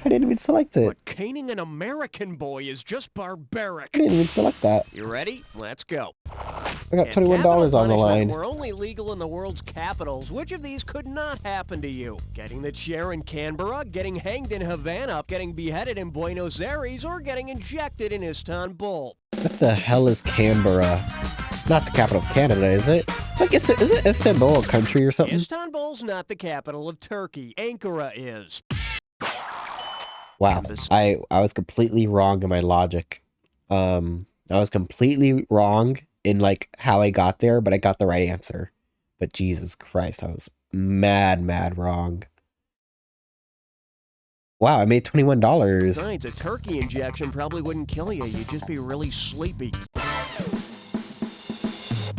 didn't even select it.
But caning an American boy is just barbaric.
I didn't even select that.
You ready? Let's go.
I got $21 on the line.
We're only legal in the world's capitals. Which of these could not happen to you? Getting the chair in Canberra, getting hanged in Havana, getting beheaded in Buenos Aires, or getting injected in Istanbul?
What the hell is Canberra? Not the capital of Canada, is it? Like, is it Istanbul a country or something?
Istanbul's not the capital of Turkey. Ankara is.
Wow, I was completely wrong in my logic. I was completely wrong in like how I got there, but I got the right answer. But Jesus Christ, I was mad wrong. Wow, I made $21.
Besides, a turkey injection probably wouldn't kill you. You'd just be really sleepy.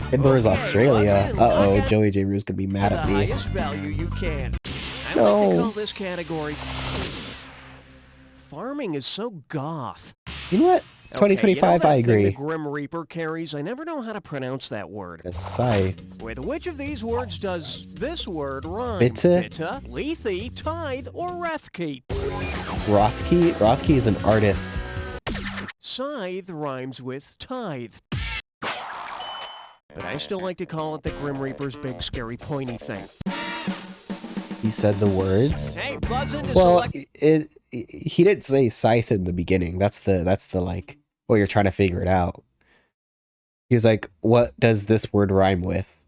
Canberra's Australia. Uh-oh, Joey J. Rue's gonna be mad at me.
The highest value you can. I like to
No.
call this category farming is so goth.
You know what? 2025, I agree.
The Grim Reaper carries. I never know how to pronounce that word.
A scythe.
With which of these words does this word rhyme?
Bitte?
Bitte, lethe, tithe, or rethke?
Rothkey? Rothkey is an artist.
Scythe rhymes with tithe. But I still like to call it the Grim Reaper's big scary pointy thing.
He said the words.
Hey, buzz into
Well,
select.
he didn't say scythe in the beginning. That's the like, well, you're trying to figure it out. He was like, what does this word rhyme with?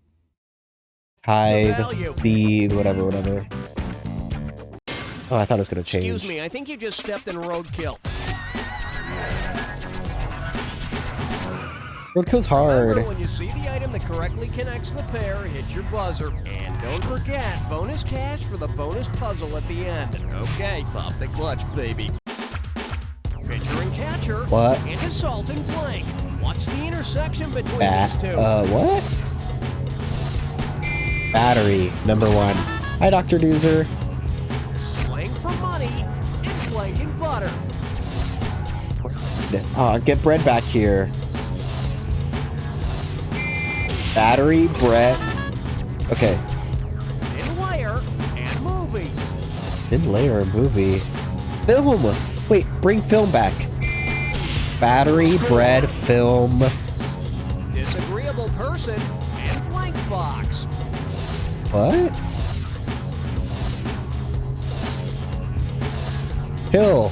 Tithe, seed, whatever. Oh, I thought it was going to change.
Excuse me, I think you just stepped in roadkill.
Roadkill's hard.
Remember, when you see the item that correctly connects the pair, hit your buzzer. And don't forget, bonus cash for the bonus puzzle at the end. Okay, pop the clutch, baby. Pitcher and catcher.
What?
And assault and flank. What's the intersection between these two?
What? Battery, number 1. Hi, Dr. Doozer.
Slang for money and flanking butter.
Get bread back here. Battery, bread. Okay.
In layer and movie.
In layer and movie. Film. Wait, bring film back. Battery, bread, film.
Disagreeable person and blank box.
What? Pill.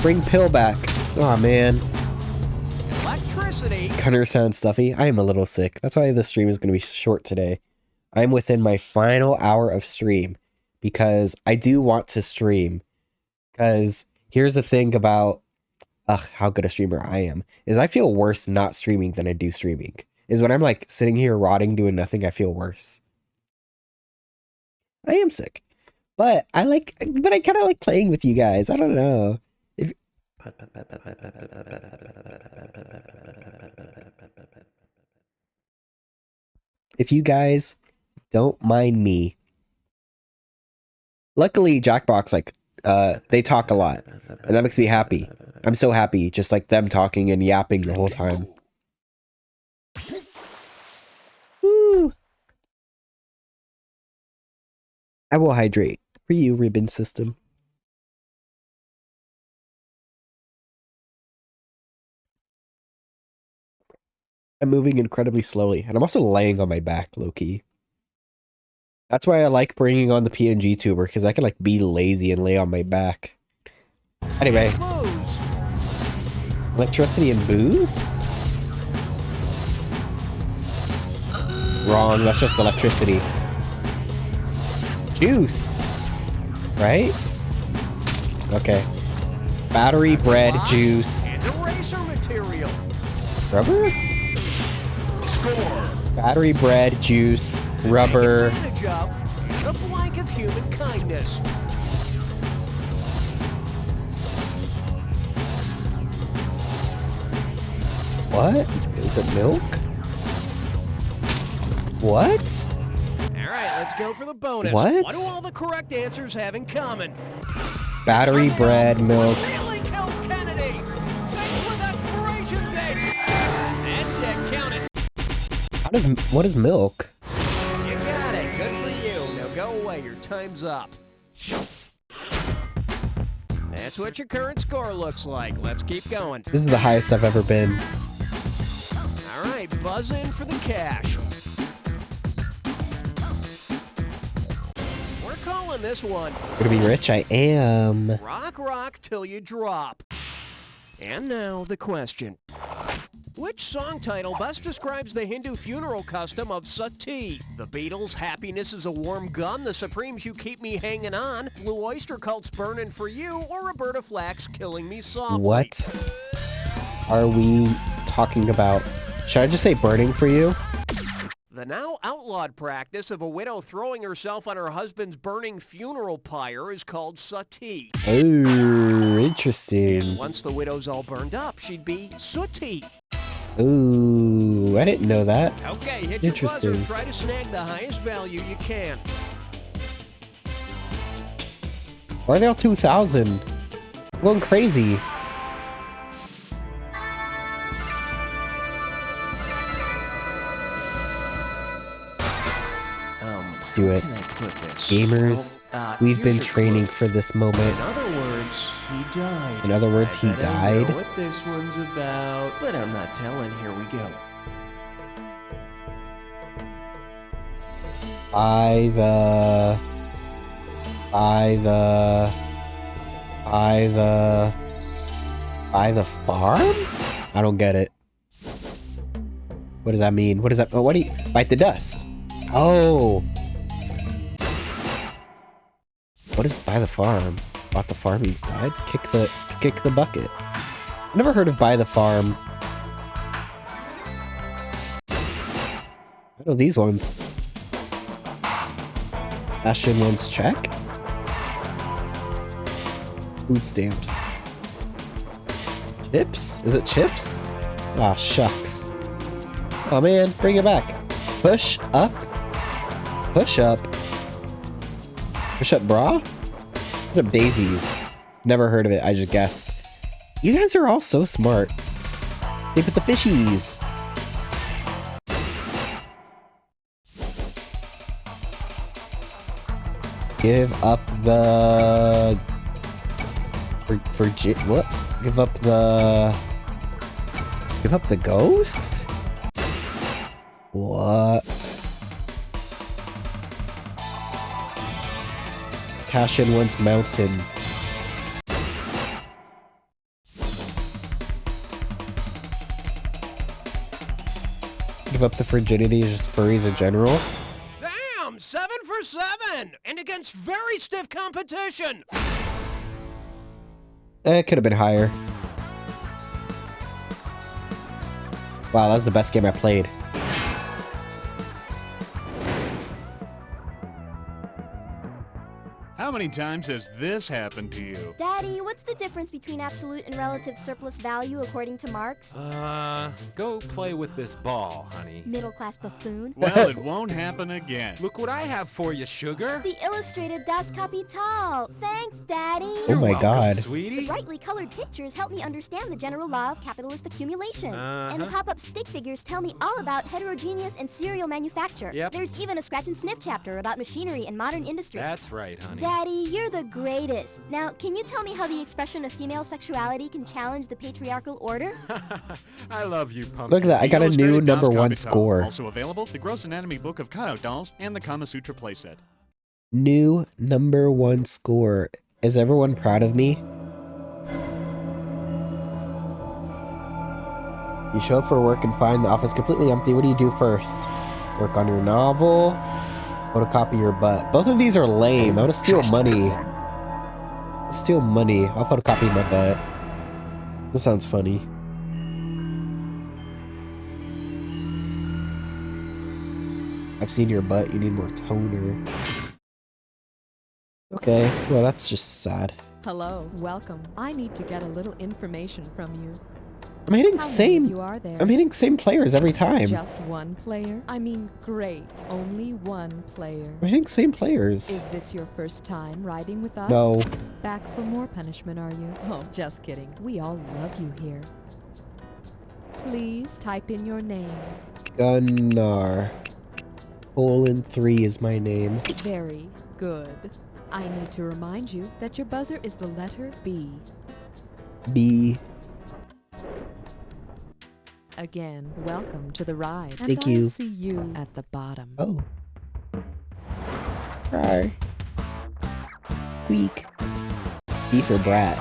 Bring pill back. Aw, man.
Electricity.
Gunnar sounds stuffy. I am a little sick. That's why the stream is going to be short today. I'm within my final hour of stream because I do want to stream. Because here's the thing about how good a streamer I am is I feel worse not streaming than I do streaming. Is when I'm like sitting here rotting doing nothing, I feel worse. I am sick. But I kind of like playing with you guys. I don't know. If you guys don't mind me. Luckily, Jackbox, like, they talk a lot. And that makes me happy. I'm so happy, just like them talking and yapping the whole time. Woo! I will hydrate. For you, Ribbon System. I'm moving incredibly slowly, and I'm also laying on my back, low-key. That's why I like bringing on the PNG tuber, because I can like be lazy and lay on my back. Anyway. Electricity and booze? Wrong, that's just electricity. Juice! Right? Okay. Battery, bread, juice.
And eraser material.
Rubber? Battery, bread, juice, rubber.
Advantage of the blank of human kindness.
What? Is it milk? What?
All right, let's go for the bonus.
What?
What do all the correct answers have in common?
Battery, bread, milk.
Really killed Kennedy. Thanks for that inspiration, Dave. That's it. Count it.
What is milk?
You got it. Good for you. Now go away. Your time's up. That's what your current score looks like. Let's keep going.
This is the highest I've ever been.
All right, buzz in for the cash. We're calling this one.
Gonna be rich? I am.
Rock, rock till you drop. And now the question. Which song title best describes the Hindu funeral custom of sati? The Beatles' Happiness is a Warm Gun, The Supremes' You Keep Me Hanging On, Blue Oyster Cult's Burnin' For You, or Roberta Flack's Killing Me Softly?
What are we talking about? Should I just say burning for you?
The now outlawed practice of a widow throwing herself on her husband's burning funeral pyre is called sati.
Oh, interesting.
Once the widow's all burned up, she'd be sooty.
Ooh, I didn't know that.
Okay, hit
Interesting.
your buzzer. Try to snag the highest value you can.
Why are they all 2,000? I'm going crazy. Let's do it. Gamers, we've been training for this moment.
In other words, he died.
In other words, he
I
died.
don't know what this one's about, but I'm not telling. Here we go.
By the farm? I don't get it. What does that mean? What does that? Oh, what do you bite the dust? Oh. What is by the farm? Bought the farm means died? Kick the bucket. Never heard of by the farm. I know these ones. Bastion ones check. Food stamps. Chips? Is it chips? Ah, shucks. Oh man, bring it back. Push up. Push up. Push up bra? Push up daisies. Never heard of it, I just guessed. You guys are all so smart. Sleep with the fishies. Give up the... what? Give up the... Give up the ghost? What? Cash in one's mountain. Give up the virginity is just furries in general.
Damn, 7 for 7, and against very stiff competition.
It could have been higher. Wow, that was the best game I played.
How many times has this happened to you?
Daddy, what's the difference between absolute and relative surplus value according to Marx?
Go play with this ball, honey.
Middle-class buffoon.
Well, it won't happen again.
Look what I have for you, sugar.
The illustrated Das Kapital. Thanks, Daddy.
Oh my god.
Sweetie.
The brightly colored pictures help me understand the general law of capitalist accumulation. And the pop-up stick figures tell me all about heterogeneous and serial manufacture.
Yep.
There's even a scratch and sniff chapter about machinery and modern industry.
That's right, honey.
Daddy, you're the greatest. Now, can you tell me how the expression of female sexuality can challenge the patriarchal order?
I love you, pumpkin.
Look at that, I got a new
Illustrated Das
#1
Kapital.
score.
Also available, the Gross Anatomy Book of Kaio Dolls and the Kama Sutra playset.
New #1 score. Is everyone proud of me? You show up for work and find the office completely empty. What do you do first? Work on your novel? Photocopy your butt. Both of these are lame. I want to steal money. Steal money. I'll photocopy my butt. That sounds funny. I've seen your butt. You need more toner. Okay, well that's just sad.
Hello, welcome. I need to get a little information from you.
I'm hitting
How many
same.
of you are there?
I'm hitting same players every time.
Just one player? I mean, great. Only one player.
I'm hitting same players.
Is this your first time riding with us?
No.
Back for more punishment, are you? Oh, just kidding. We all love you here. Please type in your name.
Gunnar. 3 is my name.
Very good. I need to remind you that your buzzer is the letter B.
B.
Again, welcome to the ride. And
Thank you.
I'll see you at the bottom.
Oh. Hi. Squeak. B for brat.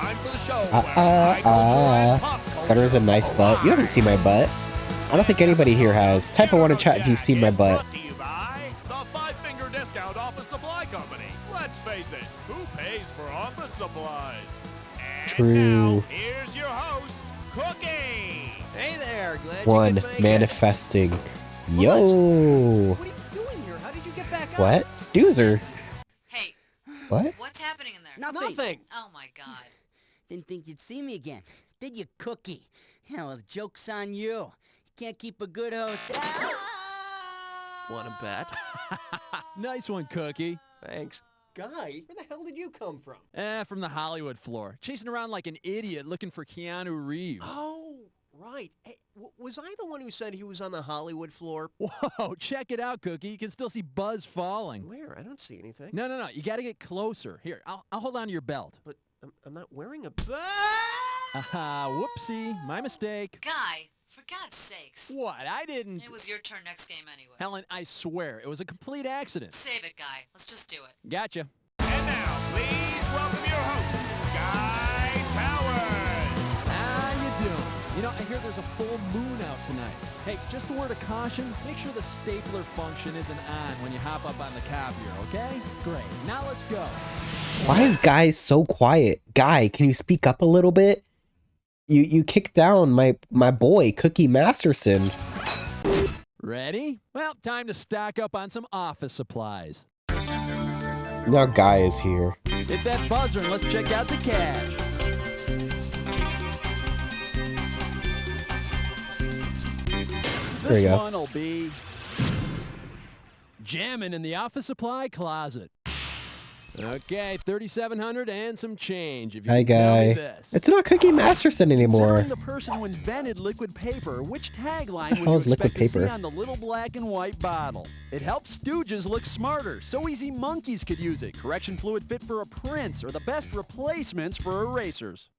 Gunnar is a nice butt. You haven't seen my butt. I don't think anybody here has. Type a 1 in chat if you've seen my butt.
The 5-finger discount office supply company. Let's face it, who pays for office supplies? And
True.
now, here's your host, Cookie.
Hey there, glad
1.
you could make
Manifesting. Yo.
What are you doing here? How did you get back up?
What? Doozer.
Hey.
What?
What's happening in there?
Nothing.
Oh my god.
Didn't think you'd see me again. Did you, Cookie? Hell, the joke's on you. You can't keep a good host.
Want to bet?
Nice one, Cookie.
Thanks. Guy, where the hell did you come from?
From the Hollywood floor. Chasing around like an idiot looking for Keanu Reeves.
Oh, right. Hey, was I the one who said he was on the Hollywood floor?
Whoa, check it out, Cookie. You can still see Buzz falling.
Where? I don't see anything.
No. You got to get closer. Here, I'll hold on to your belt.
But I'm not wearing a...
Haha, whoopsie. My mistake.
Guy, for God's sakes.
What? I didn't...
It was your turn next game anyway.
Helen, I swear, it was a complete accident.
Save it, Guy. Let's just do it.
Gotcha.
And now, please welcome your host, Guy Towers.
How you doing? You know, I hear there's a full moon out tonight. Hey, just a word of caution, make sure the stapler function isn't on when you hop up on the copier, okay? Great. Now let's go.
Why is Guy so quiet? Guy, can you speak up a little bit? You kicked down my boy, Cookie Masterson.
Ready? Well, time to stock up on some office supplies.
Now Guy is here.
Hit that buzzer and let's check out the cash.
There you
This
go.
one'll be jamming in the office supply closet. Okay, 3,700 and some change. If you
Hi,
can tell me
Guy.
this.
It's not Cookie Masterson anymore.
Considering the person who invented liquid paper, which tagline would
hell
you
is liquid
expect to see
paper?
on the little black and white bottle? It helps stooges look smarter, so easy monkeys could use it. Correction fluid fit for a prince, or the best replacements for erasers.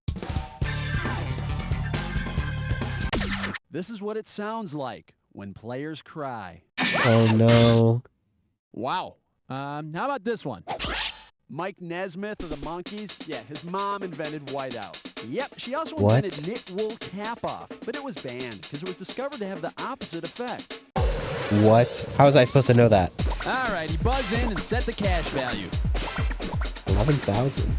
This is what it sounds like when players cry.
Oh no.
Wow. How about this one? Mike Nesmith of the Monkees? Yeah, his mom invented whiteout. Yep, she also
What?
invented knit wool cap-off, but it was banned because it was discovered to have the opposite effect.
What? How was I supposed to know that?
All right, he buzz in and set the cash value.
11,000.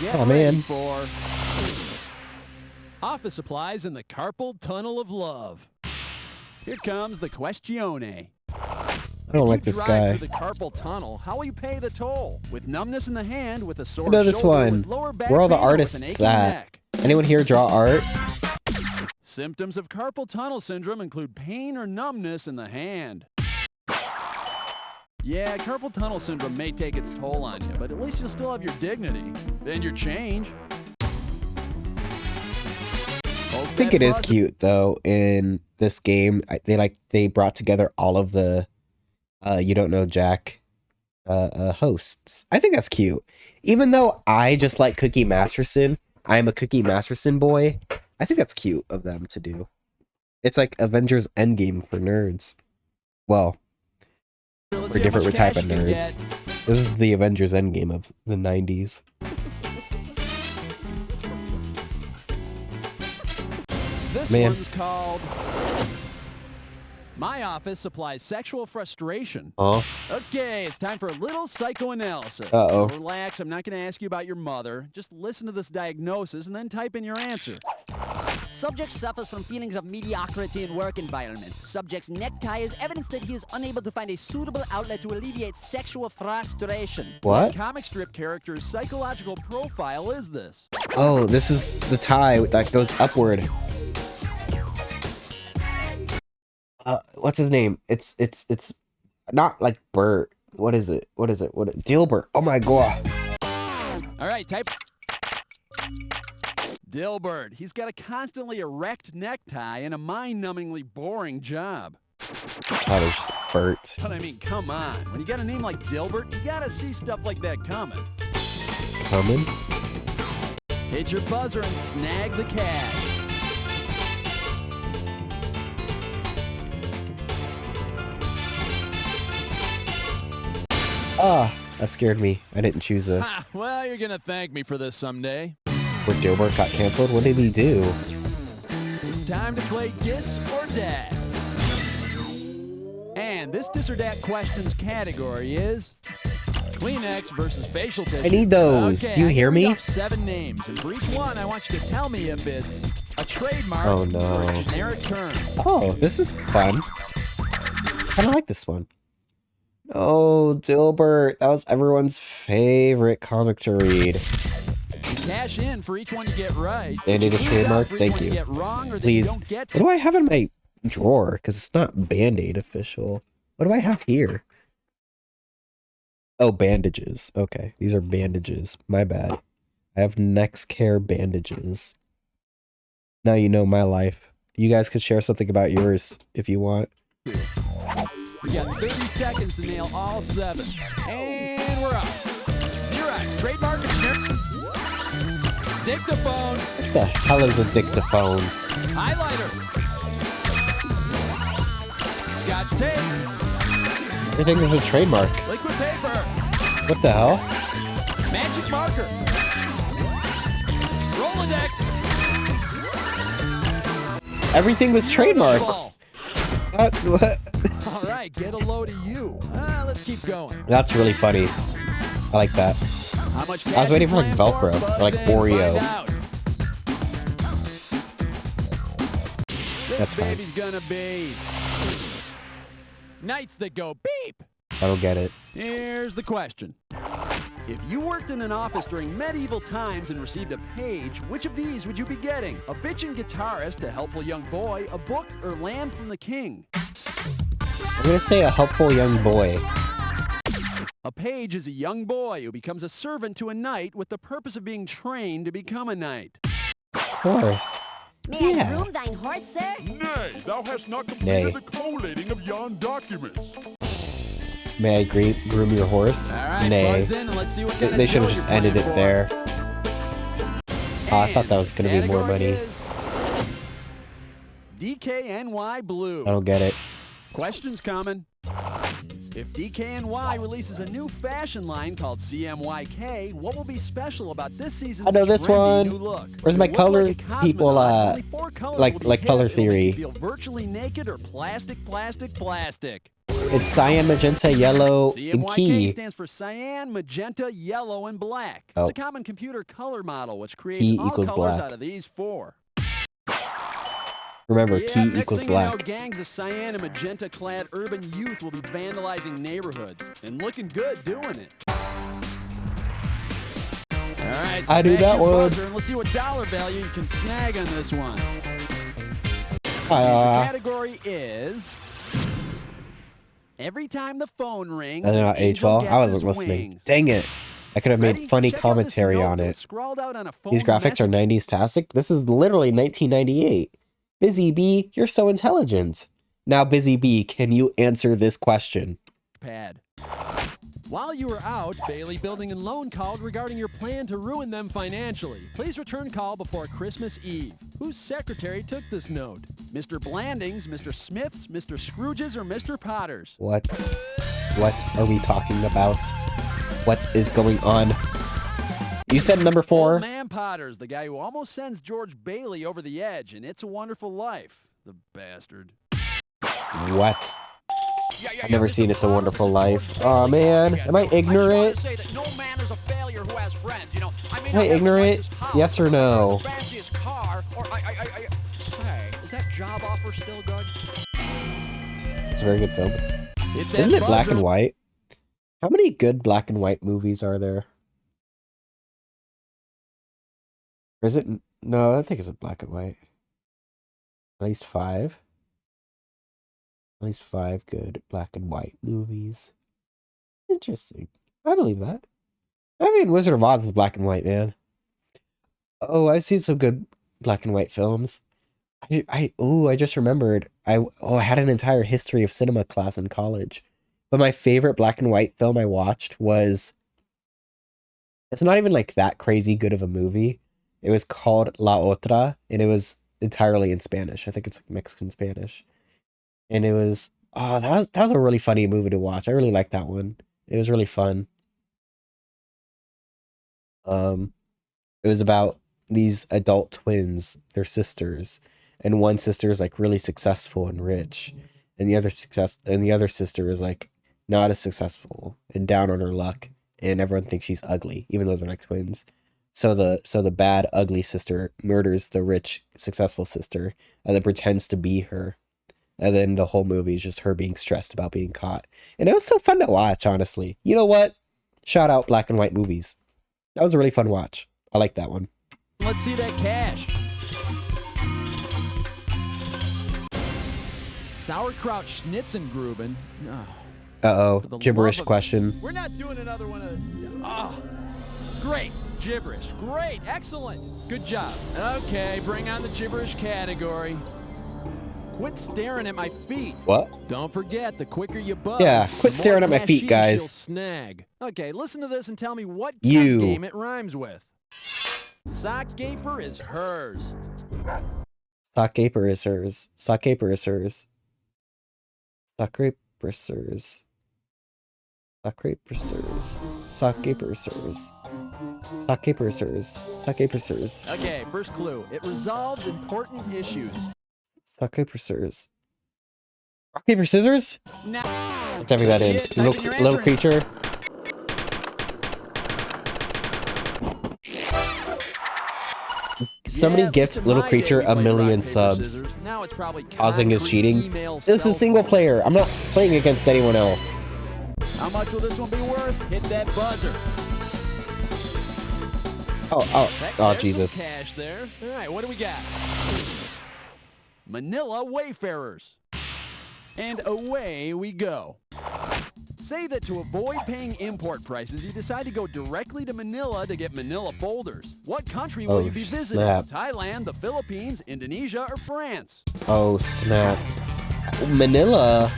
Get
Oh,
ready
man.
for office supplies in the carpal tunnel of love. Here comes the questione.
I don't like this
Drive
guy.
through the carpal tunnel. How will you pay the toll? With numbness in the hand, with a sore
I know this
shoulder,
one.
with lower back
Where are all the
pain, or with an
artists
aching
at?
neck.
Anyone here draw art?
Symptoms of carpal tunnel syndrome include pain or numbness in the hand. Yeah, carpal tunnel syndrome may take its toll on you, but at least you'll still have your dignity and your change.
I think it is cute though. In this game, they brought together all of the You Don't Know Jack hosts. I think that's cute. Even though I just like Cookie Masterson, I'm a Cookie Masterson boy. I think that's cute of them to do. It's like Avengers Endgame for nerds. Well, for different type of nerds. This is the Avengers Endgame of the 90s.
This
Man.
one's called My office supplies sexual frustration.
Oh.
Okay, it's time for a little psychoanalysis.
Uh-oh.
Relax, I'm not going to ask you about your mother. Just listen to this diagnosis and then type in your answer.
Subject suffers from feelings of mediocrity in work environment. Subject's necktie is evidence that he is unable to find a suitable outlet to alleviate sexual frustration.
What?
Comic strip character's psychological profile is this?
Oh, this is the tie that goes upward. What's his name? It's not like Bert. What is it? Dilbert. Oh my god.
All right, type. Dilbert. He's got a constantly erect necktie and a mind-numbingly boring job.
That was just Bert.
But I mean, come on. When you got a name like Dilbert, you gotta see stuff like that coming.
Coming?
Hit your buzzer and snag the cash.
Ah, that scared me. I didn't choose this.
Ha, well, you're gonna thank me for this someday.
Where Dilbert got canceled? What did he do?
It's time to play Dis or Dat. And this Dis or Dat questions category is Kleenex versus facial tissue.
I need those.
Okay,
Do you hear me?
7 names, and for each one, I want you to tell me if it's a trademark
Oh, no.
or a generic term.
Oh, this is fun. I like this one. Oh, Dilbert. That was everyone's favorite comic to read.
You cash in for each one you get right.
And it is trademark. Thank you. Please. What do I have in my drawer? Because it's not Band-Aid official. What do I have here? Oh, bandages. Okay, these are bandages. My bad. I have Nexcare bandages. Now you know my life. You guys could share something about yours if you want.
We got 30 seconds to nail all 7. And we're up. Xerox, trademark, dictaphone.
What the hell is a dictaphone?
Highlighter. Scotch tape.
Everything is a trademark.
Liquid paper.
What the hell?
Magic marker. Rolodex.
Everything was trademark. What?
All right, get a load of you. Let's keep going.
That's really funny. I like that.
How much
I was waiting for like Velcro or like Oreo. That's fine.
Baby's gonna be nights that go beep.
I don't get it.
Here's the question. If you worked in an office during medieval times and received a page, which of these would you be getting? A bitchin' guitarist, a helpful young boy, a book, or land from the king?
I'm gonna say a helpful young boy.
A page is a young boy who becomes a servant to a knight with the purpose of being trained to become a knight.
Horse.
May I groom thine horse, sir?
Nay, thou hast not
Nay.
completed the collating of yon documents.
May I groom your horse?
All right,
Nay.
buzz in and let's see what
They should have
you're
just ended it
playing
there.
for.
Oh, I thought that was gonna be more
Category
money.
is DKNY Blue.
I don't get it.
Questions coming. If DKNY releases a new fashion line called CMYK, what will be special about this season's
I know this
trendy
one.
new look?
Where's my
Will it look
color
like a
people?
cosmonaut? Only 4 colors will be
Like
hit.
color
It'll make
theory.
you feel virtually naked or plastic.
It's cyan, magenta, yellow, and
CMYK
key.
stands for cyan, magenta, yellow, and black.
Oh.
It's a common computer color model which creates
Key
all
equals
colors
black.
out of these 4.
Remember,
Yeah,
key
next
equals
thing you know,
black.
gangs of cyan and magenta-clad urban youth will be vandalizing neighborhoods and looking good doing it. All right,
I do
smash
that
your
one.
buzzer and let's see what dollar value you can snag on this one. The
Ah,
category is every time the phone rings.
I did not
an
age
angel
well.
gets
I
his
wasn't listening.
wings.
Dang it. I could have
Ready?
made funny
Check out this
commentary
note
on
that was
it.
scrawled out on a phone
These graphics are
message
90s tastic. This is literally 1998. Busy Bee, you're so intelligent. Now, Busy Bee, can you answer this question?
pad. While you were out, Bailey Building and Loan called regarding your plan to ruin them financially. Please return call before Christmas Eve. Whose secretary took this note? Mr. Blandings, Mr. Smith's, Mr. Scrooge's, or Mr. Potter's?
What are we talking about? What is going on? You said number 4.
Old Man Potter's, the guy who almost sends George Bailey over the edge, and It's a Wonderful Life. The bastard.
What? I've never seen It's a Wonderful Life. Oh man, am I ignorant? Am I ignorant? Yes or no?
Hey, is that job offer still good?
It's a very good film. Isn't it black and white? How many good black and white movies are there? Or is it? No, I think it's black and white. At least 5. At least 5 good black and white movies. Interesting. I believe that. I mean, Wizard of Oz was black and white, man. Oh, I've seen some good black and white films. I just remembered. I had an entire history of cinema class in college. But my favorite black and white film I watched was, it's not even like that crazy good of a movie. It was called La Otra, and it was entirely in Spanish. I think it's like Mexican Spanish. And it was, that was a really funny movie to watch. I really liked that one. It was really fun. It was about these adult twins, they're sisters, and one sister is like really successful and rich, and the other sister is like not as successful and down on her luck, and everyone thinks she's ugly, even though they're like twins. So the bad ugly sister murders the rich successful sister and then pretends to be her. And then the whole movie is just her being stressed about being caught. And it was so fun to watch, honestly. You know what? Shout out black and white movies. That was a really fun watch. I like that one.
Let's see that cash. Sauerkraut Schnitzengruben. Oh.
Uh-oh. Gibberish question.
We're not doing another one of... Oh. Great. Gibberish. Great. Excellent. Good job. Okay, bring on the gibberish category. Quit staring at my feet.
What?
Don't forget, the quicker you buzz,
yeah, quit staring at my feet, guys.
Snag. Okay, listen to this and tell me what game it rhymes with. Sock gaper is hers.
Sock gaper is hers. Sock gaper is hers. Sock gaper is hers. Sock gaper is hers. Sock gaper is hers. Sock gaper is hers. Sock gaper is hers.
Okay, first clue. It resolves important issues.
Rock, paper, scissors. Rock, paper, scissors?
No.
I'm typing that in. Little creature. Somebody gift little creature a million subs. Causing his cheating. This is single player. I'm not playing against anyone else.
How much will this one be worth? Hit that buzzer.
Oh, Jesus.
Some cash there. All right, what do we got? Manila Wayfarers. And away we go. Say that to avoid paying import prices, you decide to go directly to Manila to get Manila folders. What country will you be visiting?
Snap.
Thailand, the Philippines, Indonesia, or France?
Oh, snap. Manila.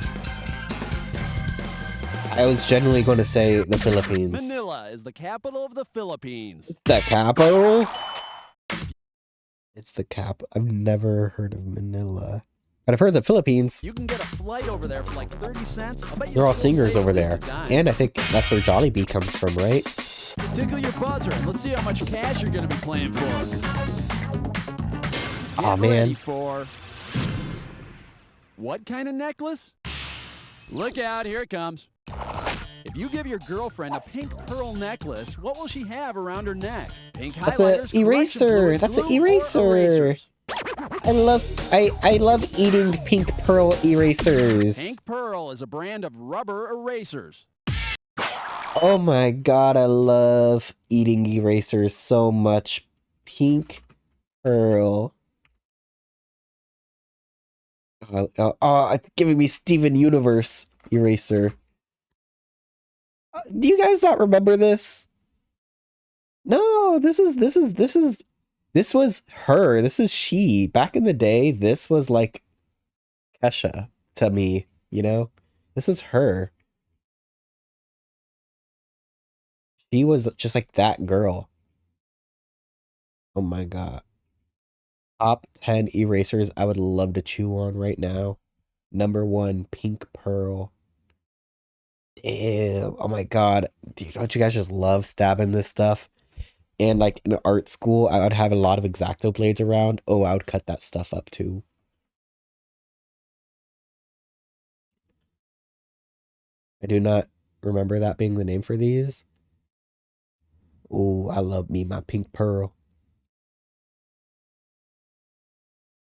I was genuinely going to say the Philippines.
Manila is the capital of the Philippines.
The capital? It's the cap. I've never heard of Manila. But I've heard the Philippines.
You can get a flight over there for like 30 cents.
They're all singers over there. And I think that's where Jollibee comes from, right?
Tickle your buzzer. Let's see how much cash you're going to be playing for.
Oh, man.
For what kind of necklace? Look out, here it comes. If you give your girlfriend a pink pearl necklace, what will she have around her neck? Pink highlighters,
that's an eraser. That's an eraser. I love eating pink pearl erasers.
Pink Pearl is a brand of rubber erasers.
Oh my god, I love eating erasers so much. Pink Pearl. It's giving me Steven Universe eraser. Do you guys not remember this? No, this was her. This is she. Back in the day, this was like Kesha to me, you know? This is her. She was just like that girl. Oh my god. Top 10 erasers I would love to chew on right now. Number 1, Pink Pearl. Damn. Oh my god. Dude, don't you guys just love stabbing this stuff? And like in art school, I would have a lot of X-Acto blades around. Oh, I would cut that stuff up too. I do not remember that being the name for these. Ooh, I love me my pink pearl.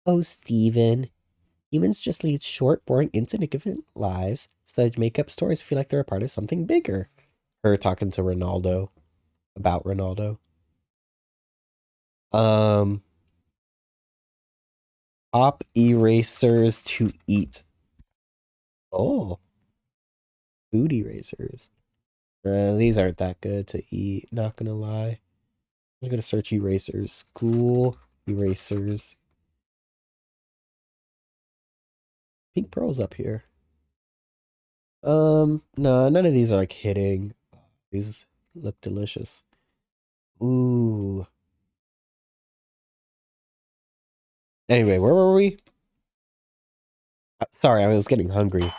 Oh, Steven. Humans just lead short, boring, insignificant lives so that make up stories feel like they're a part of something bigger. Her talking to Ronaldo about Ronaldo. Pop erasers to eat. Oh. Food erasers. These aren't that good to eat, not gonna lie. I'm gonna search erasers. School erasers. Pink pearl's up here. No, none of these are like hitting. These look delicious. Ooh. Anyway, where were we? Sorry, I was getting hungry.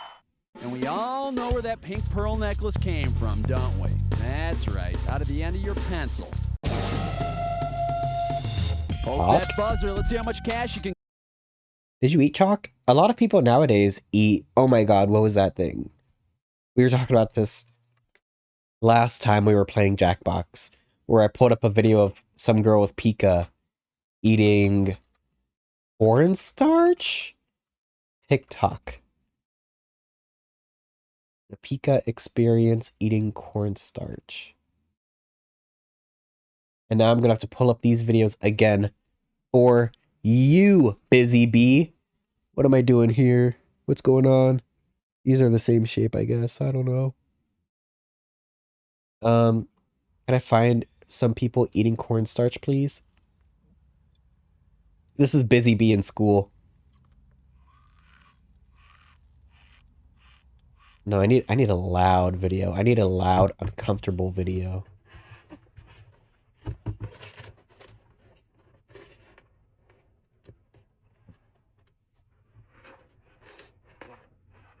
And we all know where that pink pearl necklace came from, don't we? That's right, out of the end of your pencil. Poke that buzzer, let's see how much cash you can...
Did you eat chalk? A lot of people nowadays eat... Oh my god, what was that thing? We were talking about this last time we were playing Jackbox, where I pulled up a video of some girl with Pika eating cornstarch? TikTok. The Pika experience eating cornstarch. And now I'm going to have to pull up these videos again for you, Busy Bee. What am I doing here? What's going on? These are the same shape, I guess. I don't know. Can I find some people eating cornstarch, please? This is Busy Bee in school. No, I need a loud video. I need a loud, uncomfortable video.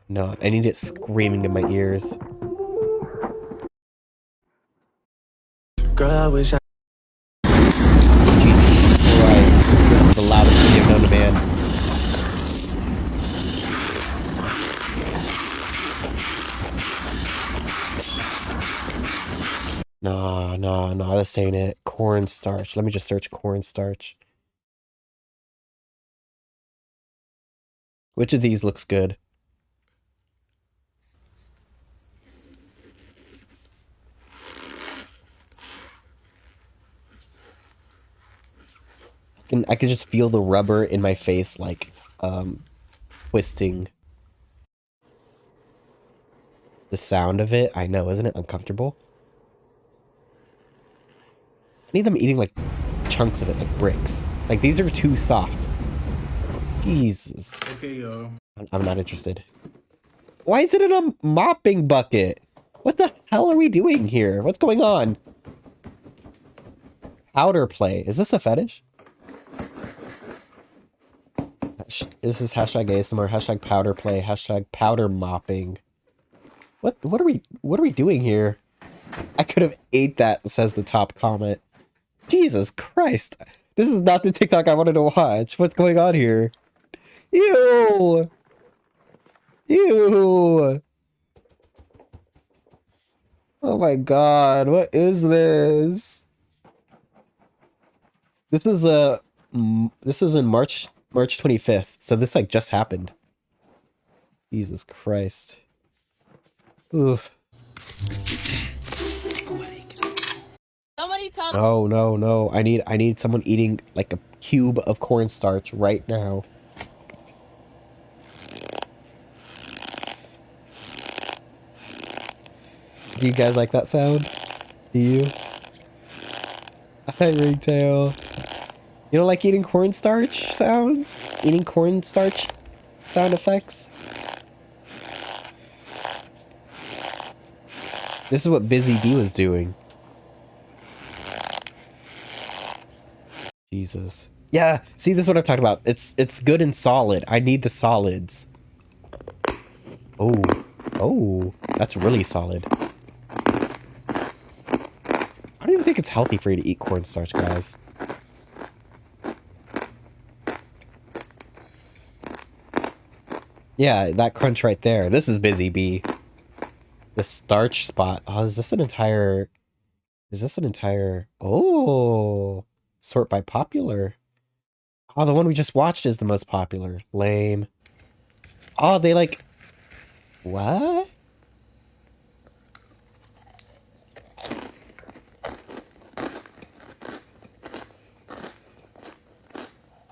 No, I need it screaming in my ears.
Girl, I wish I...
Jesus Christ. This is the loudest video known to man. No, this ain't it. Cornstarch. Let me just search cornstarch. Which of these looks good? I can just feel the rubber in my face, like, twisting. The sound of it, I know, isn't it uncomfortable? I need them eating, like, chunks of it, like bricks. Like, these are too soft. Jesus.
Okay, yo.
I'm not interested. Why is it in a mopping bucket? What the hell are we doing here? What's going on? Powder play. Is this a fetish? This is hashtag ASMR, hashtag powder play, hashtag powder mopping. What are we doing here? I could have ate that, says the top comment. Jesus Christ. This is not the TikTok I wanted to watch. What's going on here? Ew. Ew. Oh my god, what is this? This is in March 25th. So this like just happened. Jesus Christ. Oof. No. I need someone eating like a cube of cornstarch right now. Do you guys like that sound? Do you? Hi, Ringtail. You don't like eating cornstarch sounds? Eating cornstarch sound effects? This is what Busy Bee was doing. Jesus. Yeah, see, this is what I'm talking about. It's good and solid. I need the solids. Oh, that's really solid. I don't even think it's healthy for you to eat cornstarch, guys. Yeah, that crunch right there. This is Busy Bee. The starch spot. Oh, is this an entire... Oh, sort by popular. Oh, the one we just watched is the most popular. Lame. Oh, they like... What?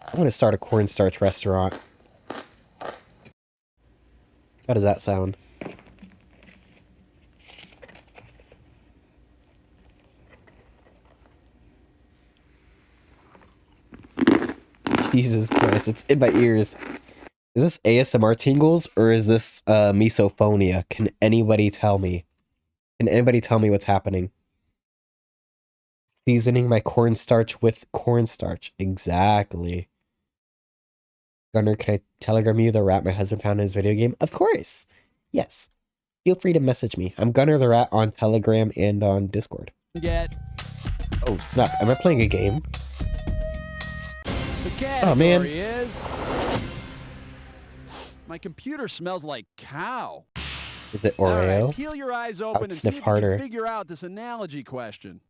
I'm gonna start a cornstarch restaurant. How does that sound? Jesus Christ, it's in my ears. Is this ASMR tingles or is this misophonia? Can anybody tell me? Can anybody tell me what's happening? Seasoning my cornstarch with cornstarch. Exactly. Gunnar, can I telegram you the rat my husband found in his video game? Of course. Yes. Feel free to message me. I'm Gunnar the Rat on Telegram and on Discord. Oh, snap. Am I playing a game?
The category is... My computer smells like cow.
Is it Oreo?
All right, peel your eyes open and see
sniff
if you
harder.
can figure out this analogy question.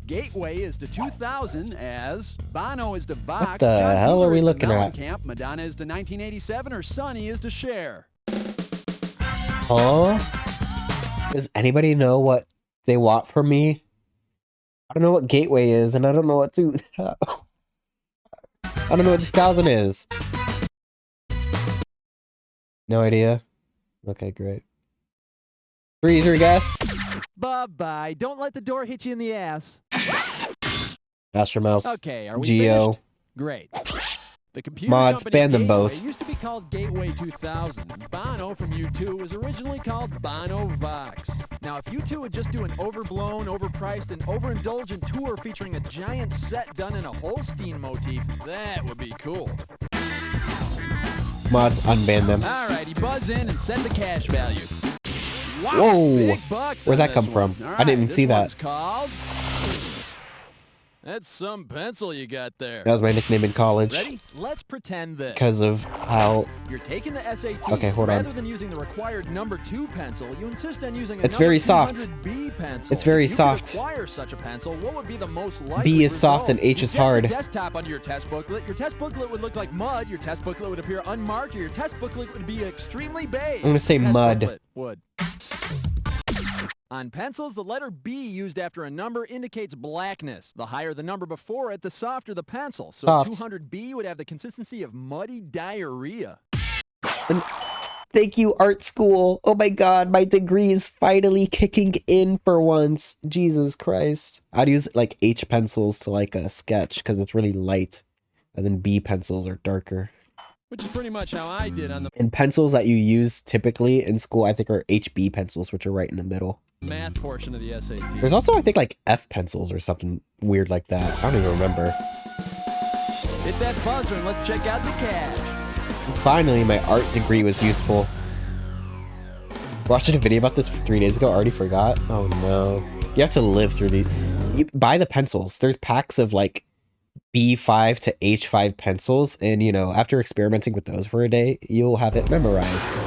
Gateway is to 2000 as Bono is to Vox.
What the hell are we looking at?
Camp, Madonna is to 1987, or Sunny is to Cher.
Huh? Does anybody know what they want from me? I don't know what Gateway is, and I don't know what I don't know what 2000 is. No idea. Okay, great. 3 easier guess.
Bye-bye. Don't let the door hit you in the ass.
Astro Mouse.
Okay, are we
Geo.
finished? Great. The computer
Mods,
company
ban them
Gateway
both.
used to be called Gateway 2000. Bono from U2 was originally called Bono Vox. Now, if U2 would just do an overblown, overpriced, and overindulgent tour featuring a giant set done in a Holstein motif, that would be cool.
Mods, unban them.
Alrighty, buzz in and set the cash value. Wow,
Whoa!
big bucks
Where'd
on
that come
this
from?
one.
I didn't even
This
see that.
one's called... That's some pencil you got there.
That was my nickname in college.
Ready? Let's pretend this.
Because of how...
You're taking the SAT.
Okay, hold on.
Rather than using the required number 2 pencil, you insist on using a
It's very soft.
200B pencil.
It's very
if you
soft.
could acquire such a pencil, what would be the most likely
B is soft and
result?
H is
You get
hard.
the desktop under your test booklet. Your test booklet would look like mud. Your test booklet would appear unmarked. Or your test booklet would be extremely beige.
I'm gonna say
Test
mud.
booklet would. On pencils, the letter B used after a number indicates blackness. The higher the number before it, the softer the pencil. So
Soft.
200B would have the consistency of muddy diarrhea.
And thank you, art school. Oh my god, my degree is finally kicking in for once. Jesus Christ. I'd use like H pencils to like a sketch because it's really light. And then B pencils are darker.
Which is pretty much how I did on the
And pencils that you use typically in school, I think, are HB pencils, which are right in the middle.
math portion of the SAT.
There's also, I think, like F pencils or something weird like that. I don't even remember.
Hit that buzzer and let's check out the cash.
Finally, my art degree was useful. Watching a video about this 3 days ago, already forgot. Oh no. You have to live through these. You buy the pencils. There's packs of like B5 to H5 pencils, and you know, after experimenting with those for a day, you'll have it memorized.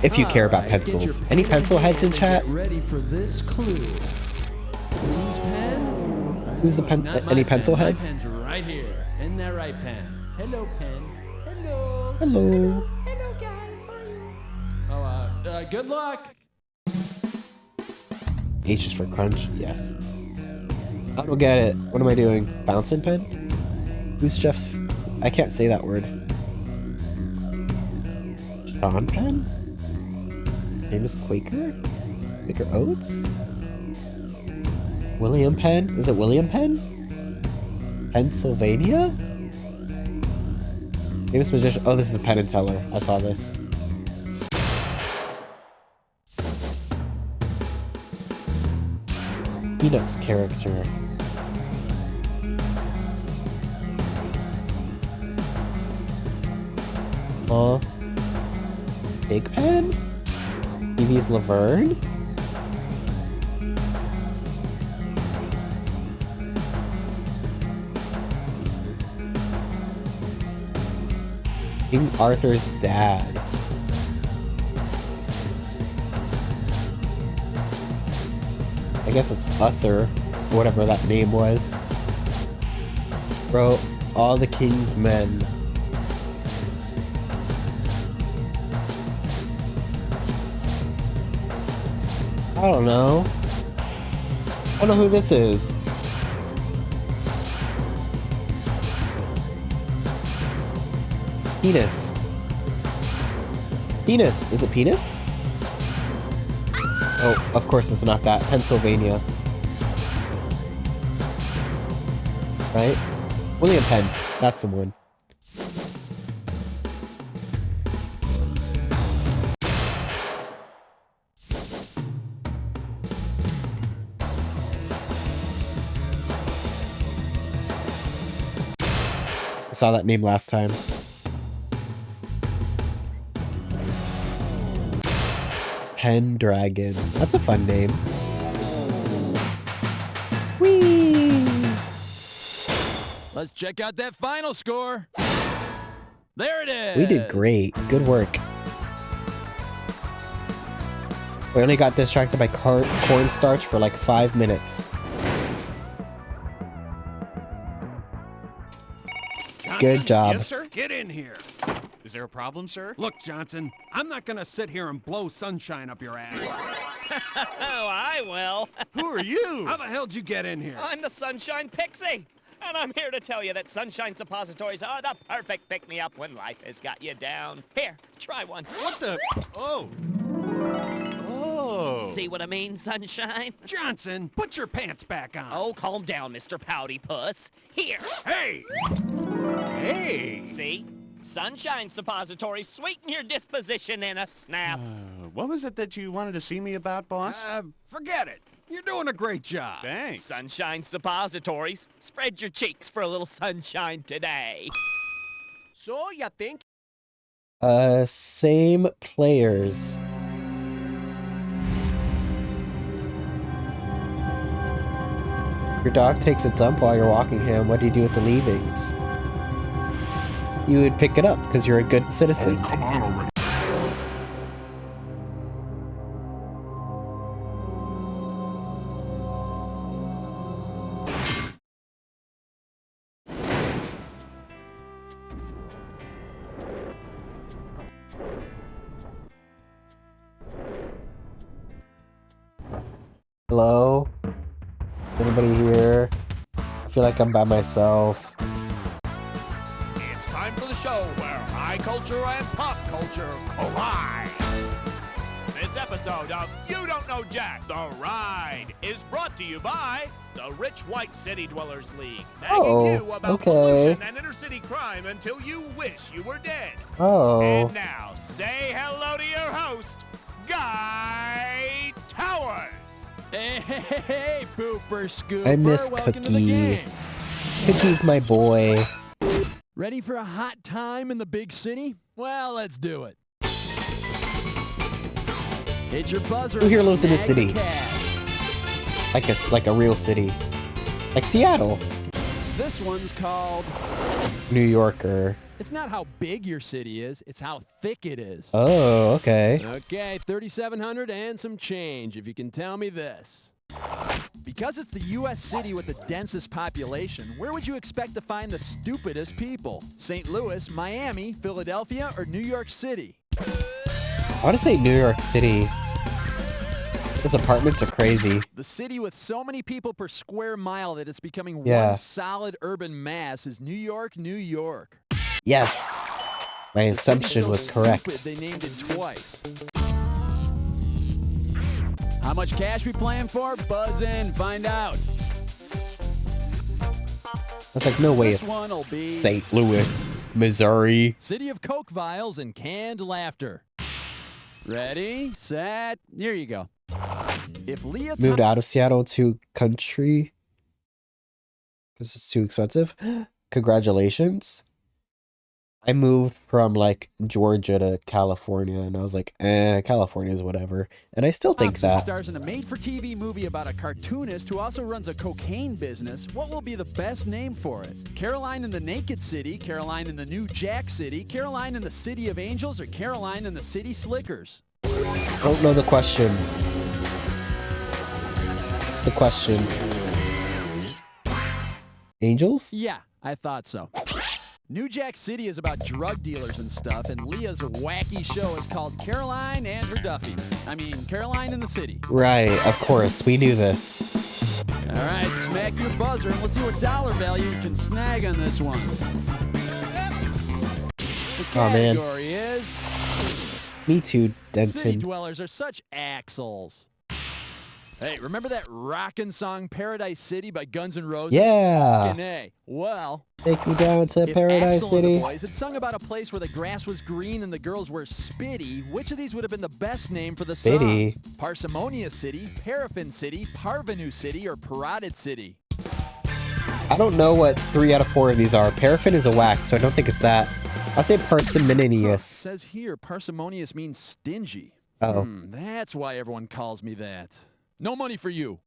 If you care about pencils. Any pencil heads in chat?
Ready for this clue. Whose pen?
Who's the pen? Any pencil
My
heads?
pen's right here. In that right pen. Hello, pen. Hello.
Hello.
Hello, guy. Oh, good luck.
H is for crunch. Yes. I don't get it. What am I doing? Bouncing pen? Who's Jeff's? I can't say that word. Sean pen? Famous Quaker? Quaker Oats? William Penn? Is it William Penn? Pennsylvania? Famous magician. Oh, this is Penn and Teller. I saw this. Peanuts character. Big Pen? TV's Laverne? King Arthur's dad. I guess it's Uther, whatever that name was. Wrote All the King's Men. I don't know. I don't know who this is. Penis. Penis. Is it penis? Oh, of course it's not that. Pennsylvania. Right? William Penn. That's the one. I saw that name last time. Pendragon. That's a fun name. Whee!
Let's check out that final score. There it is.
We did great. Good work. We only got distracted by cornstarch for like 5 minutes. Good job.
Yes, sir? Get in here. Is there a problem, sir? Look, Johnson, I'm not gonna sit here and blow sunshine up your ass.
Oh, I will.
Who are you? How the hell'd you get in here?
I'm the Sunshine Pixie. And I'm here to tell you that Sunshine Suppositories are the perfect pick-me-up when life has got you down. Here, try one.
What the? Oh. Oh.
See what I mean, Sunshine?
Johnson, put your pants back on.
Oh, calm down, Mr. Pouty Puss. Here.
Hey! Hey!
See? Sunshine Suppositories sweeten your disposition in a snap.
What was it that you wanted to see me about, boss? Forget it. You're doing a great job. Thanks.
Sunshine Suppositories. Spread your cheeks for a little sunshine today.
So, you think?
Same players. Your dog takes a dump while you're walking him. What do you do with the leavings? You would pick it up because you're a good citizen.
Oh, come on already.
Hello? Is anybody here? I feel like I'm by myself.
It's time for the show where high culture and pop culture collide. This episode of You Don't Know Jack, The Ride, is brought to you by the Rich White City Dwellers League, nagging you about pollution and inner city crime until you wish you were dead.
Oh.
And now, say hello to your host, Guy Towers.
Hey, Pooper Scooper.
I miss
Welcome to the
Cookie.
game.
Cookie's my boy.
Ready for a hot time in the big city? Well, let's do it. Hit your buzzer.
Who here lives in a
snag
city?
your cash.
Like a real city. Like Seattle.
This one's called...
New Yorker.
It's not how big your city is, it's how thick it is.
Oh, okay.
Okay, 3,700 and some change, if you can tell me this. Because it's the U.S. city with the densest population, where would you expect to find the stupidest people? St. Louis, Miami, Philadelphia, or New York City?
I want to say New York City. Those apartments are crazy.
The city with so many people per square mile that it's becoming
Yeah.
one solid urban mass is New York, New York.
Yes. My
The city's
assumption
so
was correct.
stupid, they named it twice. How much cash we playing for? Buzz in, find out.
I was like, no way
This
it's
one'll be
St. Louis, Missouri.
City of Coke vials and canned laughter. Ready, set, here you go. If Leah
Moved out of Seattle to country because it's too expensive. Congratulations. I moved from like Georgia to California and I was like, California is whatever. And I still think
Thompson
that.
stars in a made-for-TV movie about a cartoonist who also runs a cocaine business, what will be the best name for it? Caroline in the Naked City, Caroline in the New Jack City, Caroline in the City of Angels, or Caroline in the City Slickers?
I don't know the question. What's the question? Angels?
Yeah, I thought so. New Jack City is about drug dealers and stuff, and Leah's wacky show is called Caroline and Her Duffy. I mean, Caroline in the City.
Right, of course. We knew this.
All right, smack your buzzer, and let's see what dollar value you can snag on this one. The category is...
Me too,
City
Denton.
dwellers are such axles. Hey, remember that rockin' song Paradise City by Guns N' Roses?
Yeah.
Fucking A. Well,
Take me down to
if
Paradise
Axl and the
City.
Boys had sung about a place where the grass was green and the girls were spitty, which of these would have been the best name for the song?
Spitty.
Parsimonious City, Paraffin City, Parvenu City, or Parotid City?
I don't know what 3 out of 4 of these are. Paraffin is a wax, so I don't think it's that. I'll say parsimonious.
Says here, parsimonious means stingy.
Oh.
That's why everyone calls me that. No money for you.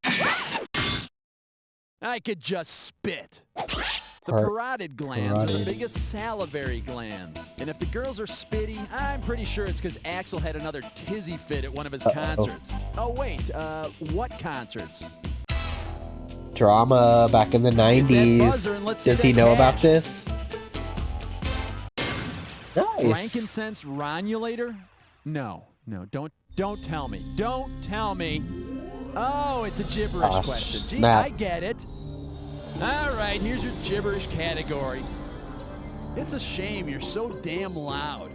I could just spit. The parotid glands are the biggest salivary glands. And if the girls are spitty, I'm pretty sure it's because Axl had another tizzy fit at one of his concerts. Oh, wait, what concerts?
Drama back in the 90s. Does he know about this? Nice.
Frankincense rhinulator? No, don't tell me. Don't tell me. Oh, it's a gibberish question. Gee,
snap.
I get it. All right, here's your gibberish category. It's a shame you're so damn loud.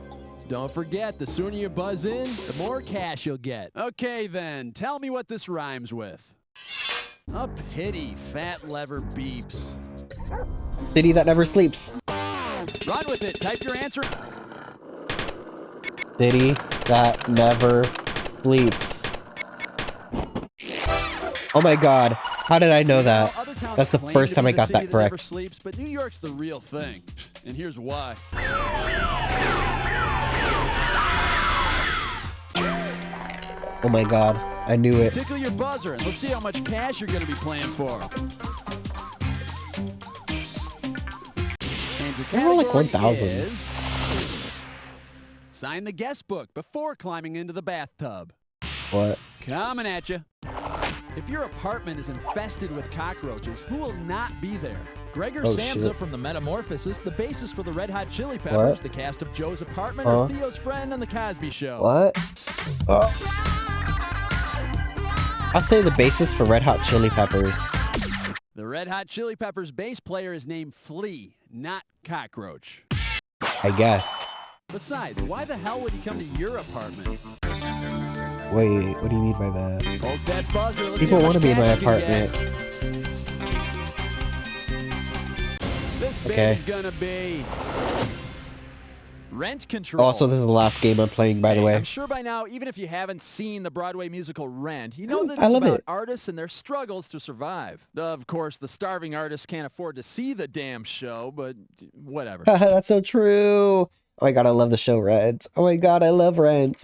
Don't forget, the sooner you buzz in, the more cash you'll get. Okay, then, tell me what this rhymes with. A pity, fat lever beeps.
City that never sleeps.
Run with it. Type your answer.
City that never sleeps. Oh my god. How did I know that? That's the first time I got that correct.
Never sleeps, but New York's the real thing. And here's why.
Oh my god. I knew it.
Tickle your buzzer and let's see how much cash you're going to be playing for. And your
They're all like
category
1,000.
is... Sign the guest book before climbing into the bathtub.
What?
Coming at you. If your apartment is infested with cockroaches, who will not be there? Gregor Samsa
shit.
from the Metamorphosis, the bassist for the Red Hot Chili Peppers,
What?
the cast of Joe's Apartment, or Theo's friend on The Cosby Show.
What? I'll say the basis for Red Hot Chili Peppers.
The Red Hot Chili Peppers bass player is named Flea, not Cockroach.
I guessed.
Besides, why the hell would he come to your apartment?
Wait, what do you mean by that?
Hold that buzzer. Let's
People
see how
want to
much
be in my
cash you can
apartment.
get. This
Okay.
is gonna be Rent Control.
Also, this is the last game I'm playing, by the way.
I'm sure by now, even if you haven't seen the Broadway musical Rent, you know that
I
it's
love
about
it.
artists and their struggles to survive. Of course, the starving artists can't afford to see the damn show, but whatever.
That's so true. Oh my god, I love the show Rent. Oh my god, I love Rent.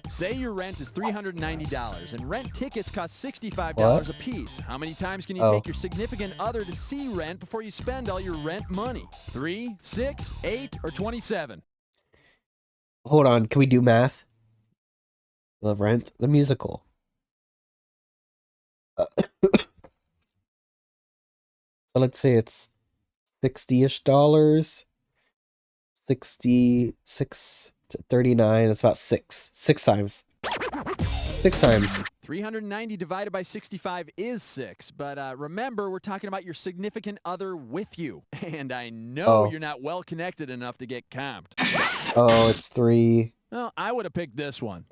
Say your rent is $390 and rent tickets cost $65
What?
a piece. How many times can you
Oh.
take your significant other to see Rent before you spend all your rent money? 3, 6, 8, or 27?
Hold on, can we do math? Love Rent, the musical. So let's say it's $60-ish. 66 to 39. That's about 6. 6 times. 6 times.
390 divided by 65 is 6, but remember, we're talking about your significant other with you. And I know you're not well connected enough to get comped.
Oh, it's 3.
Well, I would have picked this one.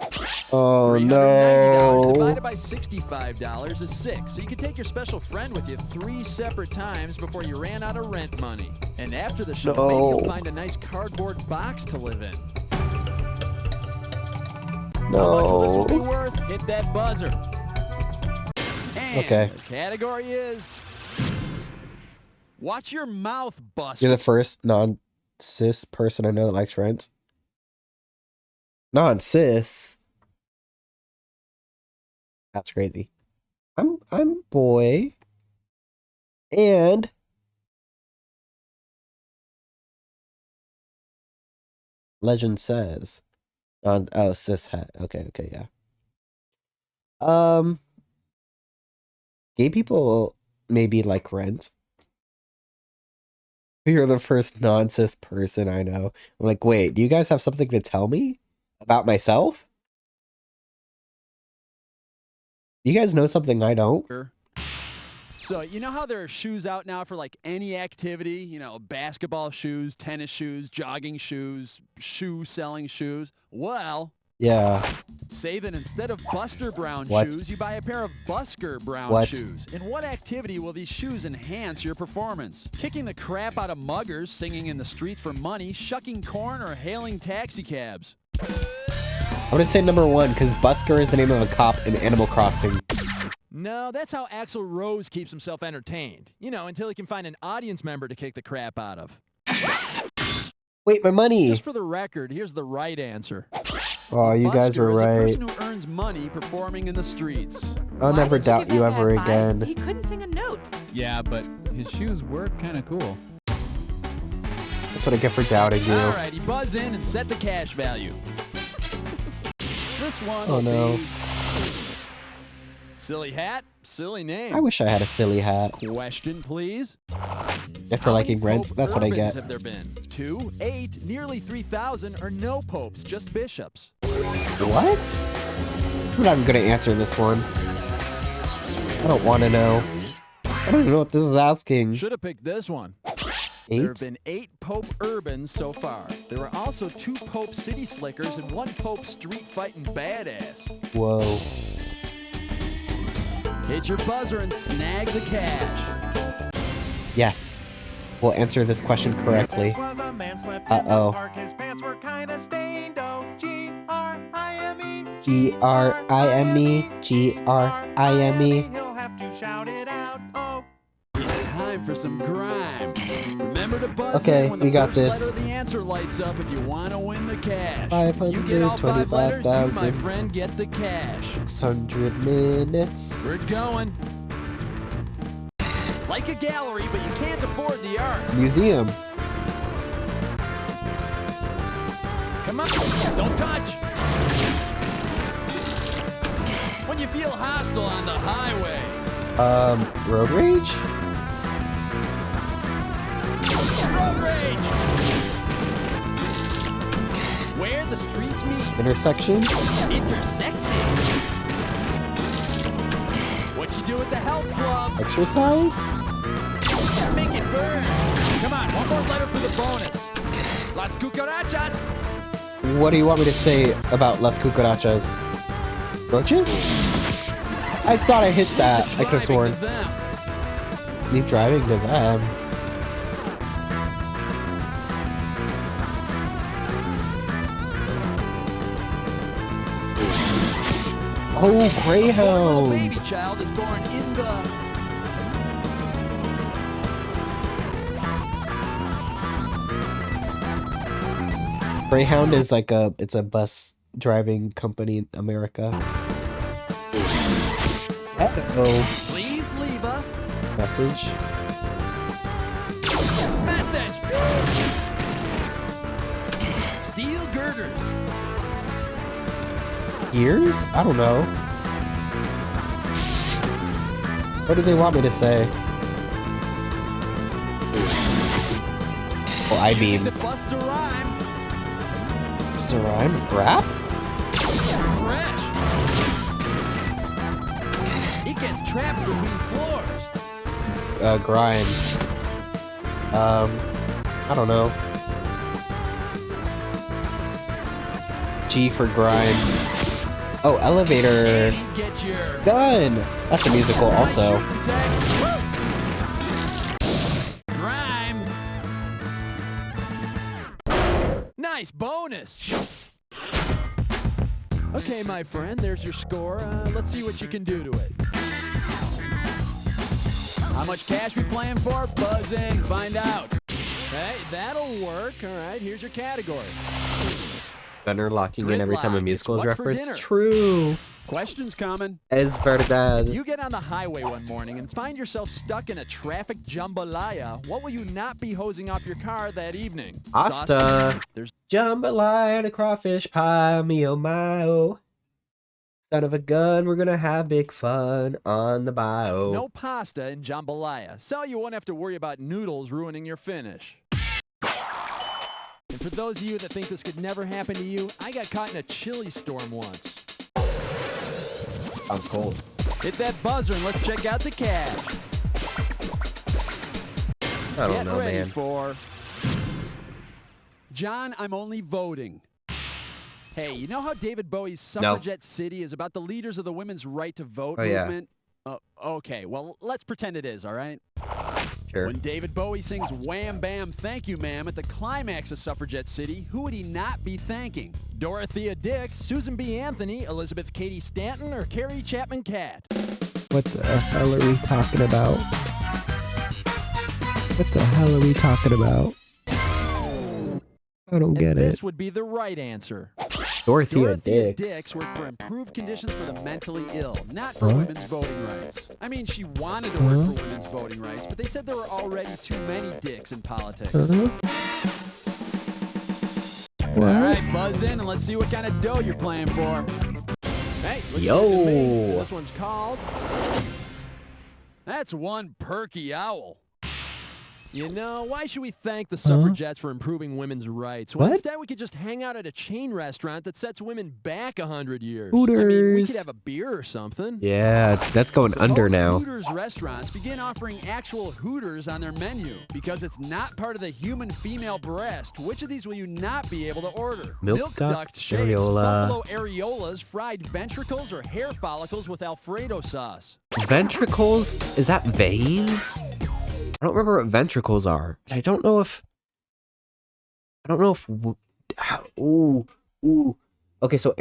Oh
$390
no.
divided by $65 is 6. So you can take your special friend with you 3 separate times before you ran out of rent money. And after the show, maybe you'll find a nice cardboard box to live in. How much will this one be worth? Hit that buzzer. And
Okay.
the category is... Watch your mouth, bust.
You're the first non-cis person I know that likes Rent. Non-cis? That's crazy. I'm boy. And legend says cis het. Okay, yeah. Gay people maybe like Rent. You're the first non-cis person I know. I'm like, wait, do you guys have something to tell me about myself? You guys know something I don't?
So, you know how there are shoes out now for like any activity? You know, basketball shoes, tennis shoes, jogging shoes, shoe-selling shoes. Well,
Yeah.
say that instead of Buster Brown
What?
shoes, you buy a pair of Busker Brown
What?
shoes. In what activity will these shoes enhance your performance? Kicking the crap out of muggers, singing in the streets for money, shucking corn, or hailing taxi cabs?
I'm gonna say number 1 because Busker is the name of a cop in Animal Crossing.
No, that's how Axl Rose keeps himself entertained. You know, until he can find an audience member to kick the crap out of.
Wait, my money!
Just for the record, here's the right answer.
Oh, you guys were
Busker is a
right.
person who earns money performing in the streets.
I'll never doubt you ever again.
He couldn't sing a note.
Yeah, but his shoes were kind of cool.
That's what I get for doubting you.
Alrighty, buzz in and set the cash value. This one
Oh
will
no.
be silly hat, silly name.
I wish I had a silly hat.
Question, please.
After liking Rent, that's what I get.
Have there been 2, 8, nearly 3,000, or no popes, just bishops?
What? I'm not even gonna answer this one. I don't want to know. I don't even know what this is asking.
Should have picked this one.
8?
There have been 8 Pope Urbans so far. There are also 2 Pope City Slickers and 1 Pope Street Fighting Badass.
Whoa.
Hit your buzzer and snag the cash.
Yes. We'll answer this question correctly. Uh-oh.
His pants were kinda stained. Oh, G-R-I-M-E.
G-R-I-M-E. G-R-I-M-E.
He'll have to shout it out. Oh.
It's time for some grime. Remember to buzz
Okay,
in when the
we got
first
this.
letter of the answer lights up if you want to win the cash. You get all 5 letters, you, my
525,000.
friend, get the cash.
600 minutes.
We're going. Like a gallery, but you can't afford the art.
Museum.
Come on, don't touch. When you feel hostile on the highway.
Road rage?
Road rage. Where the streets meet.
Intersection?
Intersexing. What you do at the health club.
Exercise?
Make it burn. Come on, one more letter for the bonus. Las cucarachas.
What do you want me to say about Las Cucarachas? Roaches? I thought I hit that. I could have sworn. Leave driving to them. Oh, Greyhound!
Baby child is born in the...
Greyhound is like it's a bus driving company in America. Uh-oh.
Please leave a
Message.
message. Steel girders.
Ears? I don't know. What do they want me to say? Oh, I-beams.
Bust a rhyme.
It's a rhyme? Rap?
Fresh. It gets trapped between floors.
Grind. I don't know. G for grind. Oh, elevator.
Get your
Gun. That's a musical also.
Grime. Nice bonus. Okay, my friend, there's your score. Let's see what you can do to it. How much cash we playing for? Buzz in, find out. Hey, that'll work. All right, here's your category.
Gunnar locking in every time a
Gridlock.
musical is
What's for
referenced.
dinner?
True.
Questions coming.
Es verdad.
If you get on the highway one morning and find yourself stuck in a traffic jambalaya, what will you not be hosing off your car that evening?
Pasta.
There's
Jambalaya and a crawfish pie, me oh my oh. Son of a gun, we're gonna have big fun on the bio.
No pasta in jambalaya, so you won't have to worry about noodles ruining your finish. And for those of you that think this could never happen to you, I got caught in a chili storm once.
Sounds cold.
Hit that buzzer and let's check out the cash.
I don't
Get
know,
ready
man.
for... John, I'm only voting. Hey, you know how David Bowie's Suffragette City is about the leaders of the women's right to vote movement? Okay, well, let's pretend it is, all right?
Sure.
When David Bowie sings Wham Bam Thank You Ma'am at the climax of Suffragette City, who would he not be thanking? Dorothea Dix, Susan B. Anthony, Elizabeth Cady Stanton, or Carrie Chapman Catt?
What the hell are we talking about? What the hell are we talking about? I don't get it.
This would be the right answer.
Dorothea
Dix worked for improved conditions for the mentally ill, not for women's voting rights. I mean, she wanted to work for women's voting rights, but they said there were already too many dicks in politics. All right, buzz in and let's see what kind of dough you're playing for. Hey, looks good to me. This one's called... That's one perky owl. You know, why should we thank the suffragettes for improving women's rights? Well, instead we could just hang out at a chain restaurant that sets women back 100 years.
Hooters.
I mean, we could have a beer or something.
Yeah, that's going under now.
Hooters restaurants begin offering actual Hooters on their menu because it's not part of the human female breast. Which of these will you not be able to order?
Milk duct
shakes,
areola.
buffalo areolas, fried ventricles, or hair follicles with Alfredo sauce?
Ventricles? Is that veins? I don't remember what ventricles are. I don't know if... Ooh. Okay, so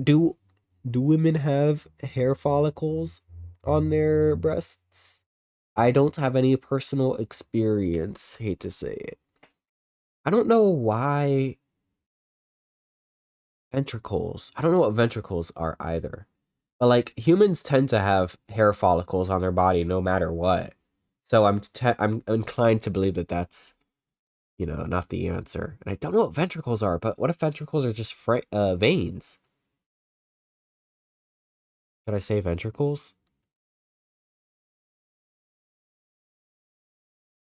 do women have hair follicles on their breasts? I don't have any personal experience. Hate to say it. I don't know why... Ventricles. I don't know what ventricles are either. But, like, humans tend to have hair follicles on their body no matter what. So I'm inclined to believe that that's, you know, not the answer. And I don't know what ventricles are, but what if ventricles are just veins? Should I say ventricles?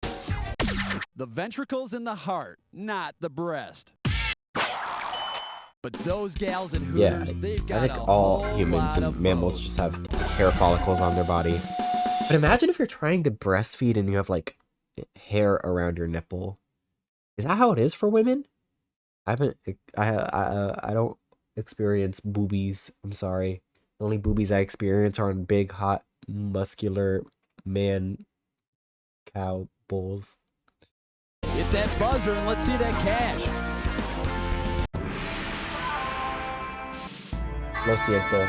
The ventricles in the heart, not the breast. But those gals and Hooters, they've got
I think all humans and mammals just have hair follicles on their body. But imagine if you're trying to breastfeed and you have, like, hair around your nipple. Is that how it is for women? I don't experience boobies. I'm sorry. The only boobies I experience are on big, hot, muscular man cow bulls.
Hit that buzzer and let's see that cash.
Lo siento.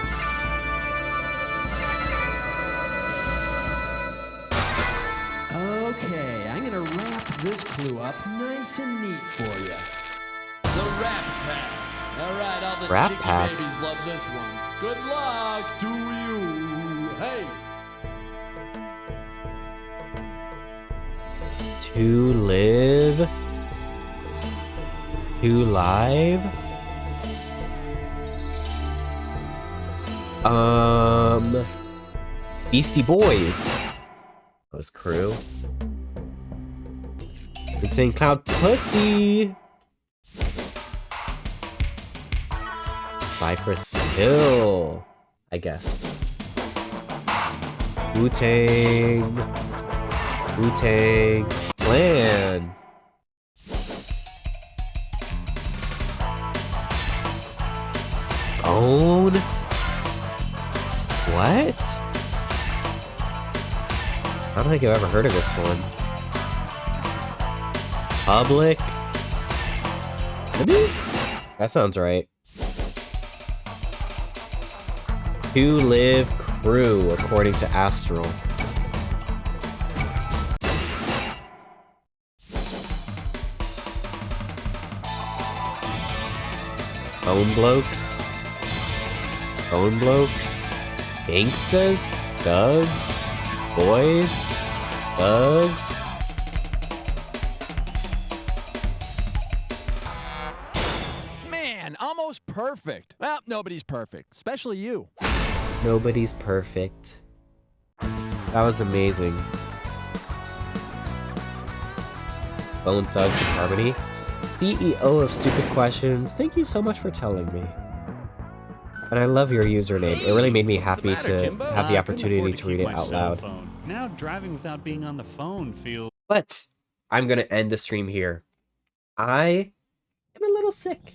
Okay, I'm gonna wrap this clue up nice and neat for you.
The Rap Pack. All right, all the
Rap
chicky
Pack?
babies love this one. Good luck to you. Hey.
To live. To live. Beastie Boys. That was Crew. Insane Cloud Pussy. Cypress Hill, I guess. Wu-Tang Clan. Own? What? I don't think I've ever heard of this one. Public? That sounds right. To Live Crew, according to Astral. Bone Blokes? Bone Blokes? Gangstas? Thugs? Boys? Thugs?
Man, almost perfect. perfect. Well, nobody's perfect, especially you.
Nobody's perfect. That was amazing. Bone Thugs in Harmony. CEO of Stupid Questions, thank you so much for telling me. And I love your username. It really made me happy to have the opportunity to read it out loud.
Now driving without being on the phone feels...
But I'm going to end the stream here. I am a little sick.